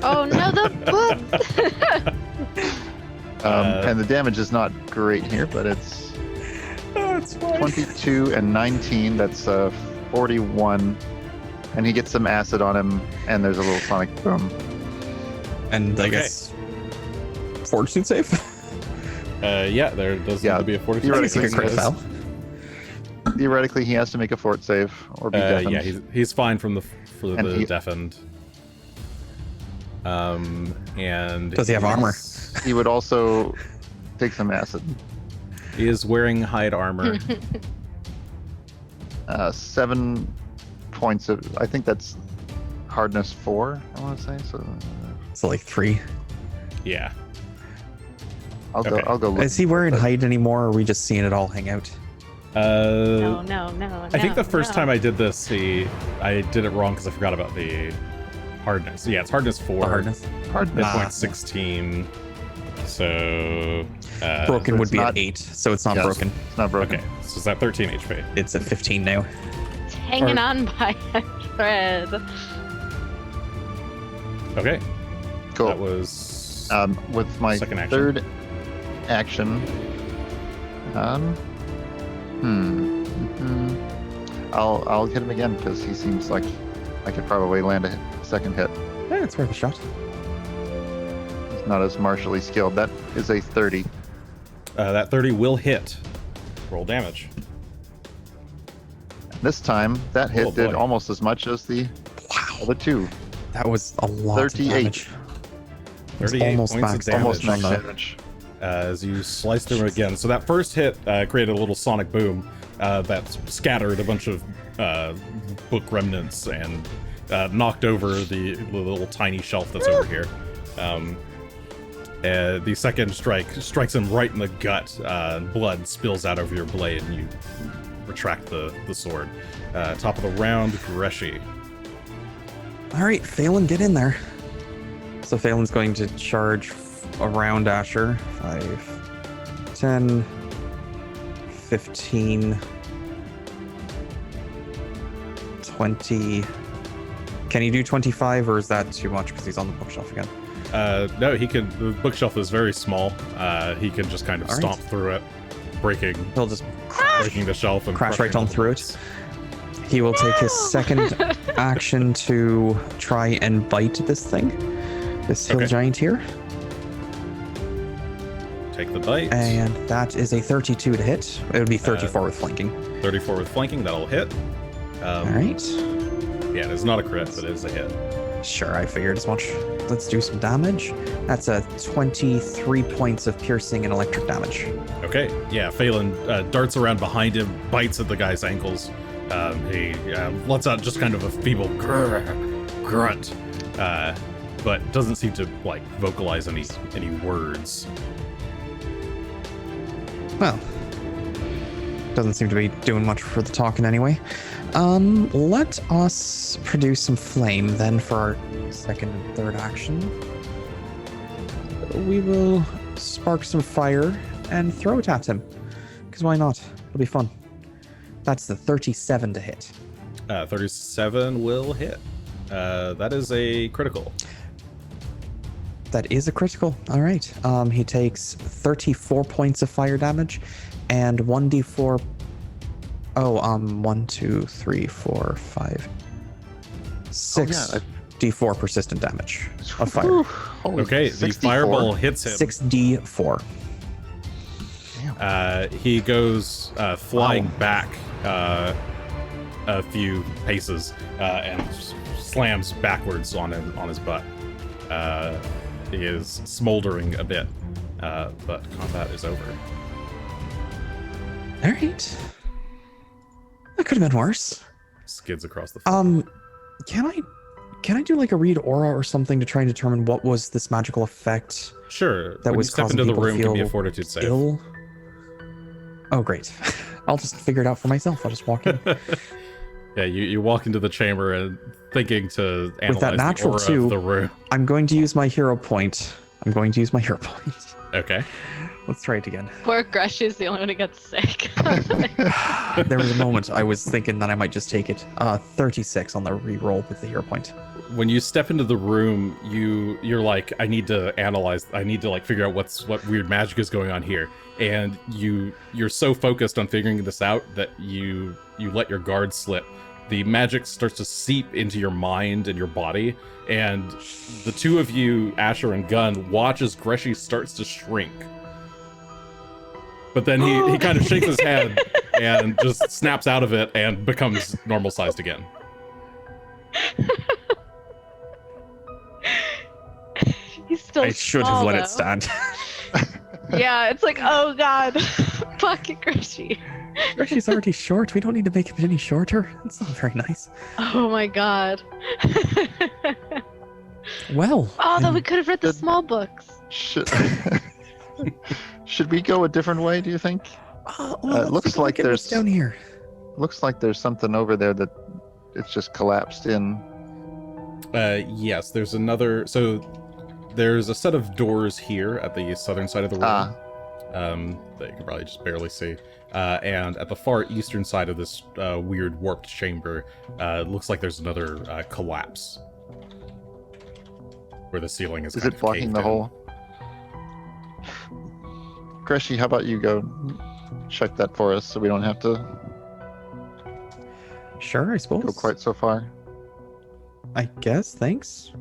S2: Oh no, the book!
S4: And the damage is not great here, but it's 22 and 19. That's 41. And he gets some acid on him, and there's a little sonic boom.
S3: And I
S1: Okay.
S3: guess fortitude save.
S1: Yeah, there does
S4: Yeah,
S1: need to be a 42.
S4: theoretically,
S3: Secret crit
S4: yes.
S3: foul.
S4: Theoretically, he has to make a fort save or be deafened.
S1: Yeah, he's fine for
S4: And
S1: the
S4: he-
S1: deafened. And
S3: Does he have armor?
S4: He would also take some acid.
S1: He is wearing hide armor.
S4: 7 points of. I think that's hardness 4. I want to say so.
S3: So like 3.
S1: Yeah.
S4: I'll
S1: Okay.
S4: go. Look.
S3: Is he wearing hide anymore, or are we just seeing it all hang out?
S2: No.
S1: I think the first time I did this, I did it wrong because I forgot about the hardness. Yeah, it's hardness 4.
S3: The hardness.
S4: Hardness.
S3: Ah.
S1: Point 16. So
S3: Broken
S4: so
S3: would
S4: it's
S3: be
S4: not-
S3: at 8, so it's not
S4: Yes,
S3: broken.
S4: It's not broken.
S1: Okay, so is that 13 HP?
S3: It's at 15 now.
S2: It's hanging on by a thread.
S1: Okay,
S4: Cool.
S1: that was
S4: With my
S1: second action.
S4: third action. I'll hit him again because he seems like I could probably land a second hit.
S3: Yeah, it's worth a shot.
S4: He's not as martially skilled. That is a 30.
S1: that 30 will hit. Roll damage.
S4: This time, that hit
S1: Oh,
S4: did
S1: boy.
S4: almost as much as the
S3: Wow.
S4: other two.
S3: That was a lot
S4: 38.
S3: of damage. It was
S1: 38
S3: almost
S1: points
S3: max
S1: of damage.
S4: Almost max
S3: on the-
S4: damage.
S1: As you slice through him again. So that first hit created a little sonic boom that scattered a bunch of book remnants and knocked over the little tiny shelf that's over here. The second strike strikes him right in the gut. Blood spills out over your blade, and you retract the sword. Top of the round, Greshy.
S3: All right, Phelan, get in there. So Phelan's going to charge around Asher. 5, 10, 15, 20. Can he do 25, or is that too much because he's on the bookshelf again?
S1: No, he can. The bookshelf is very small. He can just kind of
S3: All right.
S1: stomp through it, breaking
S3: He'll just
S1: the shelf and
S3: crash right
S1: crushing
S3: on
S1: all the
S3: through
S1: books.
S3: it. He will take his second action to try and bite this thing. This hill
S1: Okay.
S3: giant here.
S1: Take the bite.
S3: And that is a 32 to hit. It would be 34 with flanking.
S1: 34 with flanking, that'll hit.
S3: All right.
S1: Yeah, it's not a crit, but it is a hit.
S3: Sure, I figured as much. Let's do some damage. That's a 23 points of piercing and electric damage.
S1: Okay, yeah, Phelan darts around behind him, bites at the guy's ankles. He lets out just kind of a feeble grunt, but doesn't seem to like vocalize any words.
S3: Well, doesn't seem to be doing much for the talking anyway. Let us produce some flame then for our second and third action. We will spark some fire and throw it at him. Because why not? It'll be fun. That's the 37 to hit.
S1: 37 will hit. That is a critical.
S3: That is a critical. All right. He takes 34 points of fire damage and 1d4. Oh, 1, 2, 3, 4, 5, 6
S4: yeah,
S3: d4 persistent damage of fire.
S4: Holy
S1: Okay, the
S4: 64.
S1: fireball hits him.
S3: 6d4.
S1: He goes flying back a few paces and slams backwards on his butt. He is smoldering a bit, but combat is over.
S3: All right. That could have been worse.
S1: Skids across the floor.
S3: Can I do like a read aura or something to try and determine what was this magical effect
S1: Sure.
S3: that
S1: When
S3: was
S1: you step
S3: causing
S1: into the
S3: people to
S1: room, give me a
S3: feel
S1: fortitude save.
S3: ill? Oh, great. I'll just figure it out for myself. I'll just walk in.
S1: Yeah, you walk into the chamber and thinking to analyze
S3: that natural
S1: the aura of
S3: 2,
S1: the room.
S3: I'm going to use my hero point.
S1: Okay.
S3: Let's try it again.
S2: Poor Greshy is the only one who gets sick.
S3: There was a moment I was thinking that I might just take it. 36 on the re-roll with the hero point.
S1: When you step into the room, you're like, I need to analyze. I need to like figure out what weird magic is going on here. And you're so focused on figuring this out that you let your guard slip. The magic starts to seep into your mind and your body, and the two of you, Asher and Gunn, watch as Greshy starts to shrink. But then he kind of shakes his head and just snaps out of it and becomes normal sized again.
S2: He's still
S3: I should
S2: small,
S3: have let
S2: though.
S3: it stand.
S2: Yeah, it's like, oh god, pocket Greshy.
S3: She's already short. We don't need to make him any shorter. That's not very nice.
S2: Oh my god.
S3: Well.
S2: Oh, though
S3: then-
S2: we could have read the small books.
S4: Should we go a different way? Do you think?
S3: let's
S4: looks
S3: take a
S4: like
S3: look at what's
S4: there's-
S3: down here.
S4: Looks like there's something over there that it's just collapsed in.
S1: Yes, there's another. So there's a set of doors here at the southern side of the room. That you can probably just barely see. And at the far eastern side of this weird warped chamber, it looks like there's another collapse. Where the ceiling is
S4: Is
S1: kind
S4: it
S1: of
S4: blocking
S1: caved
S4: the
S1: in.
S4: hole? Greshy, how about you go check that for us so we don't have to
S3: Sure, I suppose.
S4: go quite so far?
S3: I guess. Thanks.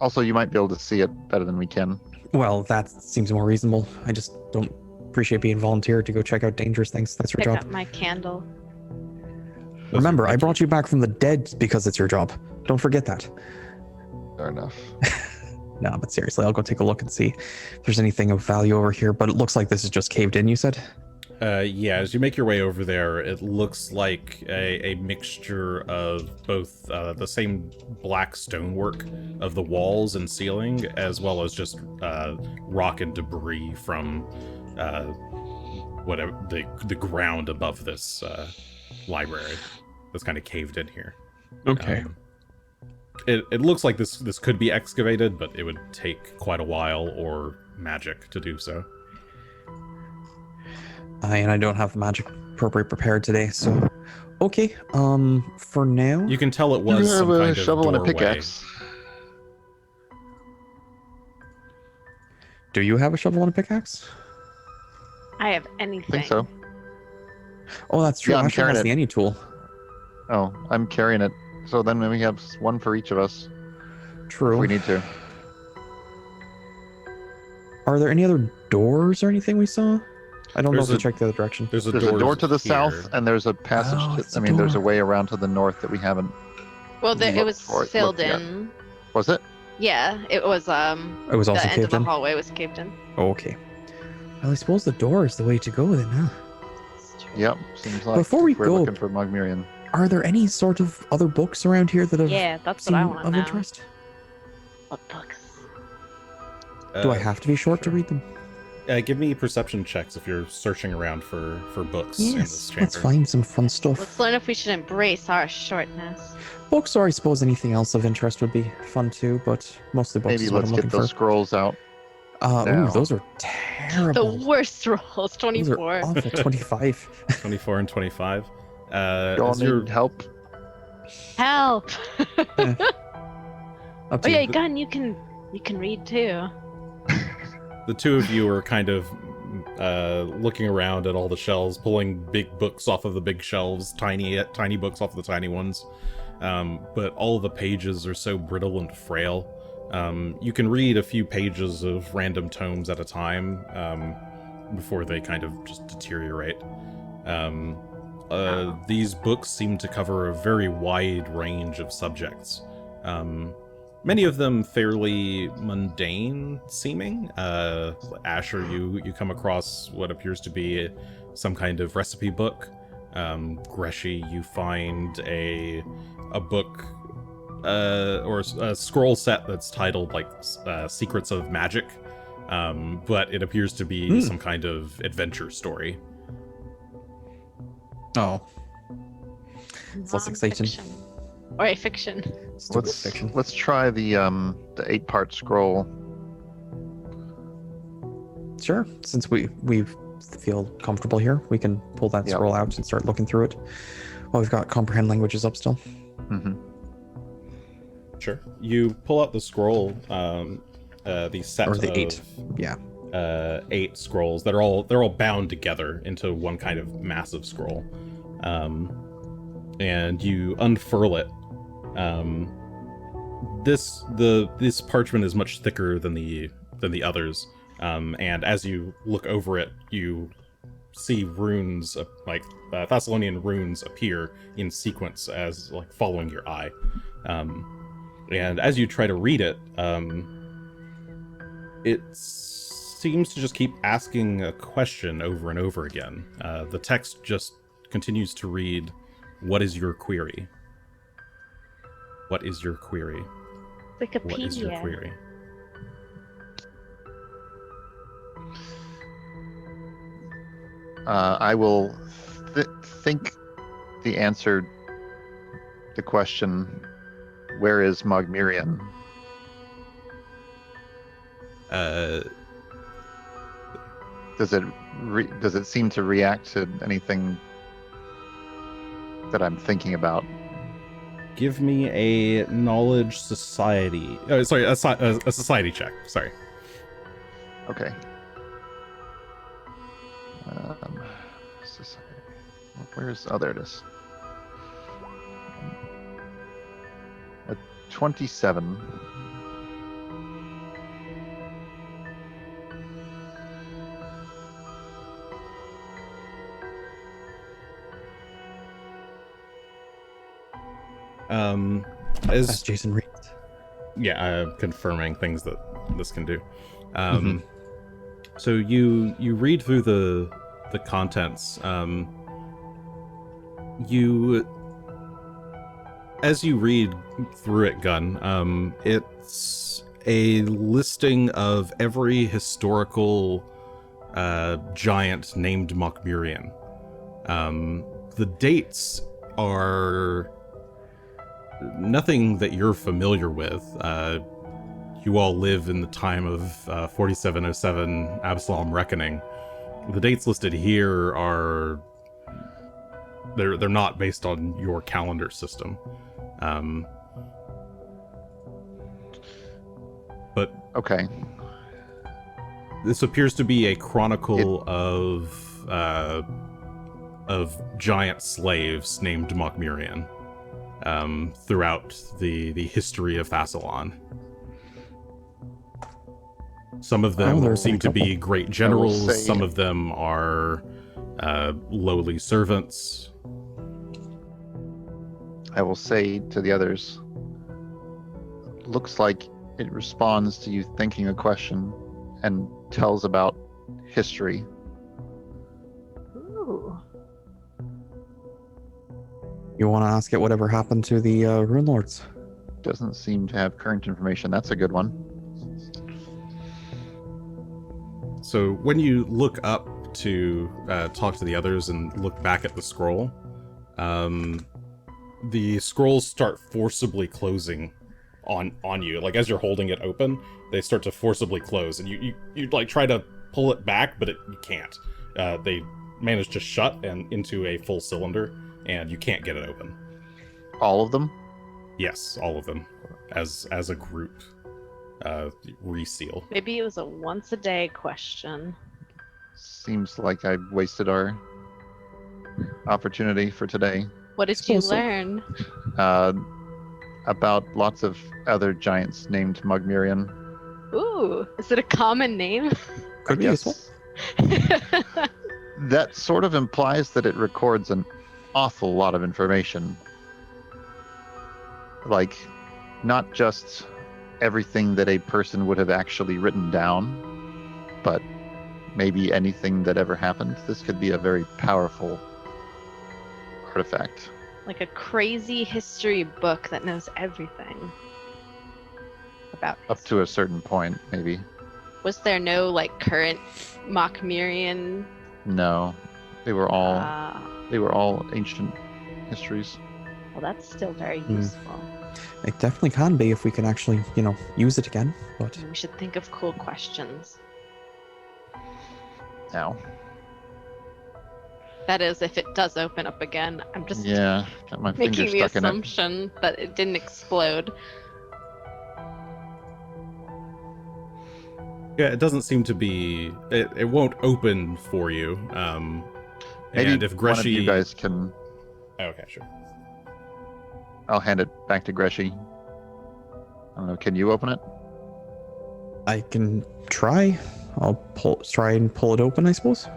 S4: Also, you might be able to see it better than we can.
S3: Well, that seems more reasonable. I just don't appreciate being volunteered to go check out dangerous things. That's your
S2: Pick
S3: job.
S2: up my candle.
S3: Remember, I brought you back from the dead because it's your job. Don't forget that.
S4: Fair enough.
S3: No, but seriously, I'll go take a look and see if there's anything of value over here. But it looks like this is just caved in, you said?
S1: Yeah, as you make your way over there, it looks like a mixture of both the same black stonework of the walls and ceiling, as well as just rock and debris from whatever the ground above this library that's kind of caved in here. It looks like this could be excavated, but it would take quite a while or magic to do so.
S3: And I don't have the magic appropriate prepared today, so okay. For now,
S1: You can tell it
S4: You
S1: was
S4: have
S1: some
S4: a
S1: kind of
S4: shovel and a
S1: doorway.
S4: pickaxe.
S3: do you have a shovel and a pickaxe?
S2: I have
S4: I
S2: anything.
S4: think so.
S3: Oh, that's true.
S4: Yeah, I'm
S3: Asher
S4: carrying
S3: has
S4: it.
S3: the any tool.
S4: Oh, I'm carrying it. So then we have one for each of us
S3: True.
S4: if we need to.
S3: Are there any other doors or anything we saw? I don't know
S1: There's
S3: if we
S1: a-
S3: checked the other direction.
S1: There's a
S4: There's a door to the
S1: here.
S4: south, and there's a passage.
S3: Oh, it's a
S4: there's a
S3: door.
S4: way around to the north that we haven't.
S2: Well, it
S4: Look
S2: was
S4: for it,
S2: filled
S4: look yet.
S2: in.
S4: Was it?
S2: Yeah, it was.
S3: It was also
S2: The end of
S3: caved
S2: the
S3: in.
S2: hallway was caved in.
S3: Oh, okay. Well, I suppose the door is the way to go then, huh?
S2: It's true.
S4: Yep. Seems like
S3: Before we
S4: we're
S3: go-
S4: looking for Mugmirian.
S3: Are there any sort of other books around here that have
S2: Yeah, that's what
S3: seemed
S2: I want
S3: of
S2: now.
S3: interest?
S2: What books?
S3: Do I have to be short to
S1: sure.
S3: read them?
S1: Give me perception checks if you're searching around for books in this
S3: Yes,
S1: chamber.
S3: let's find some fun stuff.
S2: Let's learn if we should embrace our shortness.
S3: Books, or I suppose anything else of interest would be fun too, but mostly books
S4: Maybe
S3: is what
S4: let's
S3: I'm
S4: get
S3: looking
S4: those
S3: for.
S4: scrolls out.
S3: Ooh,
S4: now.
S3: those are
S2: The
S3: terrible.
S2: worst rolls,
S3: Those
S2: 24.
S3: are awful. 25.
S1: 24 and 25.
S4: Y'all
S1: As you're-
S4: need help.
S2: Help!
S3: Up
S2: Oh
S3: to
S2: yeah,
S3: you.
S2: Gunn, you can read too.
S1: the two of you are kind of looking around at all the shelves, pulling big books off of the big shelves, tiny books off of the tiny ones. But all the pages are so brittle and frail. You can read a few pages of random tomes at a time before they kind of just deteriorate. These books seem to cover a very wide range of subjects. Many of them fairly mundane seeming. Asher, you come across what appears to be some kind of recipe book. Greshy, you find a book or a scroll set that's titled like Secrets of Magic, but it appears to be some kind of adventure story.
S3: Oh, that's exciting.
S2: Non-fiction. Or a fiction.
S3: Stupid fiction.
S4: Let's try the 8-part scroll.
S3: Sure. Since we feel comfortable here, we can pull that
S4: Yep.
S3: scroll out and start looking through it. Well, we've got comprehend languages up still.
S4: Mm-hmm.
S1: Sure. You pull out the scroll, the set
S3: Or the
S1: of
S3: 8. Yeah.
S1: 8 scrolls that are all bound together into one kind of massive scroll, and you unfurl it. This parchment is much thicker than the others, and as you look over it, you see runes like Thessalonian runes appear in sequence as like following your eye, and as you try to read it, it seems to just keep asking a question over and over again. The text just continues to read, "What is your query? What is your query?
S2: Wikipedia.
S1: What is your query?"
S4: I will think the answer, the question, where is Mogmirian? Does it seem to react to anything that I'm thinking about?
S1: Give me a knowledge society. Oh, sorry, a society check. Sorry.
S4: Okay. Society. Where's? Oh, there it is. A 27.
S3: That's
S1: As
S3: Jason Reed.
S1: yeah, confirming things that this can do. So you read through the contents. As you read through it, Gunn, it's a listing of every historical giant named Mogmirian. The dates are nothing that you're familiar with. You all live in the time of 4707 Absalom Reckoning. The dates listed here are they're not based on your calendar system. But
S4: Okay.
S1: this appears to be a chronicle of giant slaves named Mogmirian throughout the history of Thassalon. Some of them
S3: there's
S1: seem
S3: a
S1: to be
S3: couple.
S1: great generals,
S4: say-
S1: some of them are lowly servants.
S4: I will say to the others, looks like it responds to you thinking a question and tells about history.
S2: Ooh.
S3: You want to ask it whatever happened to the Runelords?
S4: Doesn't seem to have current information. That's a good one.
S1: So when you look up to talk to the others and look back at the scroll, the scrolls start forcibly closing on you. Like as you're holding it open, they start to forcibly close, and you like try to pull it back, but you can't. They manage to shut and into a full cylinder, and you can't get it open.
S4: All of them?
S1: Yes, all of them, as a group, reseal.
S2: Maybe it was a once a day question.
S4: Seems like I wasted our opportunity for today.
S2: What did you
S3: Suppose so.
S2: learn?
S4: About lots of other giants named Mogmirian.
S2: Ooh, is it a common name?
S3: Could be
S4: Yes.
S3: useful.
S4: That sort of implies that it records an awful lot of information. Like, not just everything that a person would have actually written down, but maybe anything that ever happened. This could be a very powerful artifact.
S2: Like a crazy history book that knows everything about
S4: Up to a certain point, maybe.
S2: Was there no like current Mockmerian?
S4: No, they were all ancient histories.
S2: Well, that's still very useful.
S3: It definitely can be if we can actually, use it again. But
S2: We should think of cool questions.
S4: Now,
S2: That is, if it does open up again. I'm just
S4: yeah, got my finger
S2: making the
S4: stuck in it.
S2: assumption that it didn't explode.
S1: Yeah, it doesn't seem to be. It won't open for you.
S4: Maybe
S1: and if
S4: one of
S1: Greshy,
S4: you guys can.
S1: oh, okay, sure.
S4: I'll hand it back to Greshy. I don't know. Can you open it?
S3: I can try. I'll try and pull it open, I suppose.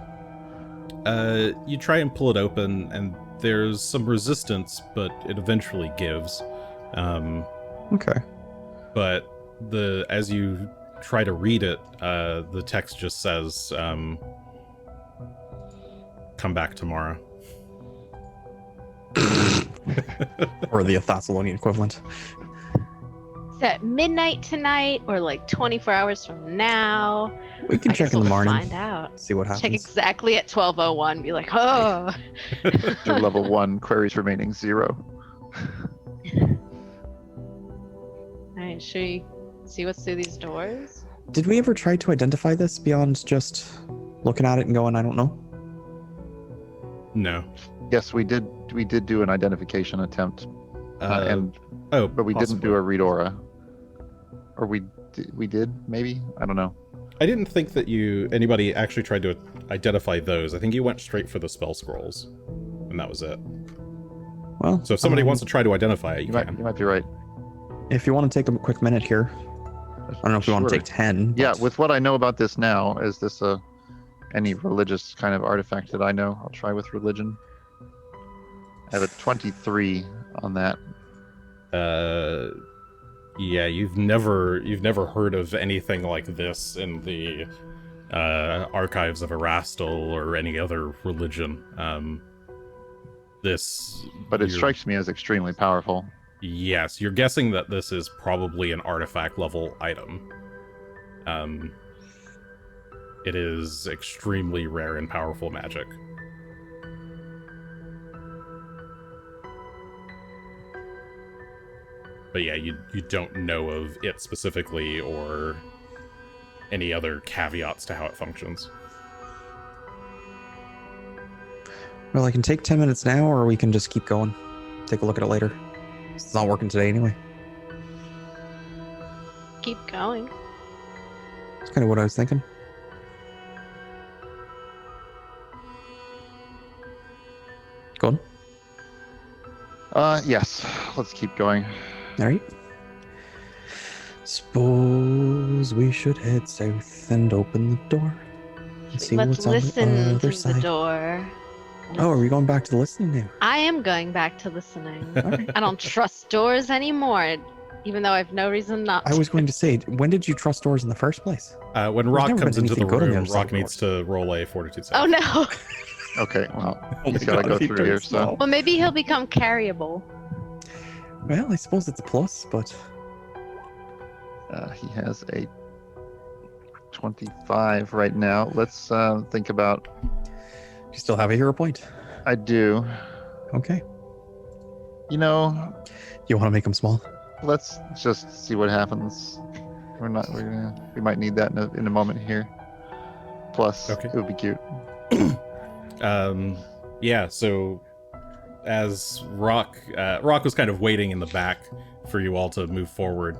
S1: You try and pull it open, and there's some resistance, but it eventually gives.
S3: Okay.
S1: But as you try to read it, the text just says, "Come back tomorrow."
S3: Or the Thessalonian equivalent.
S2: Is it midnight tonight or like 24 hours from now?
S3: We can
S2: I
S3: check
S2: guess
S3: in the
S2: we'll
S3: morning.
S2: Find out.
S3: See what happens.
S2: Check exactly at 12:01. Be like, oh.
S4: Your level 1 queries remaining 0.
S2: Alright, should we see what's through these doors?
S3: Did we ever try to identify this beyond just looking at it and going, I don't know?
S1: No.
S4: Yes, we did. We did do an identification attempt, but we didn't do a read aura. Or we did maybe. I don't know.
S1: I didn't think that anybody actually tried to identify those. I think you went straight for the spell scrolls, and that was it.
S3: Well,
S1: So if somebody wants to try to identify it, you
S4: You
S1: can.
S4: might be right.
S3: if you want to take a quick minute here, I don't know if you want to
S4: Sure.
S3: take 10.
S4: Yeah,
S3: but-
S4: with what I know about this now, is this any religious kind of artifact that I know? I'll try with religion. I have a 23 on that.
S1: Yeah, you've never heard of anything like this in the archives of Erastil or any other religion.
S4: But it
S1: you're-
S4: strikes me as extremely powerful.
S1: Yes, you're guessing that this is probably an artifact level item. It is extremely rare and powerful magic. But yeah, you don't know of it specifically or any other caveats to how it functions.
S3: Well, I can take 10 minutes now, or we can just keep going. Take a look at it later. It's not working today anyway.
S2: Keep going.
S3: That's kind of what I was thinking. Go on.
S4: Yes. Let's keep going.
S3: All right. Suppose we should head south and open the door and see
S2: Let's
S3: what's on the
S2: listen
S3: other
S2: to the
S3: side.
S2: door.
S3: Oh, are we going back to the listening now?
S2: I am going back to listening.
S3: Alright.
S2: I don't trust doors anymore, even though I have no reason not
S3: I was going to say, when did you trust doors in the first place?
S1: When Rock
S3: never
S1: comes
S3: been
S1: into the
S3: anything good on the
S1: room,
S3: other side
S1: Rock
S3: of
S1: needs to roll a fortitude save.
S2: Oh no.
S4: Okay, well,
S3: Oh
S4: he's
S3: my
S4: got to
S3: God,
S4: go
S3: if he
S4: through
S3: turns
S4: here, so.
S3: small.
S2: Well, maybe he'll become carryable.
S3: Well, I suppose it's a plus, but
S4: He has a 25 right now. Let's think about.
S3: you still have a hero point.
S4: I do.
S3: Okay.
S4: You know,
S3: You want to make them small?
S4: let's just see what happens. We might need that in a moment here. Plus,
S1: Okay.
S4: it would be cute.
S1: Yeah, so as Rock was kind of waiting in the back for you all to move forward.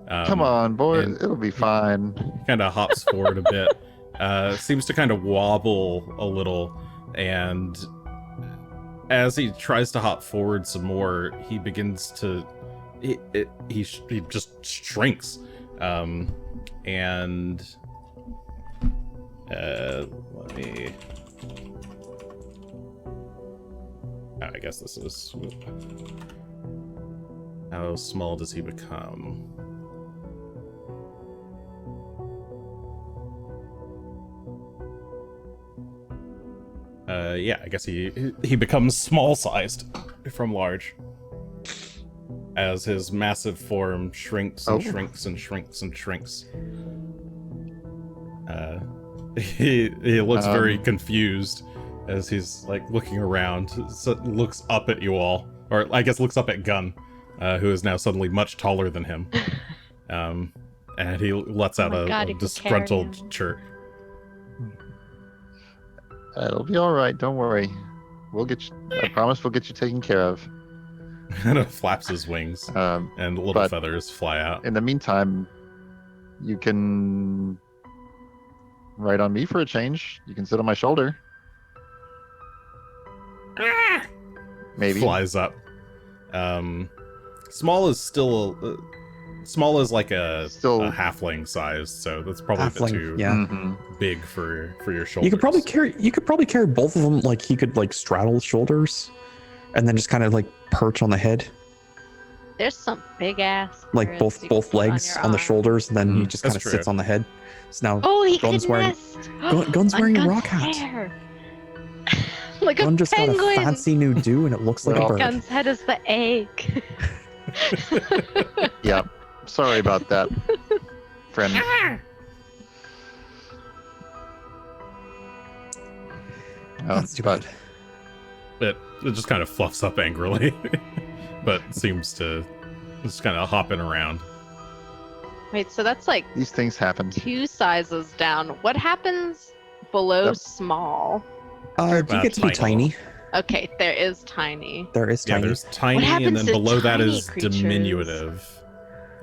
S4: Come on, boy.
S1: and-
S4: It'll be fine.
S1: Kind of hops forward a bit. Seems to kind of wobble a little, and as he tries to hop forward some more, he begins to he just shrinks. And let me. I guess this is. How small does he become? Yeah, I guess he becomes small-sized from large. As his massive form shrinks and shrinks and shrinks and shrinks. He looks very confused as he's like looking around, looks up at you all, or I guess looks up at Gunn, who is now suddenly much taller than him. And he lets out a disgruntled chirp.
S4: It'll be all right. Don't worry. We'll get you. I promise we'll get you taken care of.
S1: And it flaps his wings, and little feathers fly out.
S4: In the meantime, you can ride on me for a change. You can sit on my shoulder. Maybe.
S1: Flies up. Small is still small is like a halfling size, so that's probably a bit too big for your shoulders.
S3: You could probably carry both of them. Like he could like straddle shoulders, and then just kind of like perch on the head.
S2: There's some big ass.
S3: Like both legs on the shoulders, and then he just kind of sits on the head. So now
S2: he
S3: Gunn's
S2: can
S3: wearing
S2: nest.
S3: Gunn's wearing a rock hat.
S2: Hair. Like a
S3: Gunn just
S2: penguin.
S3: got a fancy new do, and it looks like a bird.
S2: Gunn's head is the egg.
S4: Yeah, sorry about that, friend.
S3: That's too bad.
S1: It just kind of fluffs up angrily, but seems to just kind of hopping around.
S2: Wait, so that's like
S4: These things happen.
S2: 2 sizes down. What happens below small?
S3: You get to be tiny.
S2: Okay, there is tiny.
S3: There is tiny.
S1: Yeah, there's tiny, and then below that is diminutive.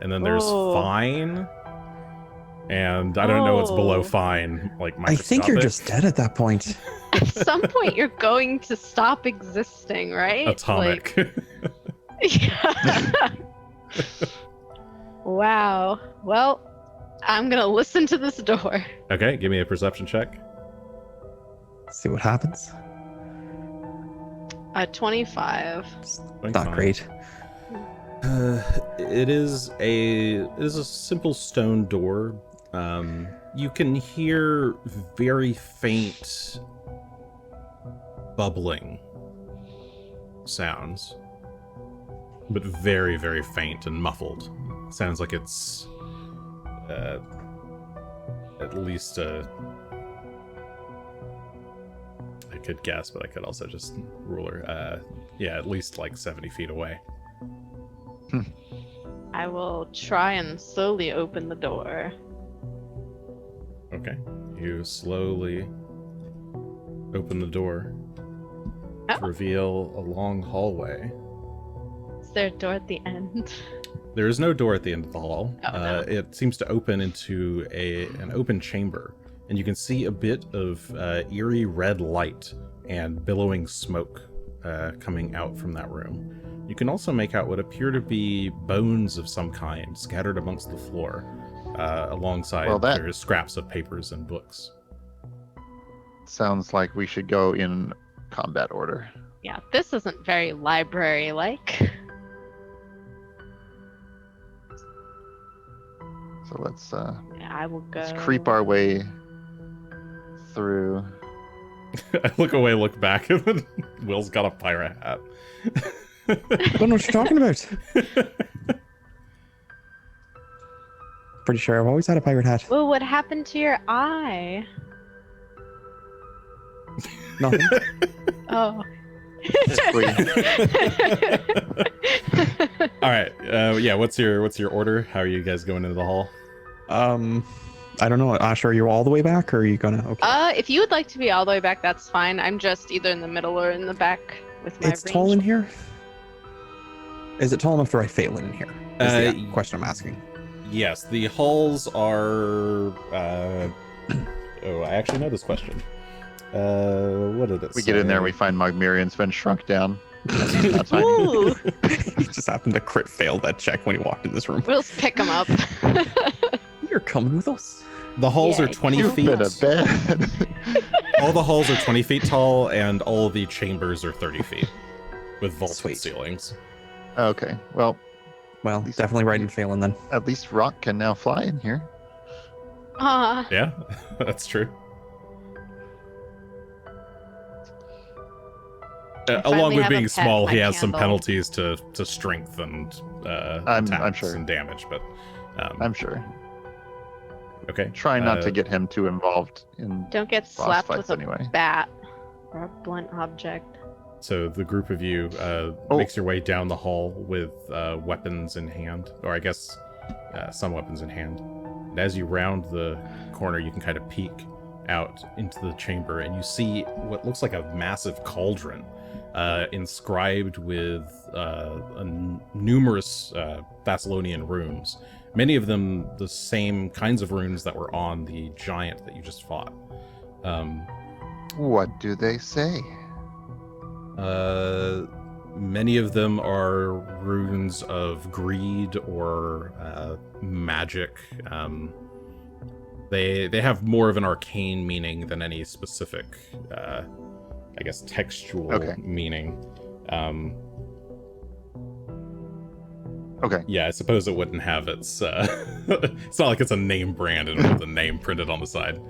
S1: And then there's fine. And I don't know what's below fine, like
S3: I think you're just dead at that point.
S2: At some point, you're going to stop existing, right?
S1: Atomic.
S2: Yeah. Wow. Well, I'm gonna listen to this door.
S1: Okay, give me a perception check.
S3: See what happens.
S2: 25.
S3: Not great.
S1: It is a simple stone door. You can hear very faint bubbling sounds, but very, very faint and muffled. Sounds like it's at least I could guess, but I could also just ruler. Yeah, at least like 70 feet away.
S2: I will try and slowly open the door.
S1: Okay. You slowly open the door to reveal a long hallway.
S2: Is there a door at the end?
S1: There is no door at the end of the hall.
S2: No.
S1: It seems to open into an open chamber, and you can see a bit of eerie red light and billowing smoke coming out from that room. You can also make out what appear to be bones of some kind scattered amongst the floor, alongside various scraps of papers and books.
S4: Sounds like we should go in combat order.
S2: Yeah, this isn't very library-like.
S4: So let's
S2: I will go.
S4: let's creep our way through.
S1: I look away, look back, and then Will's got a pirate hat.
S3: I don't know what you're talking about. Pretty sure I've always had a pirate hat.
S2: Well, what happened to your eye?
S3: Nothing.
S2: Oh.
S1: All right. Yeah. What's your order? How are you guys going into the hall?
S3: I don't know. Asher, are you all the way back, or are you gonna? Okay.
S2: If you would like to be all the way back, that's fine. I'm just either in the middle or in the back with my.
S3: It's tall in here. Is it tall enough to write Phelan in here? Is the question I'm asking.
S1: Yes, the halls are. Oh, I actually know this question. What did it say?
S4: We get in there and we find Mogmirian's been shrunk down. That's fine.
S2: Ooh,
S3: He just happened to crit fail that check when he walked in this room.
S2: we'll just pick him up.
S3: You're coming with us.
S1: The halls
S2: Yeah,
S1: are 20
S4: You've
S1: feet.
S4: been a bed.
S1: All the halls are 20 feet tall, and all the chambers are 30 feet, with vaulted
S3: Sweet.
S1: ceilings.
S4: Okay, well,
S3: Well, definitely right in Phelan then.
S4: at least Rock can now fly in here.
S2: Aw.
S1: Yeah, that's true.
S2: I
S1: along
S2: finally
S1: with
S2: have a
S1: being
S2: pet
S1: small, he
S2: pet
S1: has some
S2: candle.
S1: penalties to strength and
S4: I'm
S1: attacks
S4: sure.
S1: and damage. But
S4: I'm sure.
S1: okay,
S4: Try not to get him too involved in
S2: Don't get
S4: boss
S2: slapped
S4: fights
S2: with a
S4: anyway.
S2: bat or a blunt object.
S1: So the group of you makes your way down the hall with weapons in hand, or I guess some weapons in hand. And as you round the corner, you can kind of peek out into the chamber, and you see what looks like a massive cauldron inscribed with numerous Thessalonian runes. Many of them the same kinds of runes that were on the giant that you just fought.
S4: What do they say?
S1: Many of them are runes of greed or magic. They have more of an arcane meaning than any specific, I guess, textual meaning.
S4: Okay.
S1: Yeah, I suppose it wouldn't have its. It's not like it's a name brand and with a name printed on the side.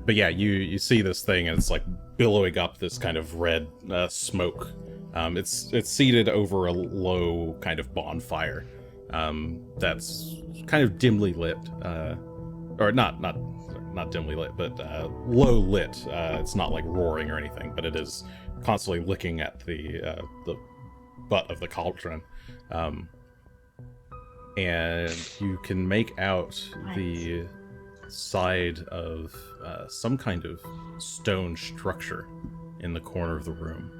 S1: But yeah, you see this thing and it's like billowing up this kind of red smoke. It's seated over a low kind of bonfire that's kind of dimly lit, or not dimly lit, but low lit. It's not like roaring or anything, but it is constantly licking at the butt of the cauldron, and you can make out the side of some kind of stone structure in the corner of the room.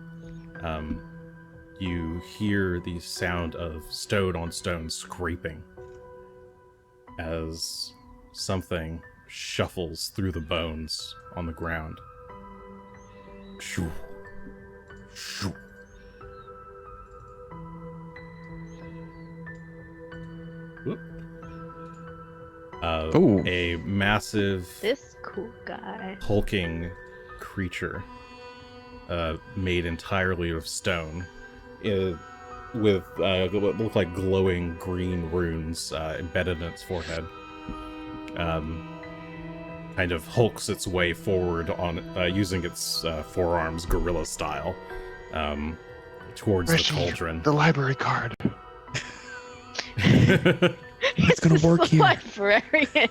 S1: You hear the sound of stone on stone scraping as something shuffles through the bones on the ground. Shoo. Shoo. Whoop.
S3: Ooh.
S1: A massive
S2: This cool guy.
S1: hulking creature made entirely of stone with what look like glowing green runes embedded in its forehead. Kind of hulks its way forward on using its forearms gorilla style towards
S4: Greshy,
S1: the cauldron.
S4: The library card.
S3: It's gonna work here.
S2: Librarian.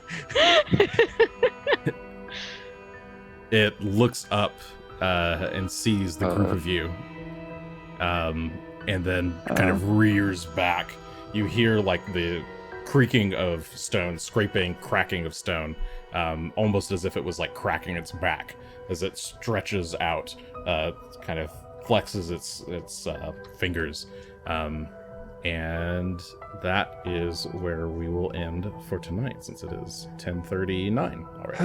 S1: It looks up and sees the group of you, and then kind of rears back. You hear like the creaking of stone, scraping, cracking of stone, almost as if it was like cracking its back as it stretches out, kind of flexes its fingers, and that is where we will end for tonight, since it is 10:39 already.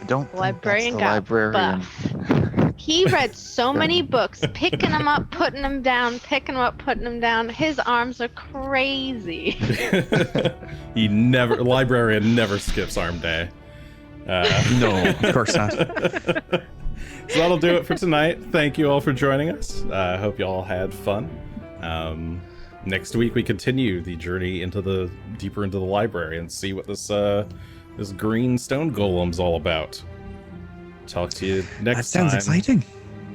S4: I don't think
S2: Librarian
S4: that's the
S2: got
S4: librarian.
S2: buff. He read so many books, picking them up, putting them down, picking them up, putting them down. His arms are crazy.
S1: Librarian never skips arm day.
S3: No, of course not.
S1: So that'll do it for tonight. Thank you all for joining us. I hope you all had fun. Next week we continue the journey deeper into the library and see what this green stone golem's all about. Talk to you next time.
S3: That sounds exciting.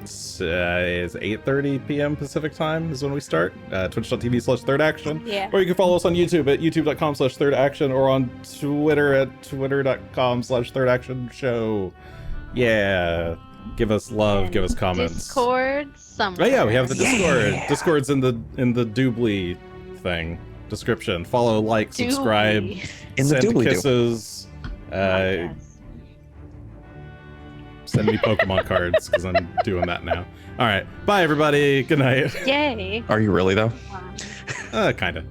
S1: It's 8:30 p.m. Pacific time is when we start. Twitch.tv/thirdaction.
S2: Yeah.
S1: Or you can follow us on YouTube at youtube.com/thirdaction or on Twitter at twitter.com/thirdactionshow. Yeah. Give us love, give us comments.
S2: Discord somewhere.
S1: Oh yeah, we have the Discord.
S3: Yeah.
S1: Discord's in the Doobly thing. Description. Follow, like, subscribe.
S2: Doobly.
S3: In the
S1: Send
S3: doobly-doo.
S1: kisses.
S2: Yes.
S1: Send me Pokemon cards because I'm doing that now. All right. Bye, everybody. Good night.
S2: Yay.
S3: Are you really though?
S2: Wow.
S1: Kinda.